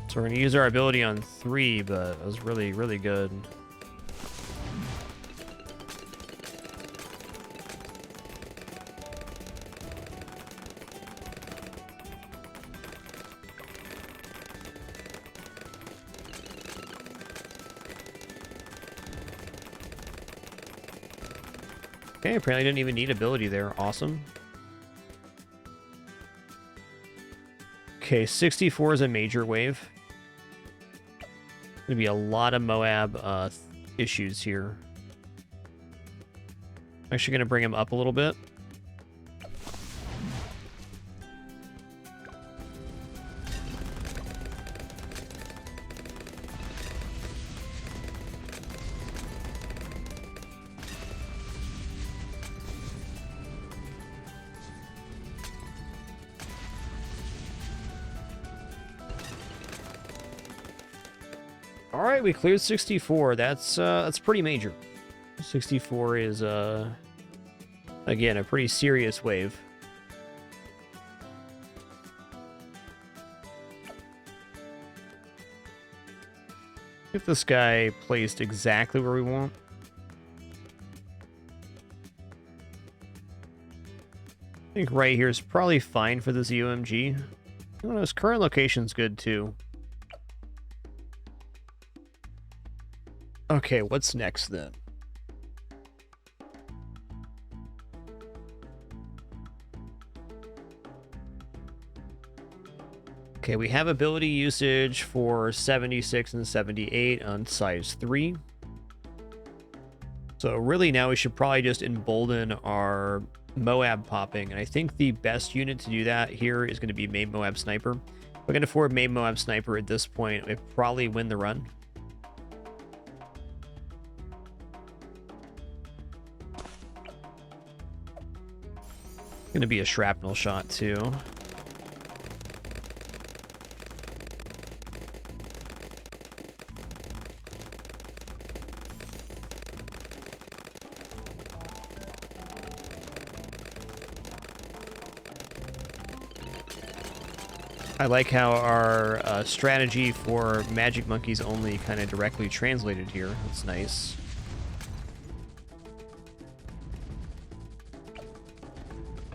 So we're going to use our ability on 3, but it was really, really good. Okay, apparently didn't even need ability there. Awesome. Okay, 64 is a major wave. Gonna be a lot of Moab issues here. Actually gonna bring him up a little bit. All right, we cleared 64. That's pretty major. 64 is again a pretty serious wave. If this guy placed exactly where we want. I think right here is probably fine for this UMG. Oh, his current location's good too. Okay, what's next then? Okay, we have ability usage for 76 and 78 on size 3. So really now we should probably just embolden our Moab popping. And I think the best unit to do that here is going to be main Moab Sniper. If we can afford main Moab Sniper at this point, we probably win the run. Going to be a shrapnel shot too. I like how our strategy for magic monkeys only kind of directly translated here. That's nice.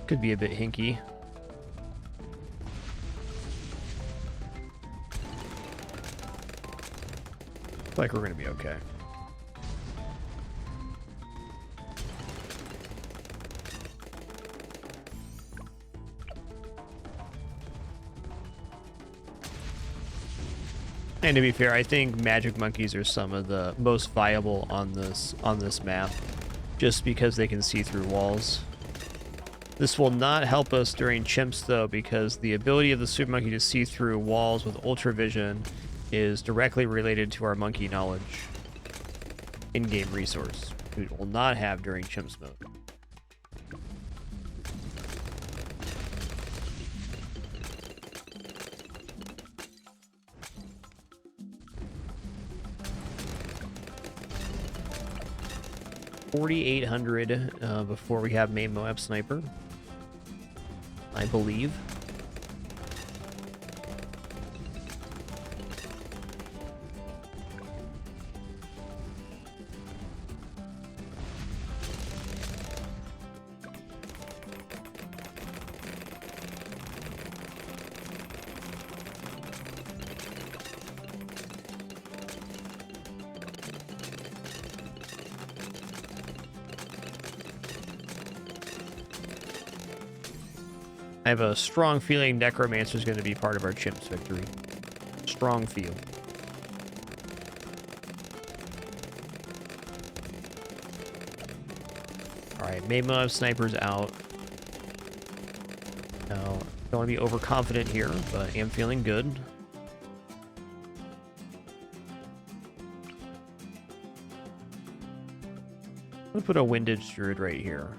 Could be a bit hinky. Looks like we're going to be okay. And to be fair, I think magic monkeys are some of the most viable on this map, just because they can see through walls. This will not help us during chimps, though, because the ability of the super monkey to see through walls with ultra vision is directly related to our monkey knowledge in-game resource, which we will not have during chimps mode. $4,800 before we have main Moab sniper, I believe. I have a strong feeling Necromancer is going to be part of our chimps victory. Strong feel. Alright, main Moab sniper's out. Now, don't want to be overconfident here, but I am feeling good. I'm going to put a Windage Druid right here.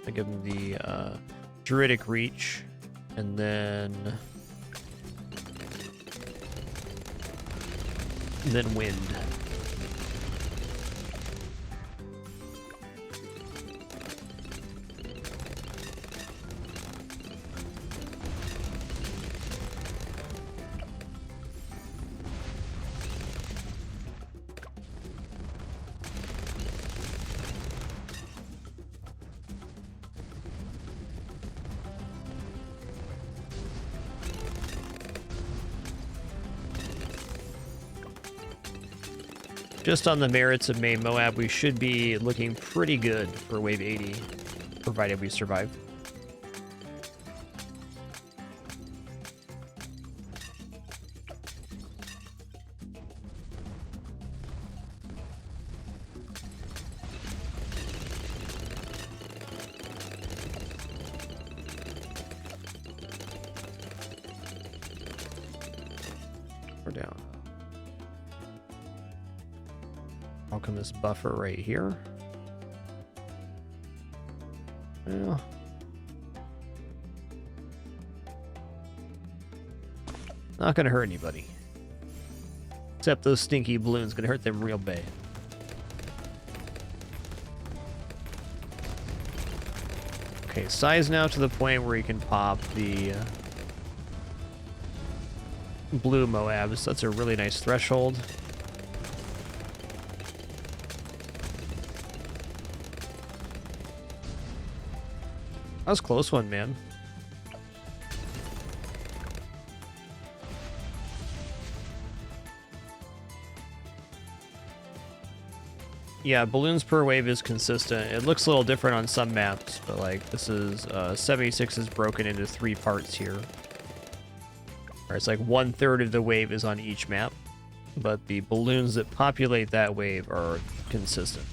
I give him the Druidic Reach, and then Wind. Just on the merits of main Moab, we should be looking pretty good for wave 80, provided we survive. We're down. Alchemist buffer right here. Well, not gonna hurt anybody. Except those stinky balloons, gonna hurt them real bad. Okay, size now to the point where you can pop the blue Moabs. That's a really nice threshold. That was a close one, man. Yeah, balloons per wave is consistent. It looks a little different on some maps, but like this is 76 is broken into 3 parts here. Or it's like 1/3 of the wave is on each map, but the balloons that populate that wave are consistent.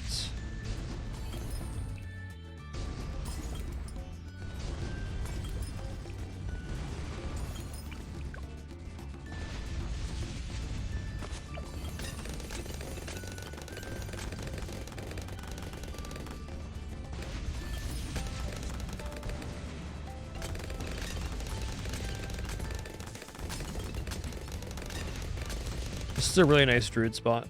This is a really nice druid spot.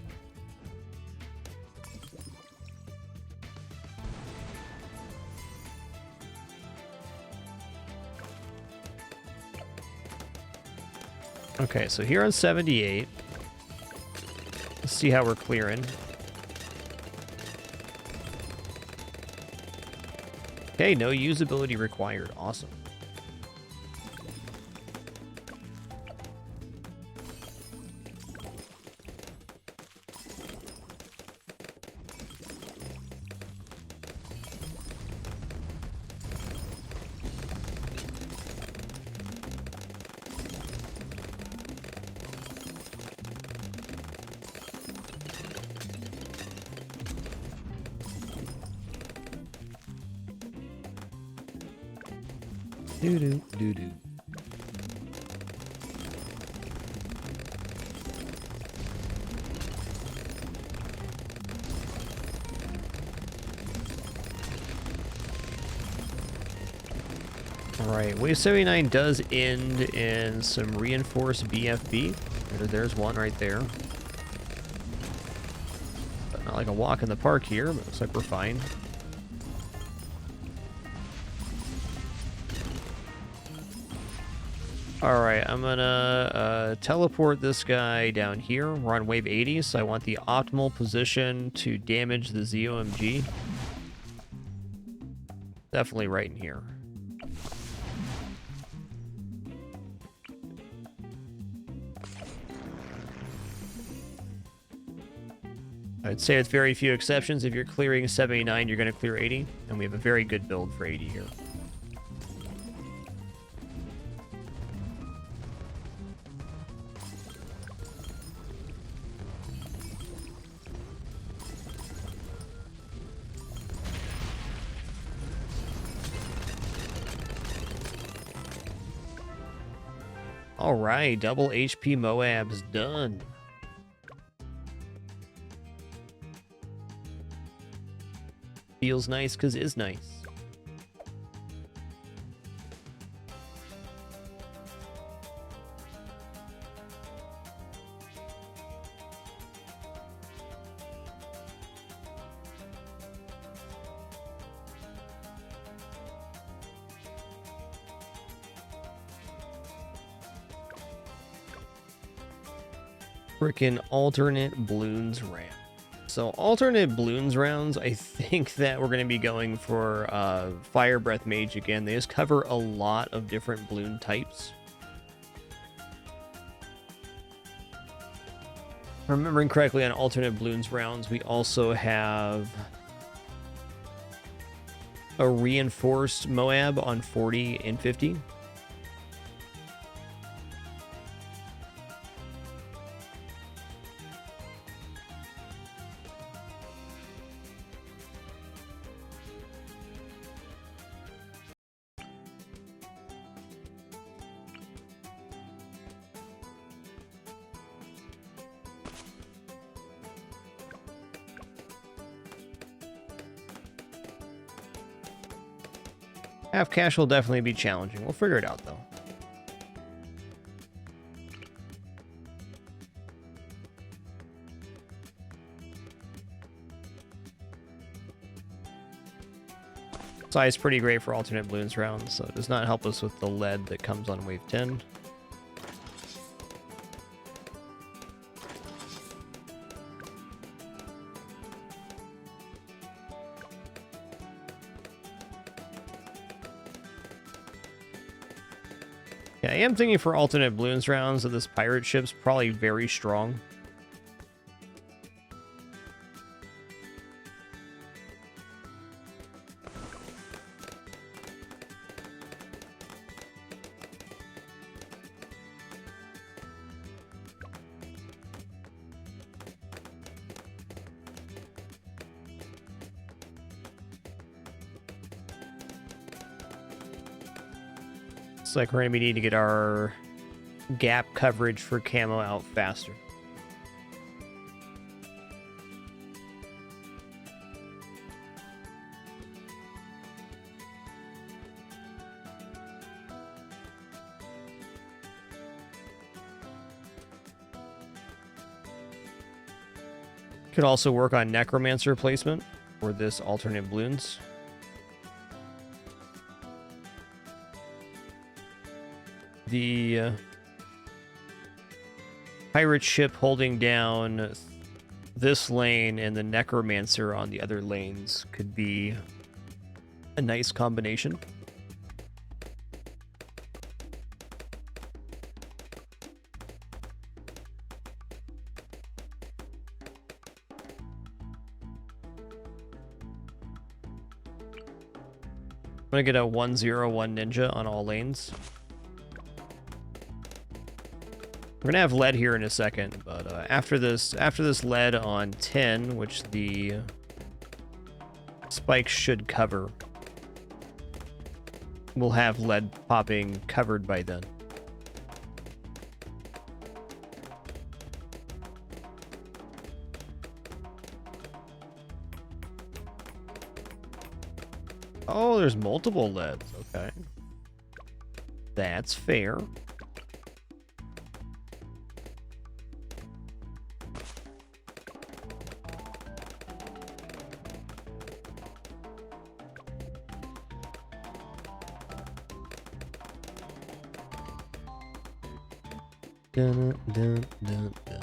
Okay, so here on 78, let's see how we're clearing. Okay, no usability required. Awesome. Do do do do. Alright, Wave 79 does end in some reinforced BFB. There's one right there. But not like a walk in the park here, but looks like we're fine. Alright, I'm gonna teleport this guy down here. We're on wave 80, so I want the optimal position to damage the ZOMG. Definitely right in here. I'd say with very few exceptions, if you're clearing 79, you're going to clear 80, and we have a very good build for 80 here. Alright, double HP Moabs done. Feels nice because it's nice. Frickin' alternate balloons ramp. So alternate balloons rounds, I think that we're going to be going for Fire Breath Mage again. They just cover a lot of different balloon types. If I'm remembering correctly, on alternate balloons rounds, we also have a reinforced Moab on 40 and 50. Half cash will definitely be challenging. We'll figure it out, though. Size pretty great for alternate balloons rounds, so it does not help us with the lead that comes on wave 10. Yeah, I am thinking for alternate balloons rounds that this pirate ship's probably very strong. Like we're going to be needing to get our gap coverage for camo out faster. Could also work on necromancer placement for this alternate balloons. The pirate ship holding down this lane and the necromancer on the other lanes could be a nice combination. I'm gonna get a 101 ninja on all lanes. We're gonna have lead here in a second, but after this lead on 10, which the spikes should cover. we'll have lead popping covered by then. Oh, there's multiple leads. Okay. That's fair. Dun, dun, dun, dun.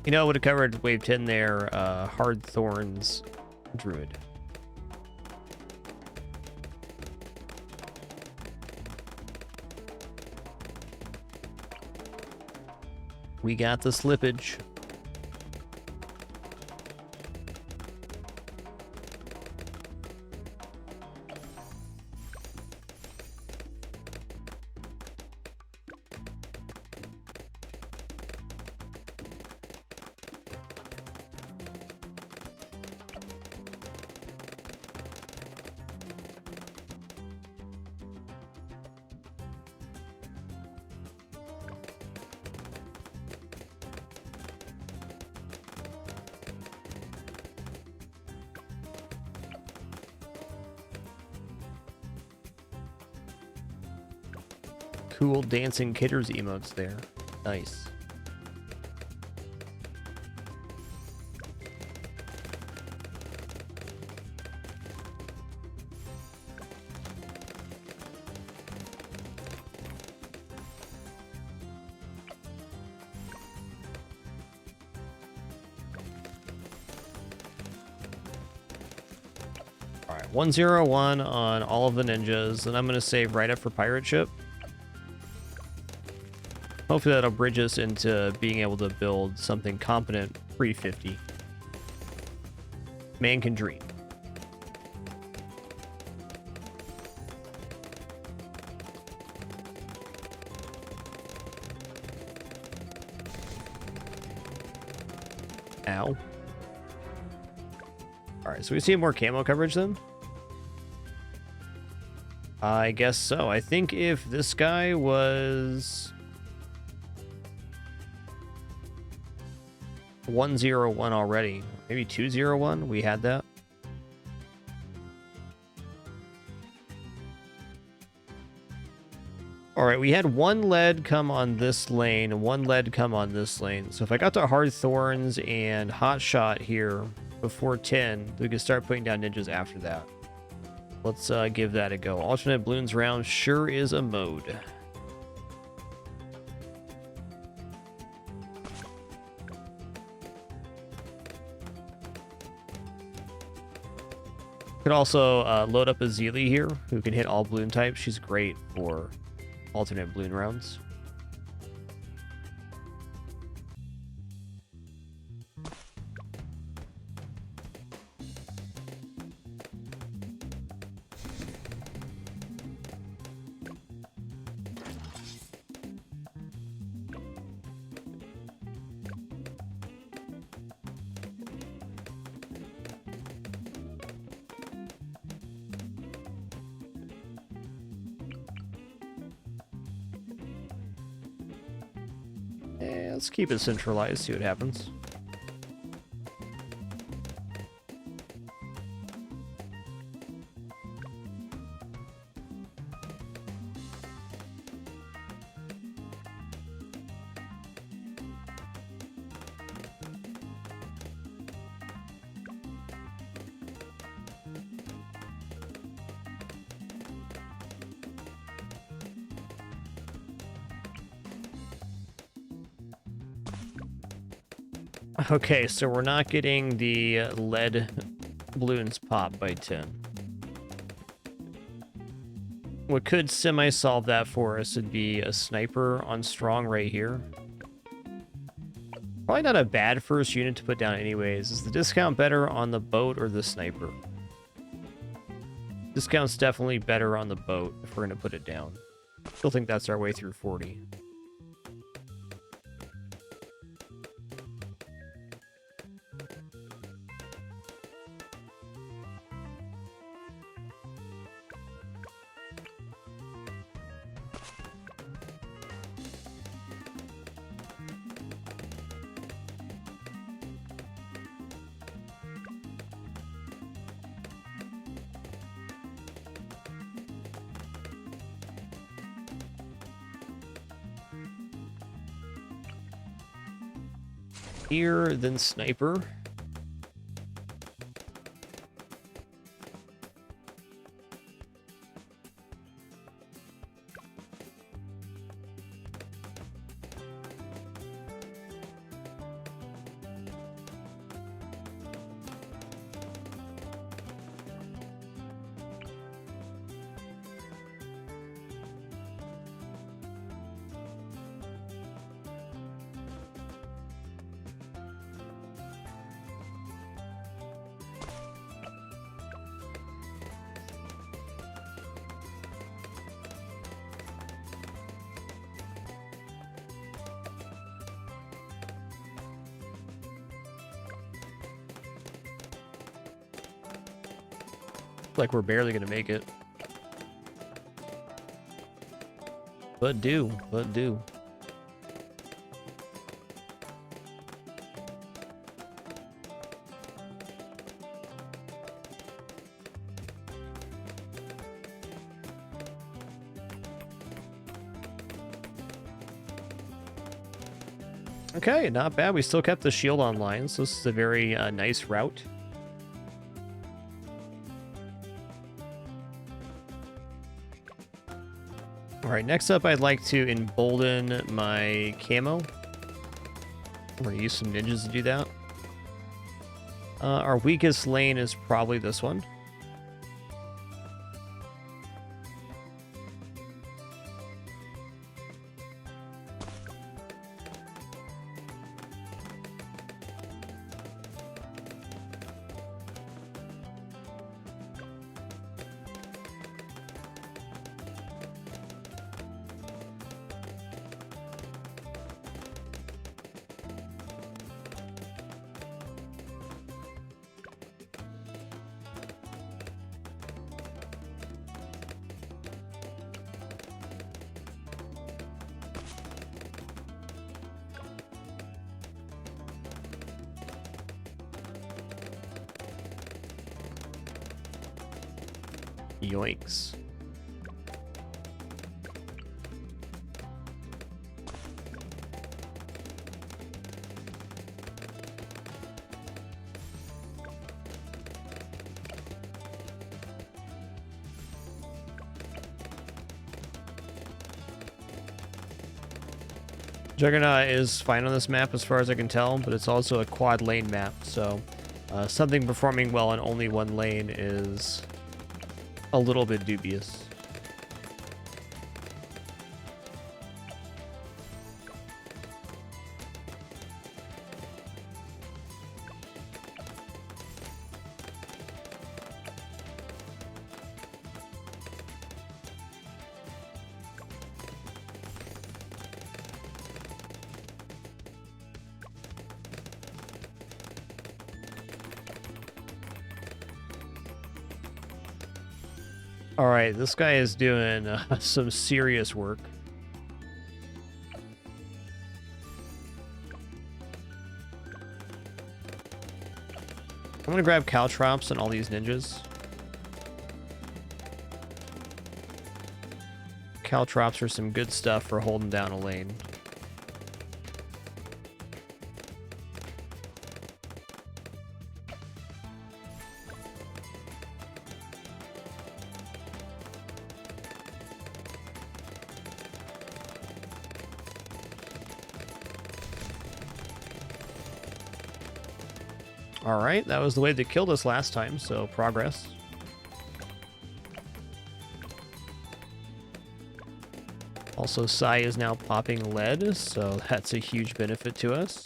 You know, it would have covered wave 10 there, Hard Thorns Druid. We got the slippage. Cool dancing kitters emotes there. Nice. All right, 101 on all of the ninjas, and I'm going to save right up for pirate ship. Hopefully that'll bridge us into being able to build something competent pre-50. Man can dream. Ow. Alright, so we see more camo coverage then? I guess so. I think if this guy was 101 already, maybe 201, we had that. All right, we had one lead come on this lane and one lead come on this lane. So if I got to Hard Thorns and Hot Shot here before 10, we could start putting down ninjas after that. Let's give that a go. Alternate balloons round sure is a mode. Could also load up a Zeely here, who can hit all balloon types. She's great for alternate balloon rounds. Let's keep it centralized, see what happens. Okay, so we're not getting the lead balloons pop by 10. What could semi-solve that for us would be a sniper on strong right here. Probably not a bad first unit to put down anyways. Is the discount better on the boat or the sniper? Discount's definitely better on the boat if we're going to put it down. Still think that's our way through 40. Here, then sniper. Like we're barely gonna make it. But do. Okay, not bad. We still kept the shield online, so this is a very nice route. Alright, next up I'd like to embolden my camo. I'm going to use some ninjas to do that. Our weakest lane is probably this one. Yoinks. Juggernaut is fine on this map as far as I can tell, but it's also a quad lane map, so something performing well in only one lane is a little bit dubious. All right, this guy is doing some serious work. I'm gonna grab caltrops and all these ninjas. Caltrops are some good stuff for holding down a lane. Alright, that was the way they killed us last time, so progress. Also, Sai is now popping lead, so that's a huge benefit to us.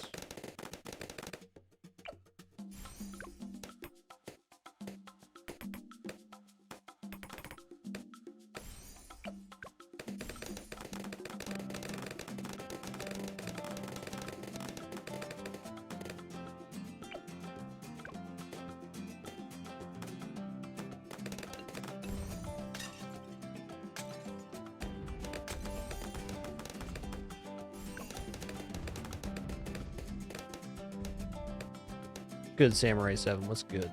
good, Samurai 7. What's good?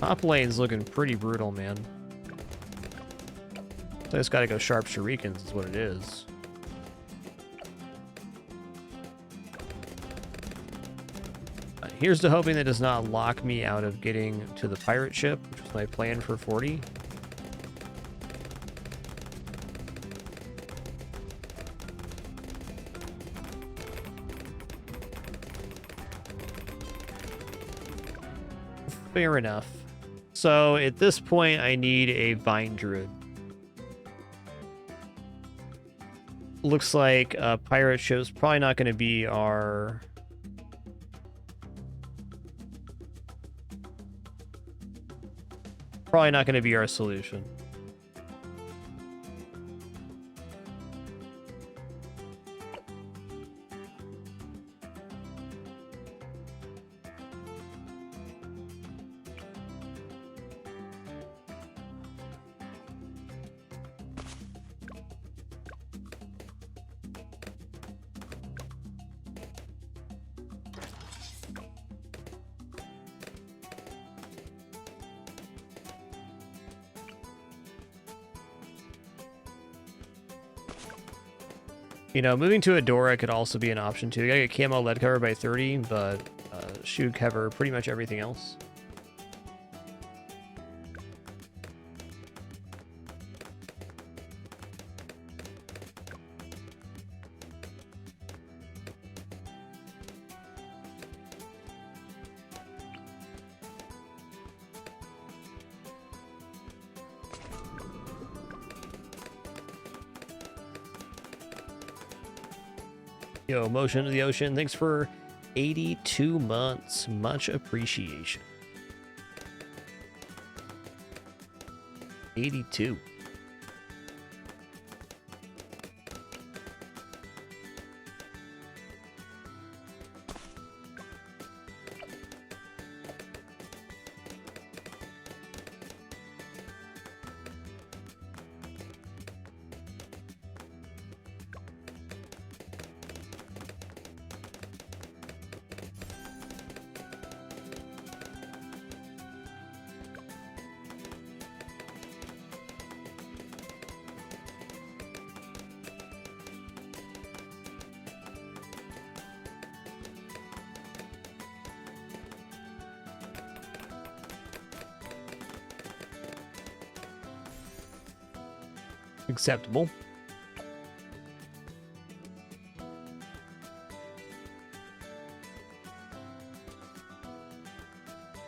Top lane's looking pretty brutal, man. So I just gotta go sharp shurikens is what it is. Here's to hoping that does not lock me out of getting to the pirate ship, which was my plan for 40. Fair enough. So at this point, I need a Vine Druid. Looks like pirate ship's probably not going to be our... Probably not going to be our solution. You know, moving to Adora could also be an option too. You gotta get camo lead cover by 30, but should cover pretty much everything else. Yo, Motion of the Ocean, thanks for 82 months. Much appreciation. 82. Acceptable.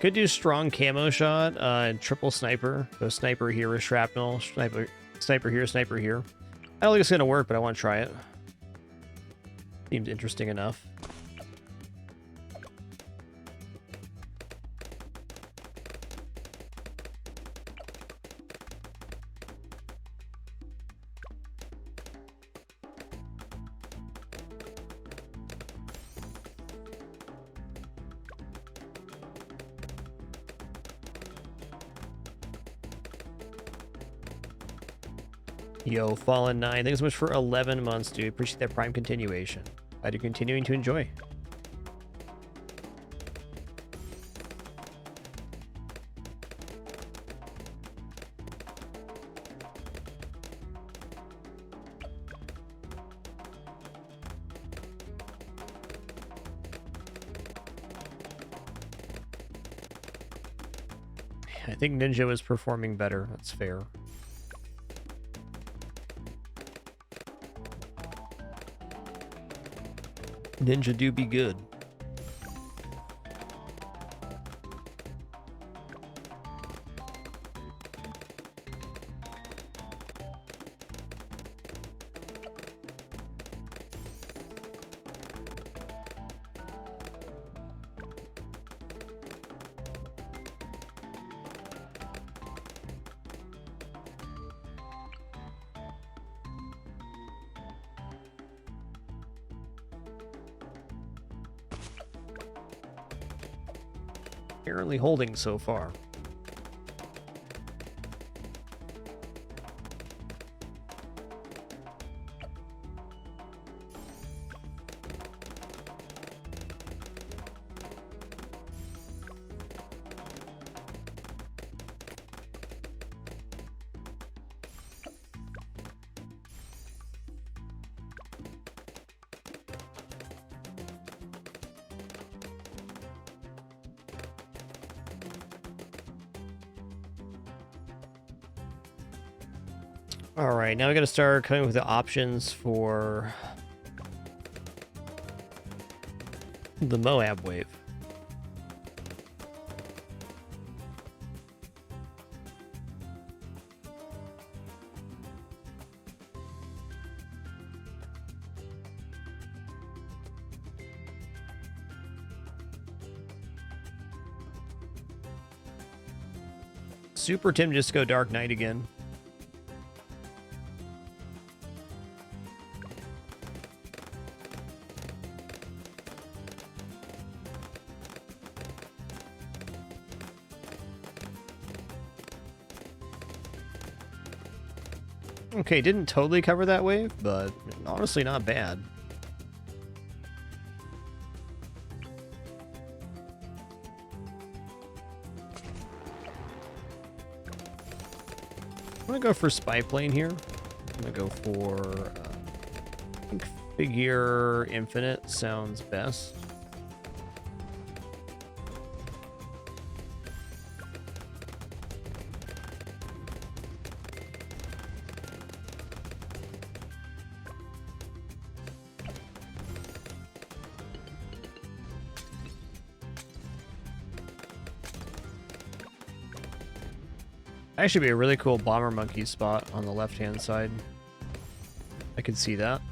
Could do strong camo shot and triple sniper. So sniper here with shrapnel, sniper here, sniper here. I don't think it's gonna work, but I want to try it. Seems interesting enough. Yo, Fallen 9, thanks so much for 11 months, dude. Appreciate that Prime continuation. Glad you're continuing to enjoy. I think Ninja was performing better. That's fair. Ninja do be good. apparently holding so far. All right, now we got to start coming with the options for the Moab wave. Super Tim just go Dark Knight again. Okay, didn't totally cover that wave, but honestly not bad. I'm gonna go for Spy Plane here. I'm gonna go for I think Figure Infinite sounds best. Actually be a really cool Bomber Monkey spot on the left-hand side. I could see that.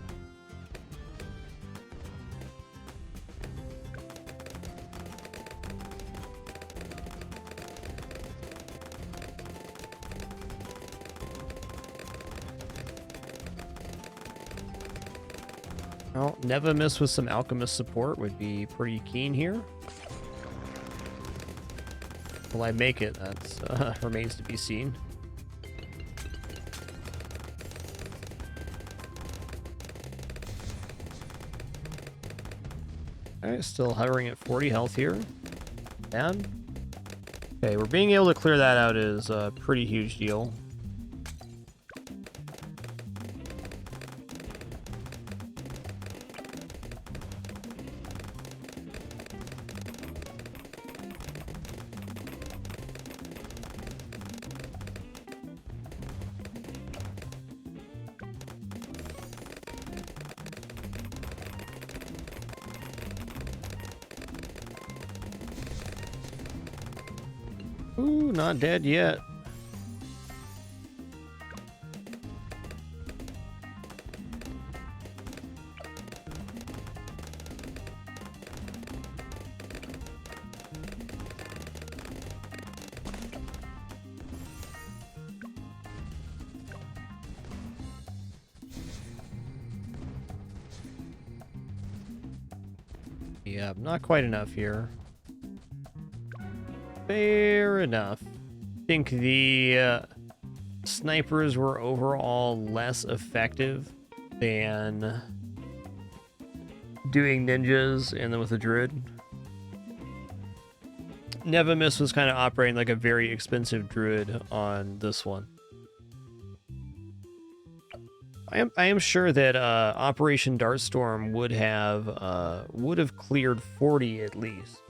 Well, Neva Miss with some Alchemist support would be pretty keen here. Will I make it? That remains to be seen. Alright, still hovering at 40 health here. And okay, we're being able to clear that out is a pretty huge deal. Ooh, not dead yet. Yeah, not quite enough here. Fair enough. I think the snipers were overall less effective than doing ninjas and then with a druid. Neva Miss was kind of operating like a very expensive druid on this one. I am sure that Operation Dartstorm would have cleared 40 at least.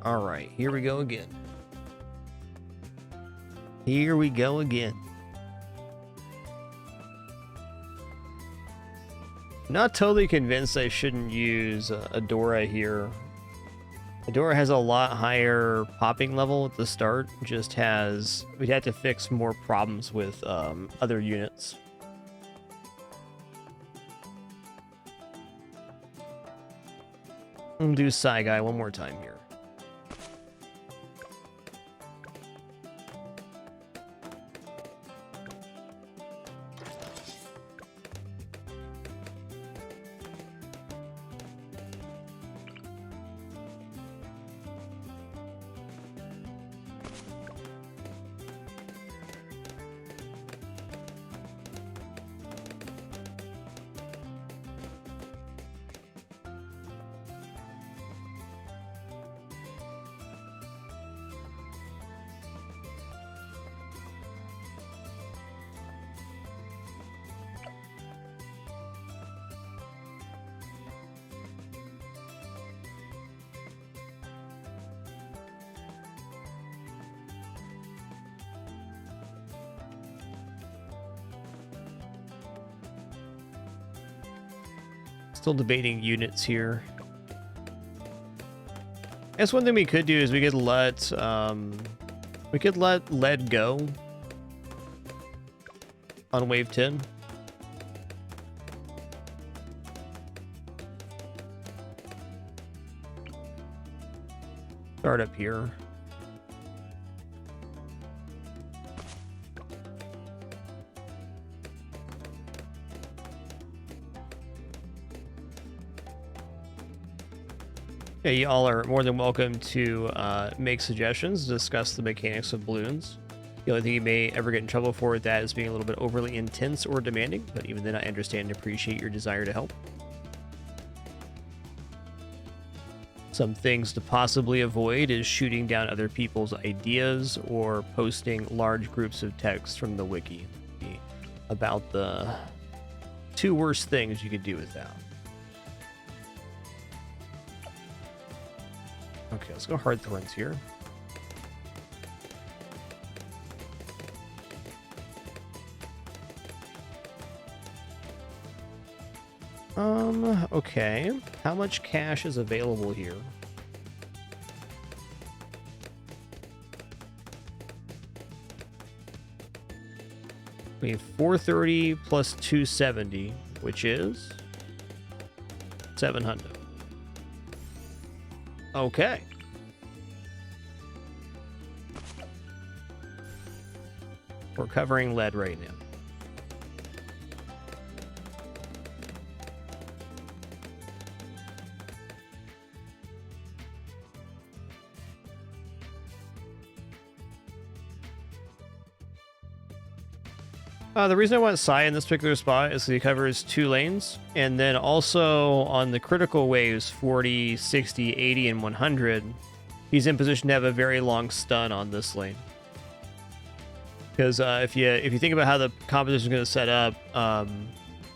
All right, here we go again. Here we go again. Not totally convinced I shouldn't use Adora here. Adora has a lot higher popping level at the start. Just has... we'd have to fix more problems with other units. We'll do Psy Guy one more time here. Still debating units here. I guess one thing we could do is we could let lead go on wave 10. Start up here. Yeah, you all are more than welcome to make suggestions, discuss the mechanics of balloons. The only thing you may ever get in trouble for with that is being a little bit overly intense or demanding, but even then I understand and appreciate your desire to help. Some things to possibly avoid is shooting down other people's ideas or posting large groups of text from the wiki. About the two worst things you could do with that. Okay, let's go hard thorns here. Okay. How much cash is available here? We have 430 plus 270, which is 700. Okay. We're covering lead right now. The reason I want Psy in this particular spot is he covers 2 lanes, and then also on the critical waves 40, 60, 80, and 100, he's in position to have a very long stun on this lane. Because if you think about how the composition is going to set up,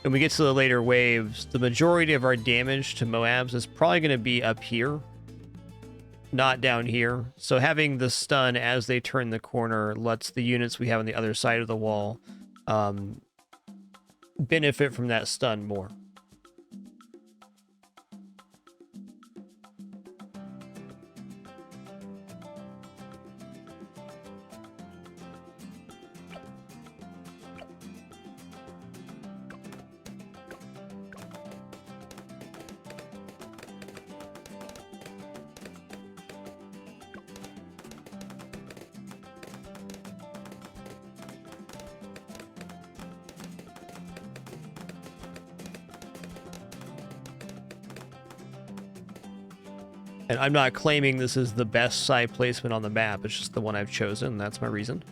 when we get to the later waves, the majority of our damage to moabs is probably going to be up here, not down here. So having the stun as they turn the corner lets the units we have on the other side of the wall benefit from that stun more. And I'm not claiming this is the best side placement on the map. It's just the one I've chosen. That's my reason.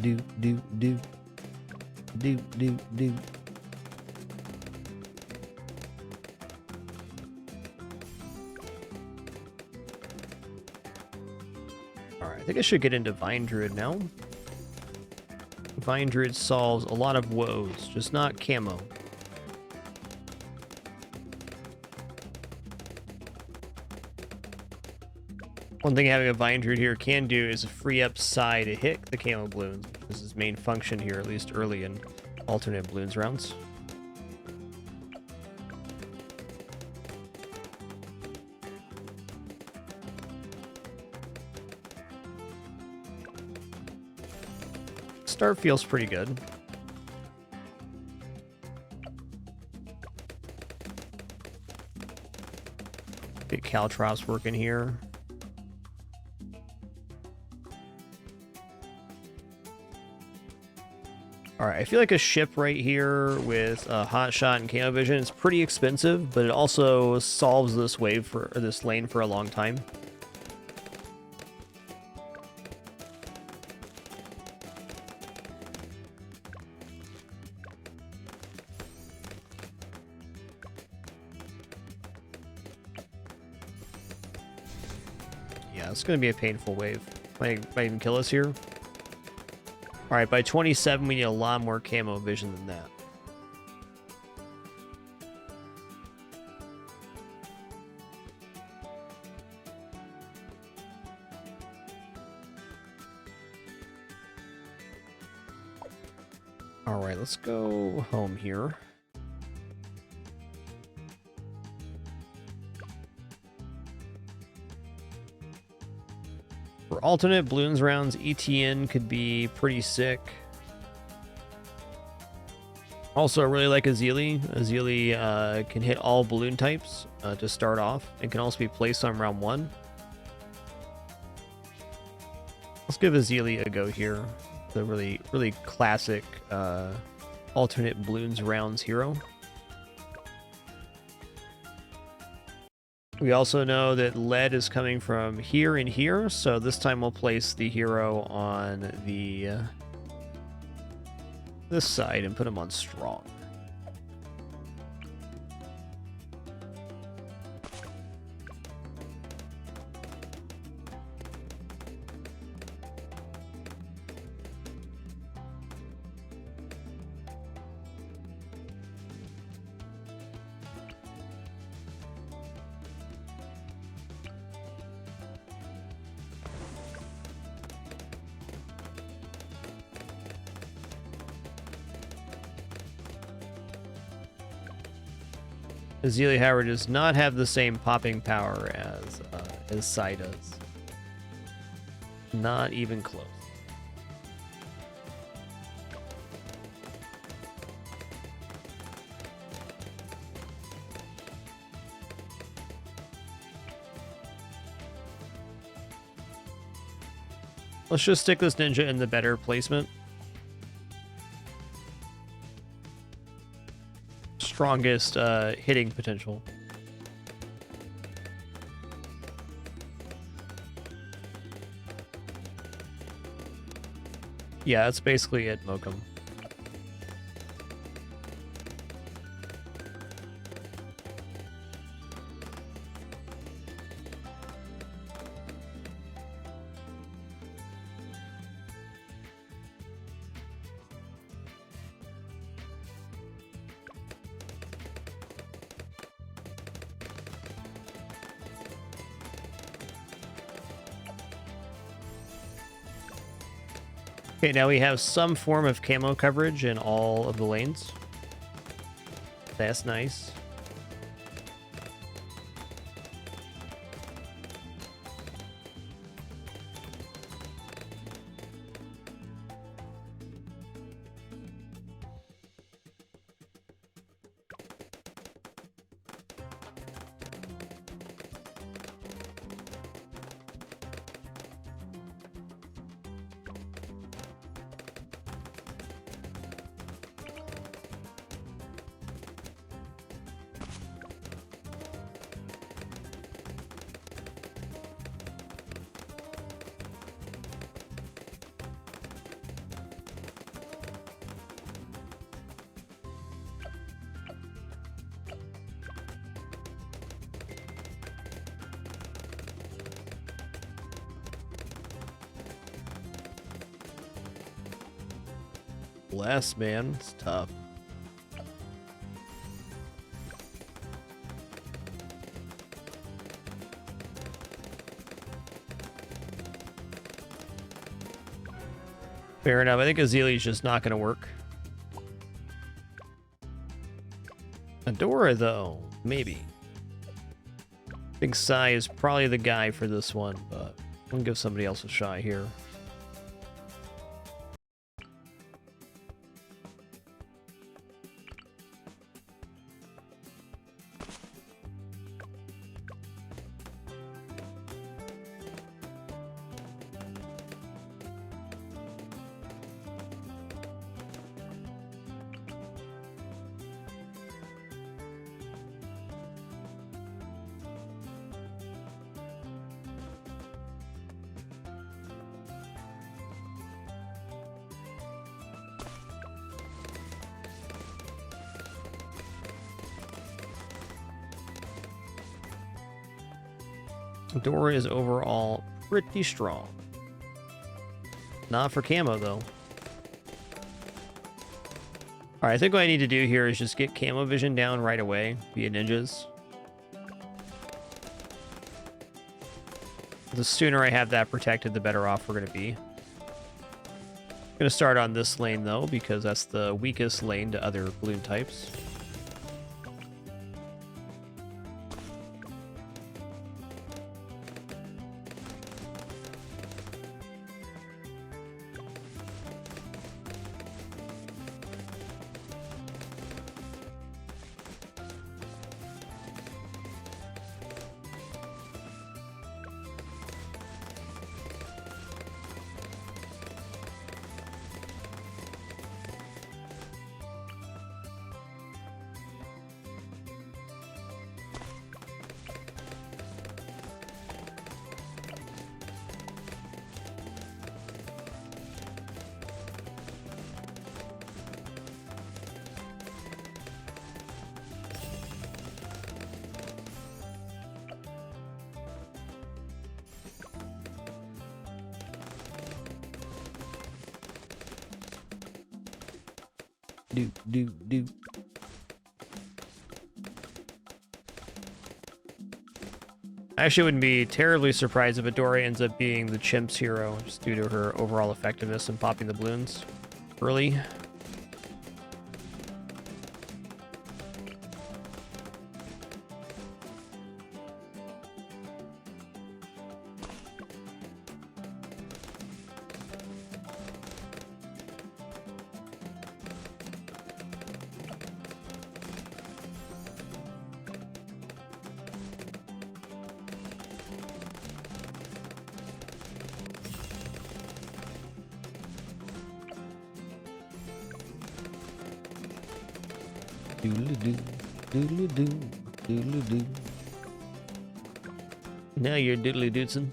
do, do, do. Do, do, do. Alright, I think I should get into Vine Druid now. Vine Druid solves a lot of woes, just not camo. One thing having a Vine Druid here can do is free up Psy to hit the camo balloons. This is his main function here, at least early in alternate balloons rounds. Start feels pretty good. Get Caltrops working here. Alright, I feel like a ship right here with Hot Shot and Camo Vision is pretty expensive, but it also solves this wave for or this lane for a long time. Yeah, it's going to be a painful wave. Might even kill us here. Alright, by 27 we need a lot more camo vision than that. Alright, let's go home here. For alternate balloons rounds, ETN could be pretty sick. Also, I really like Azili. Azili can hit all balloon types to start off, and can also be placed on round 1. Let's give Azili a go here. The really classic alternate balloons rounds hero. We also know that lead is coming from here and here, so this time we'll place the hero on the this side and put him on strong. Azili, however, does not have the same popping power as Psy does. Not even close. Let's just stick this ninja in the better placement. Strongest hitting potential. Yeah, that's basically it, Mokum. Okay, now we have some form of camo coverage in all of the lanes. That's nice. less, man. It's tough. Fair enough. I think Azalea's just not going to work. Adora, though, maybe. I think Sai is probably the guy for this one, but I'm going to give somebody else a shot here. Dora is overall pretty strong. Not for camo, though. Alright, I think what I need to do here is just get camo vision down right away via ninjas. The sooner I have that protected, the better off we're going to be. I'm going to start on this lane, though, because that's the weakest lane to other balloon types. Do. I actually wouldn't be terribly surprised if Adora ends up being the Chimp's hero, just due to her overall effectiveness in popping the balloons early. Doodle-doo. Now you're doodly-doodson.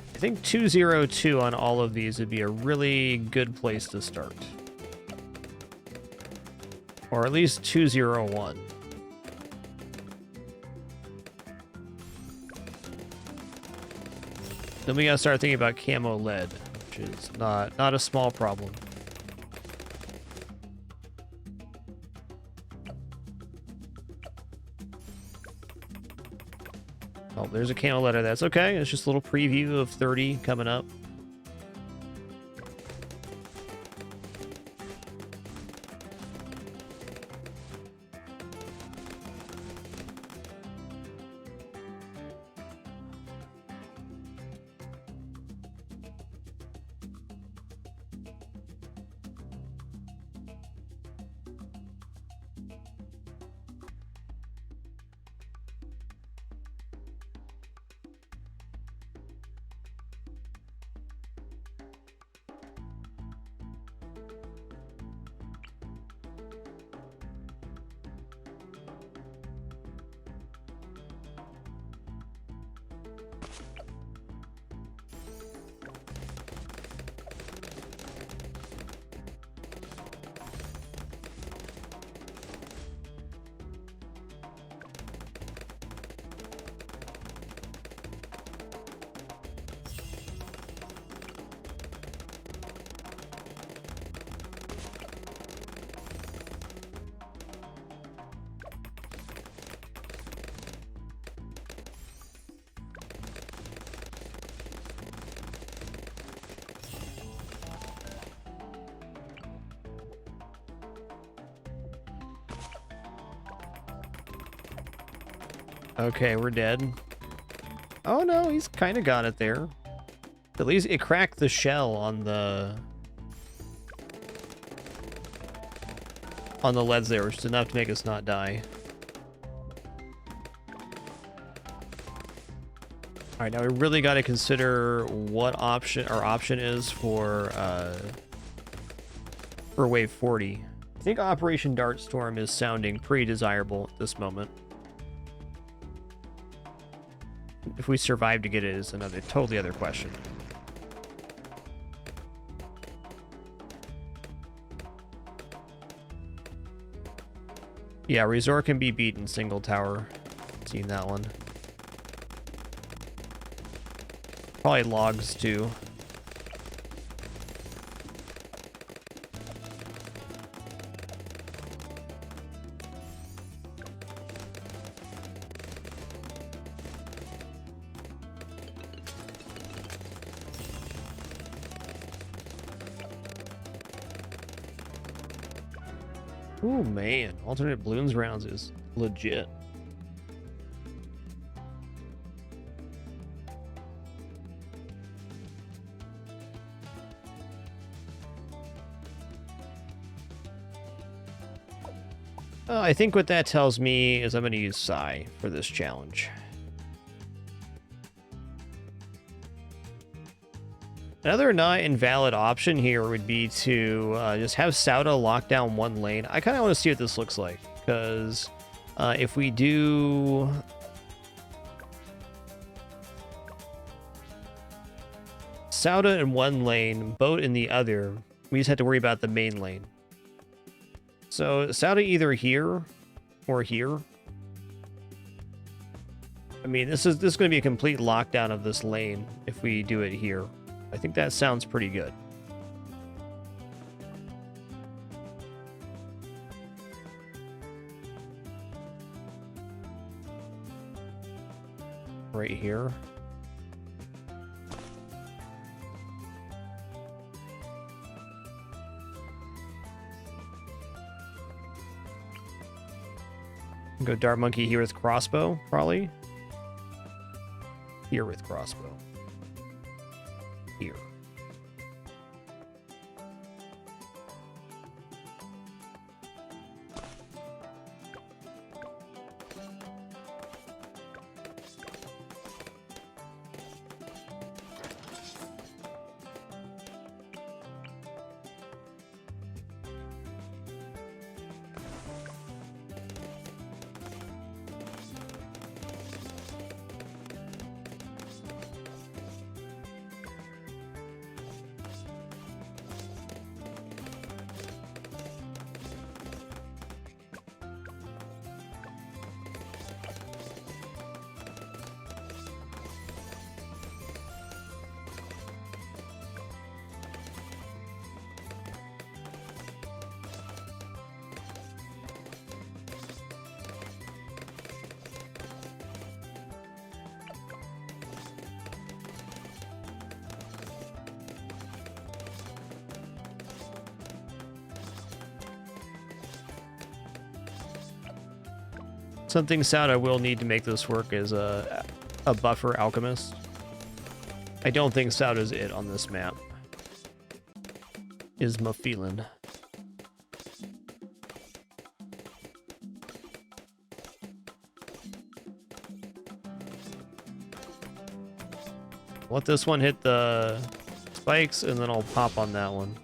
I think 202 on all of these would be a really good place to start. Or at least 201. Then we gotta start thinking about camo lead, which is not a small problem. Oh, there's a camo letter. That's okay. It's just a little preview of 30 coming up. Okay, we're dead. Oh no, he's kind of got it there. At least it cracked the shell on the leads there, which is enough to make us not die. All right, now we really got to consider what option our option is for wave 40. I think Operation Dartstorm is sounding pretty desirable at this moment. If we survive to get it is another totally other question. Yeah, Resort can be beat in single tower. Seen that one. Probably logs too. Ooh, man. Alternate balloons rounds is legit. I think what that tells me is I'm going to use Psy for this challenge. Another not invalid option here would be to just have Sauda lock down one lane. I kind of want to see what this looks like, because if we do... Sauda in one lane, Boat in the other, we just have to worry about the main lane. So Sauda either here or here. I mean, this is going to be a complete lockdown of this lane if we do it here. I think that sounds pretty good. Right here. Go Dart Monkey here with crossbow, probably. Here with crossbow. Here. Something sound I will need to make this work is a buffer alchemist. I don't think Sauda is it on this map. Is my feeling. Let this one hit the spikes and then I'll pop on that one.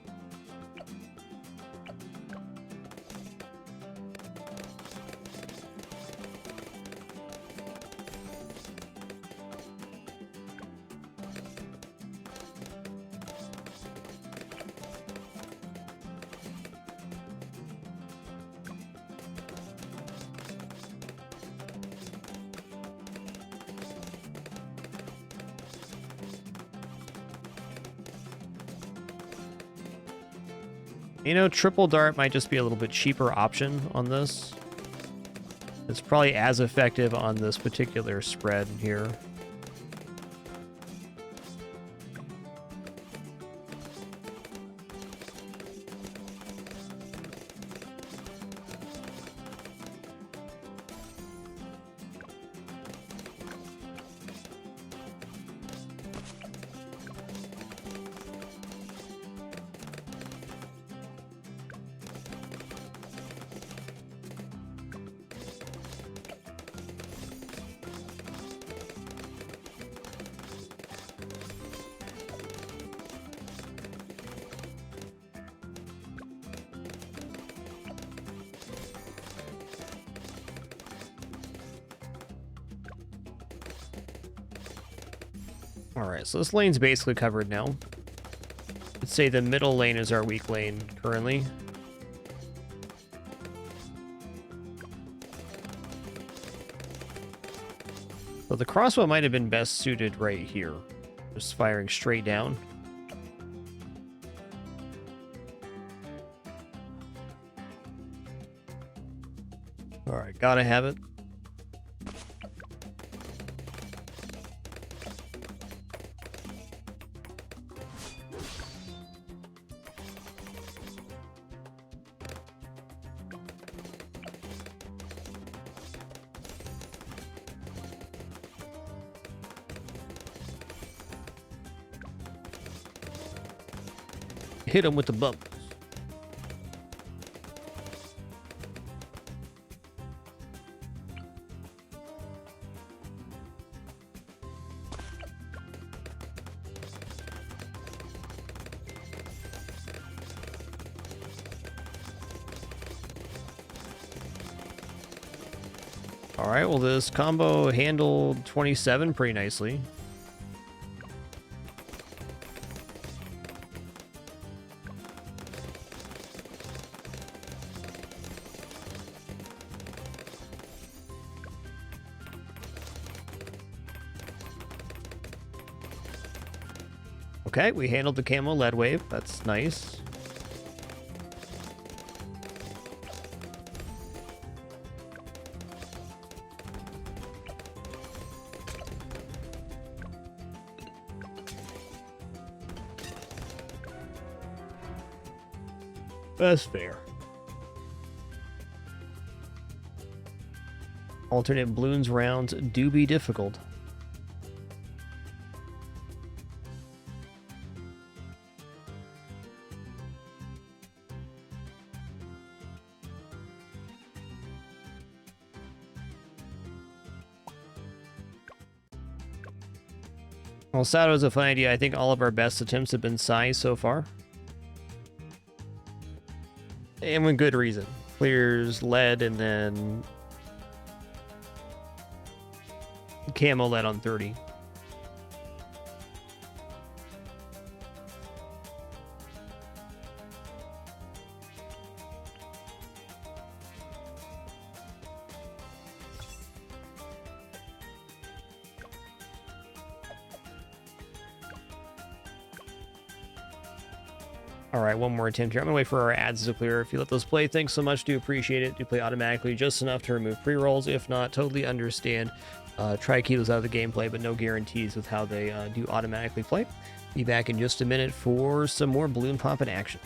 You know, triple dart might just be a little bit cheaper option on this. It's probably as effective on this particular spread here. Alright, so this lane's basically covered now. Let's say the middle lane is our weak lane currently. So the crossbow might have been best suited right here. Just firing straight down. Alright, gotta have it. Hit him with the bump. All right, well, this combo handled 27 pretty nicely. Okay, we handled the camo lead wave. That's nice. That's fair. Alternate balloons rounds do be difficult. Well, Sato is a fun idea. I think all of our best attempts have been size so far. And with good reason. Clears lead and then camo lead on 30. All right, one more attempt here. I'm gonna wait for our ads to clear. If you let those play, thanks so much. Do appreciate it. Do play automatically just enough to remove pre-rolls. If not, totally understand. Try to keep those out of the gameplay, but no guarantees with how they do automatically play. Be back in just a minute for some more balloon pop in action.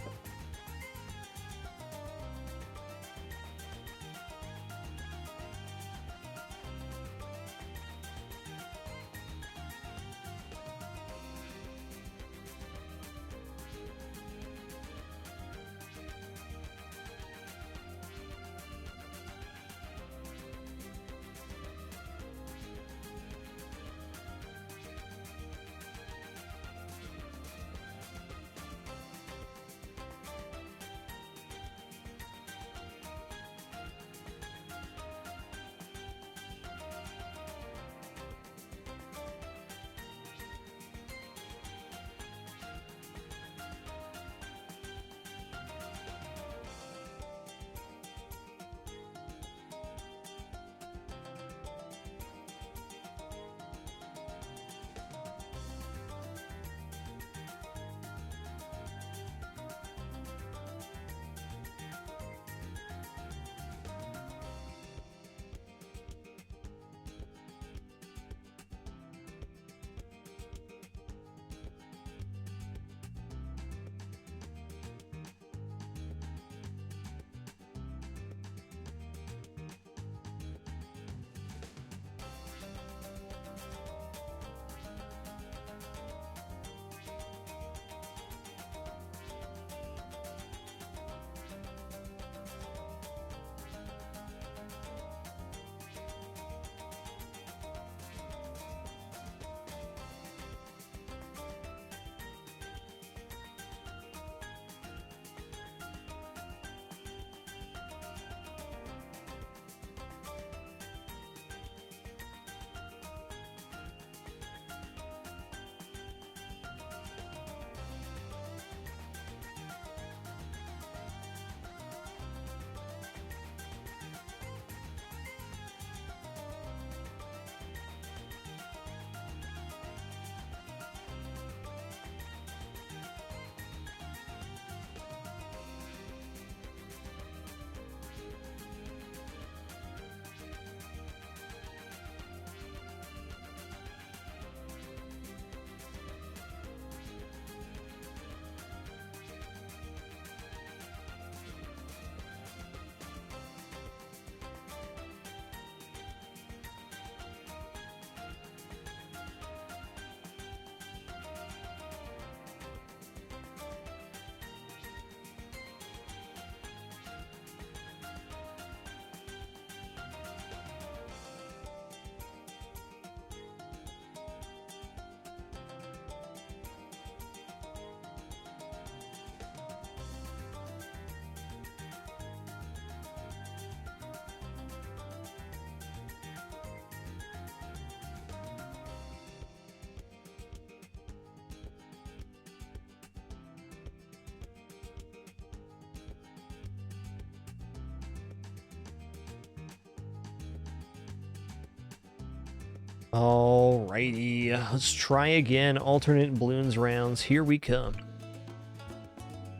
Alrighty, let's try again. Alternate balloons rounds. Here we come.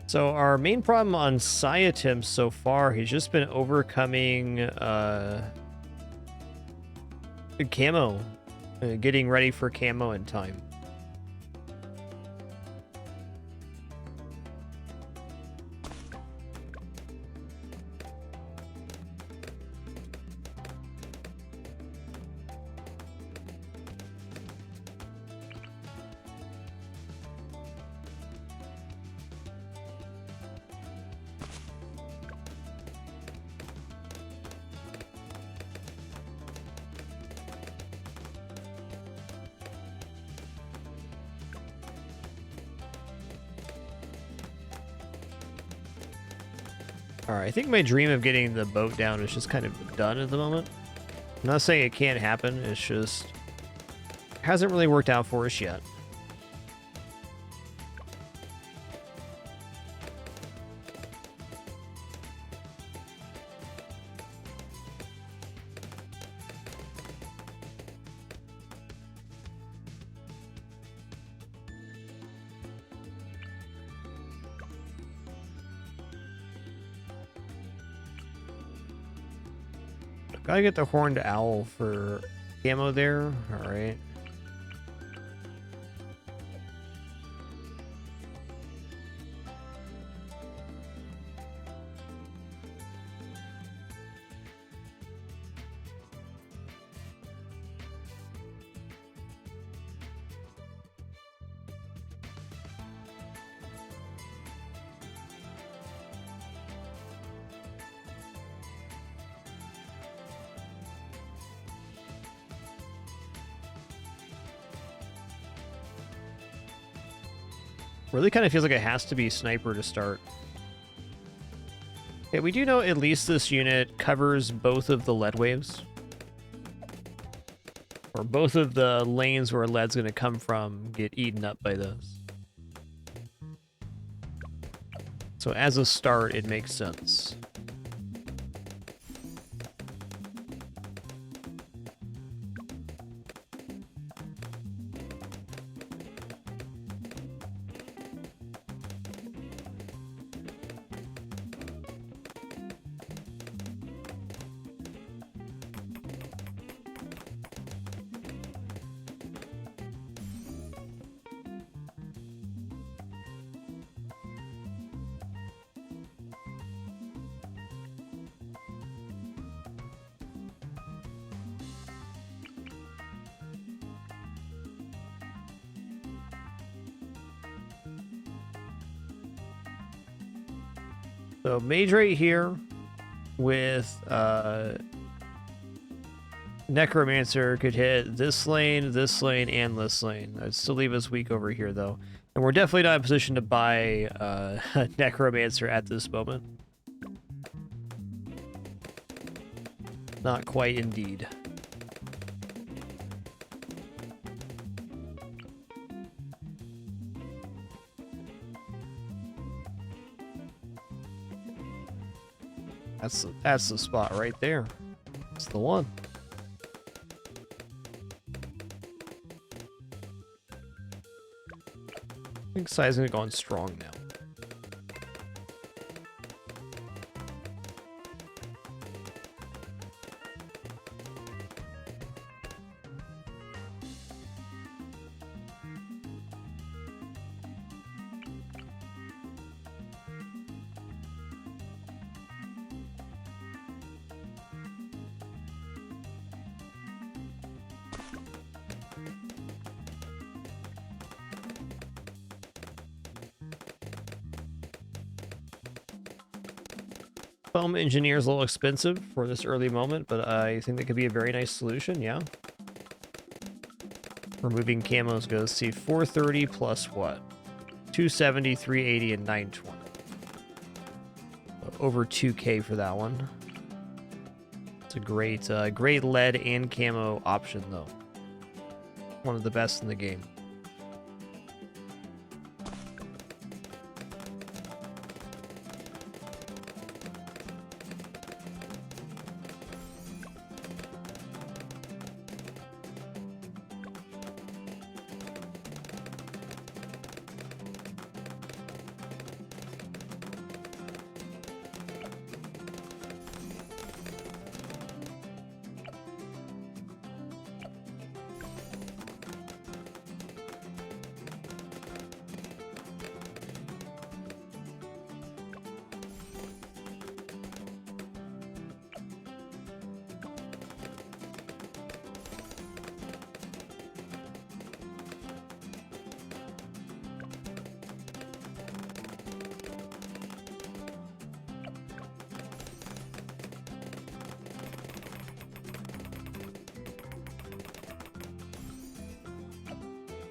So our main problem on Sciatim so far has just been overcoming camo, getting ready for camo in time. Alright, I think my dream of getting the boat down is just kind of done at the moment. I'm not saying it can't happen, it's just hasn't really worked out for us yet. Gotta get the horned owl for camo there. Alright. Really kind of feels like it has to be sniper to start. Okay, we do know at least this unit covers both of the lead waves. Or both of the lanes where lead's going to come from get eaten up by this. So as a start, it makes sense. So mage right here with necromancer could hit this lane, and this lane. I'd still leave us weak over here though. And we're definitely not in a position to buy necromancer at this moment. Not quite indeed. That's the spot right there. It's the one. I think sizing is going strong now. Foam engineer is a little expensive for this early moment, but I think that could be a very nice solution, yeah. Removing camos goes, see, 430 plus what? 270, 380, and 920. Over 2K for that one. It's a great, great lead and camo option, though. One of the best in the game.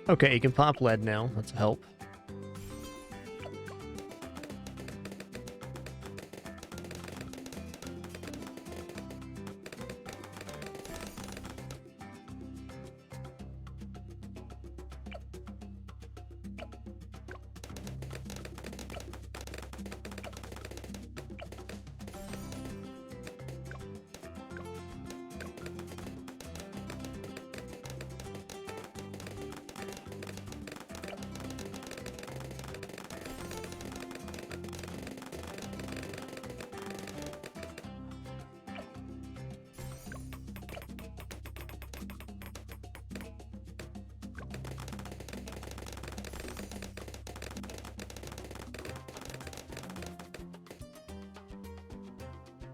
Okay, you can pop lead now. That's a help.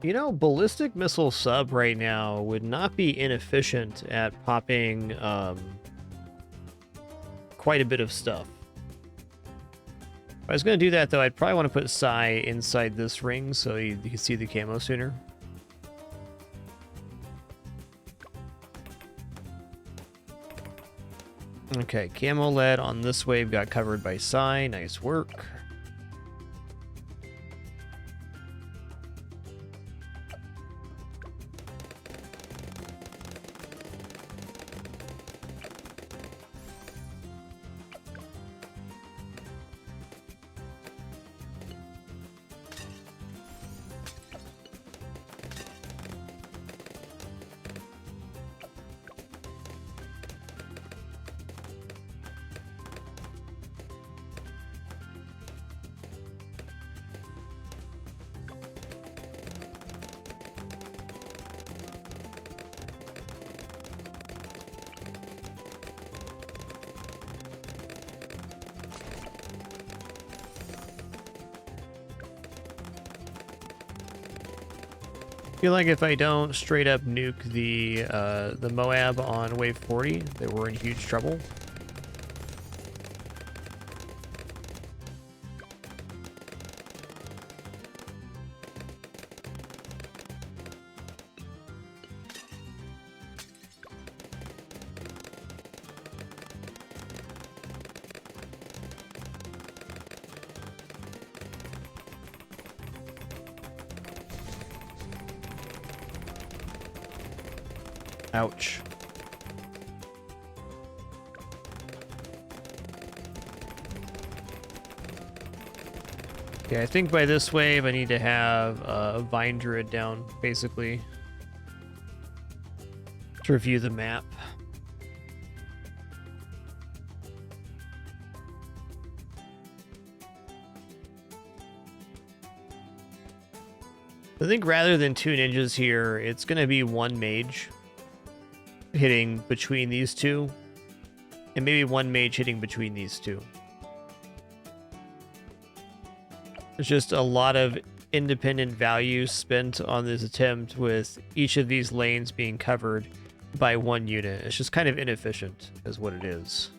You know, ballistic missile sub right now would not be inefficient at popping quite a bit of stuff. If I was going to do that, though, I'd probably want to put Psy inside this ring so you can see the camo sooner. Okay, camo lead on this wave got covered by Psy. Nice work. I feel like if I don't straight up nuke the Moab on wave 40, that we're in huge trouble. Ouch. Okay, I think by this wave I need to have a Vine Druid down, basically, to review the map. I think rather than two ninjas here, it's going to be one mage hitting between these two, and maybe one mage hitting between these two. There's just a lot of independent value spent on this attempt with each of these lanes being covered by one unit. It's just kind of inefficient is what it is.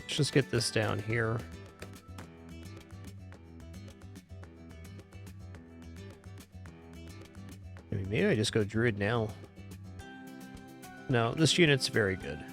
Let's just get this down here. Maybe I just go Druid now. No, this unit's very good.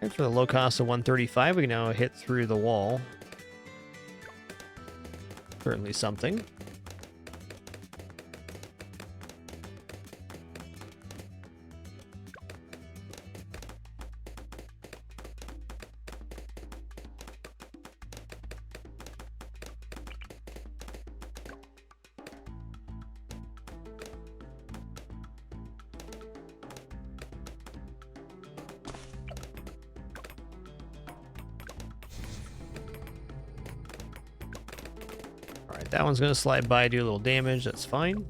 And for the low cost of 135, we can now hit through the wall. Certainly something. that one's gonna slide by, do a little damage. That's fine.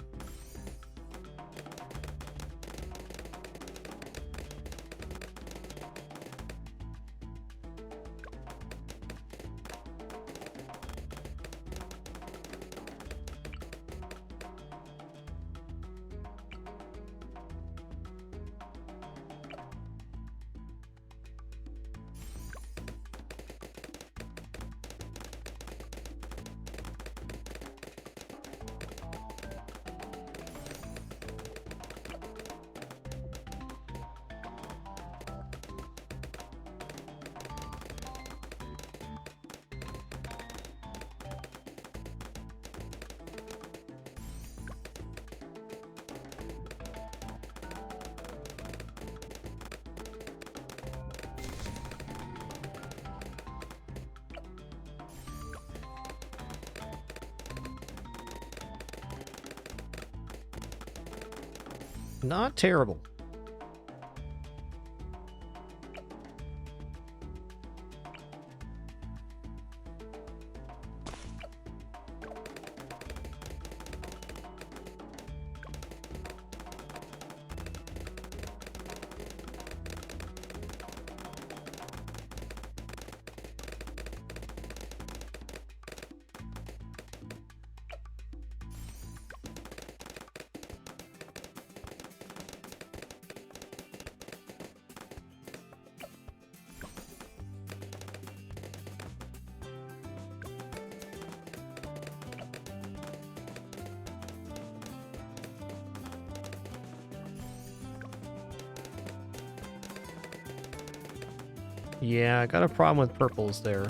Not terrible. Yeah, I got a problem with purples there.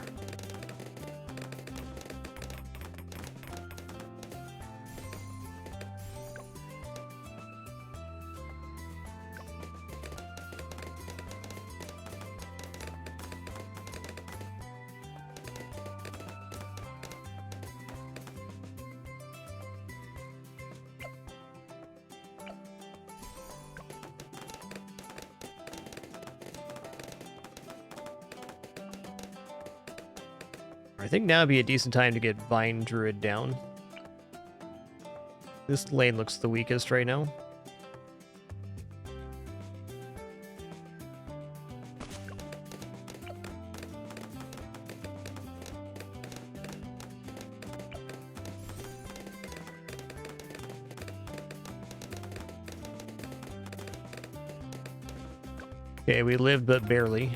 I think now would be a decent time to get Vine Druid down. This lane looks the weakest right now. Okay, we live but barely.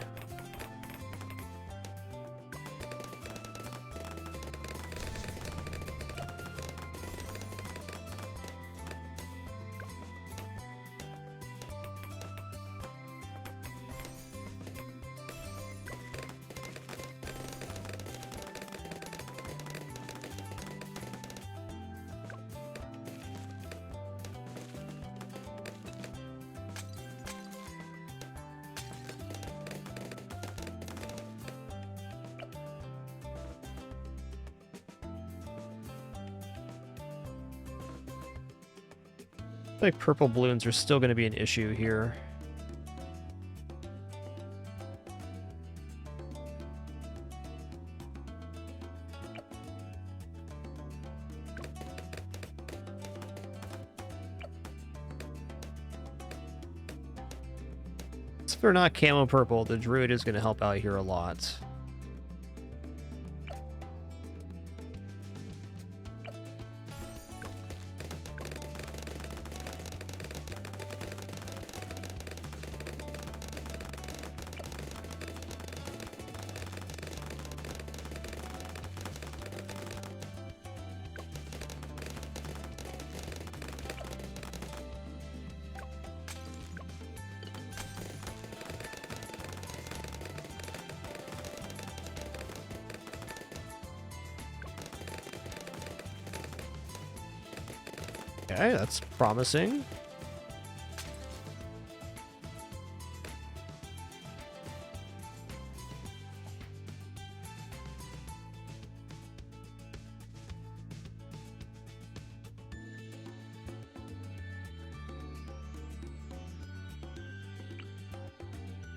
I feel like purple balloons are still going to be an issue here. If they're not camo purple, the druid is going to help out here a lot. Okay, that's promising.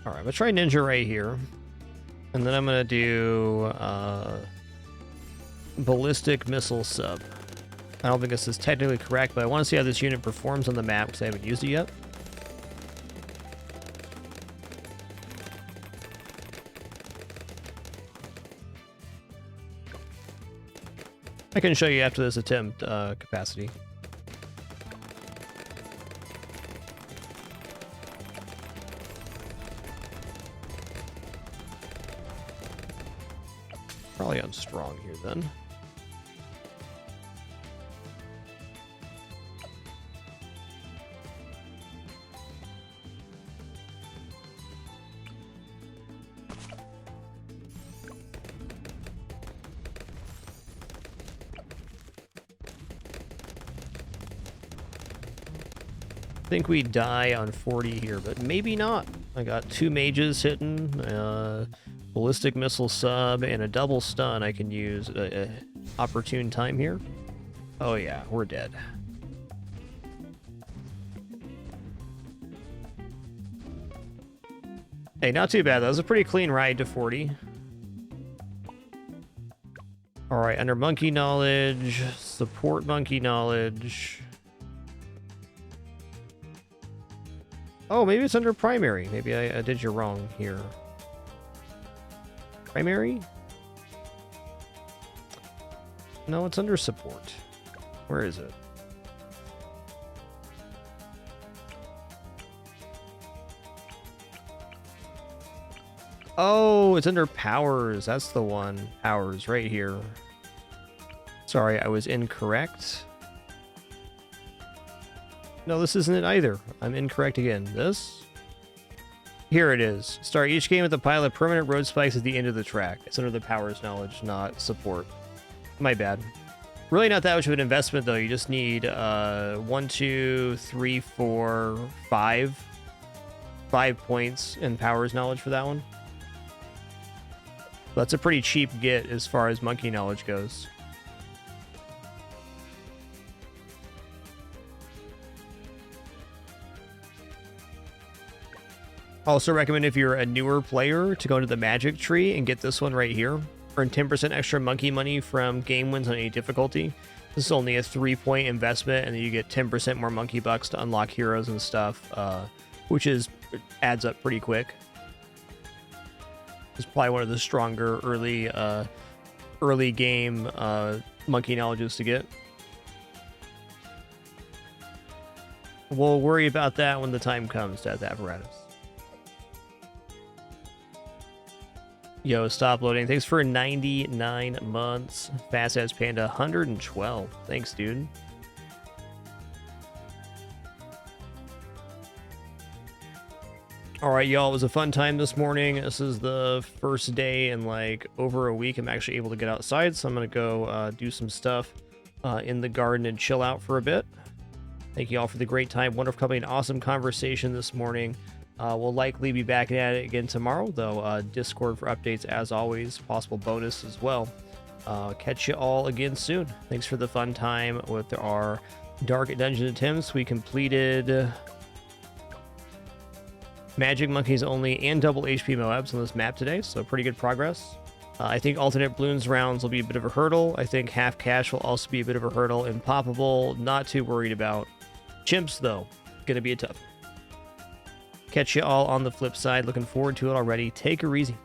All right, I'm gonna try Ninja Ray here. And then I'm gonna do ballistic missile sub. I don't think this is technically correct, but I want to see how this unit performs on the map because I haven't used it yet. I can show you after this attempt capacity. Probably on strong here then. I think we die on 40 here, but maybe not. I got 2 mages hitting, ballistic missile sub, and a double stun I can use a opportune time here. Oh yeah, we're dead. Hey, not too bad. That was a pretty clean ride to 40. Alright, under monkey knowledge, support monkey knowledge. Oh, maybe it's under primary. Maybe I did you wrong here. Primary? No, it's under support. Where is it? Oh, it's under powers. That's the one. Powers, right here. Sorry, I was incorrect. No, this isn't it either. I'm incorrect again. This? Here it is. Start each game with a pile of permanent road spikes at the end of the track. It's under the powers knowledge, not support. My bad. Really not that much of an investment, though. You just need 1, 2, 3, 4, 5. 5 points in powers knowledge for that one. That's a pretty cheap get as far as monkey knowledge goes. Also recommend if you're a newer player to go into the magic tree and get this one right here. Earn 10% extra monkey money from game wins on any difficulty. This is only a 3-point investment, and then you get 10% more monkey bucks to unlock heroes and stuff, which adds up pretty quick. It's probably one of the stronger early game monkey knowledges to get. We'll worry about that when the time comes to add the apparatus. Yo, stop loading. Thanks for 99 months. Fast as Panda, 112. Thanks, dude. All right, y'all. It was a fun time this morning. This is the first day in like over a week I'm actually able to get outside, so I'm going to go do some stuff in the garden and chill out for a bit. Thank you all for the great time, wonderful company, and awesome conversation this morning. We'll likely be back at it again tomorrow, though. Discord for updates, as always. Possible bonus as well. Catch you all again soon. Thanks for the fun time with our Dark Dungeon attempts. We completed Magic Monkeys only and double HP Moabs on this map today, so pretty good progress. I think alternate balloons rounds will be a bit of a hurdle. I think half cash will also be a bit of a hurdle. And poppable, not too worried about. Chimps, though, gonna be a tough. Catch you all on the flip side. Looking forward to it already. Take her easy.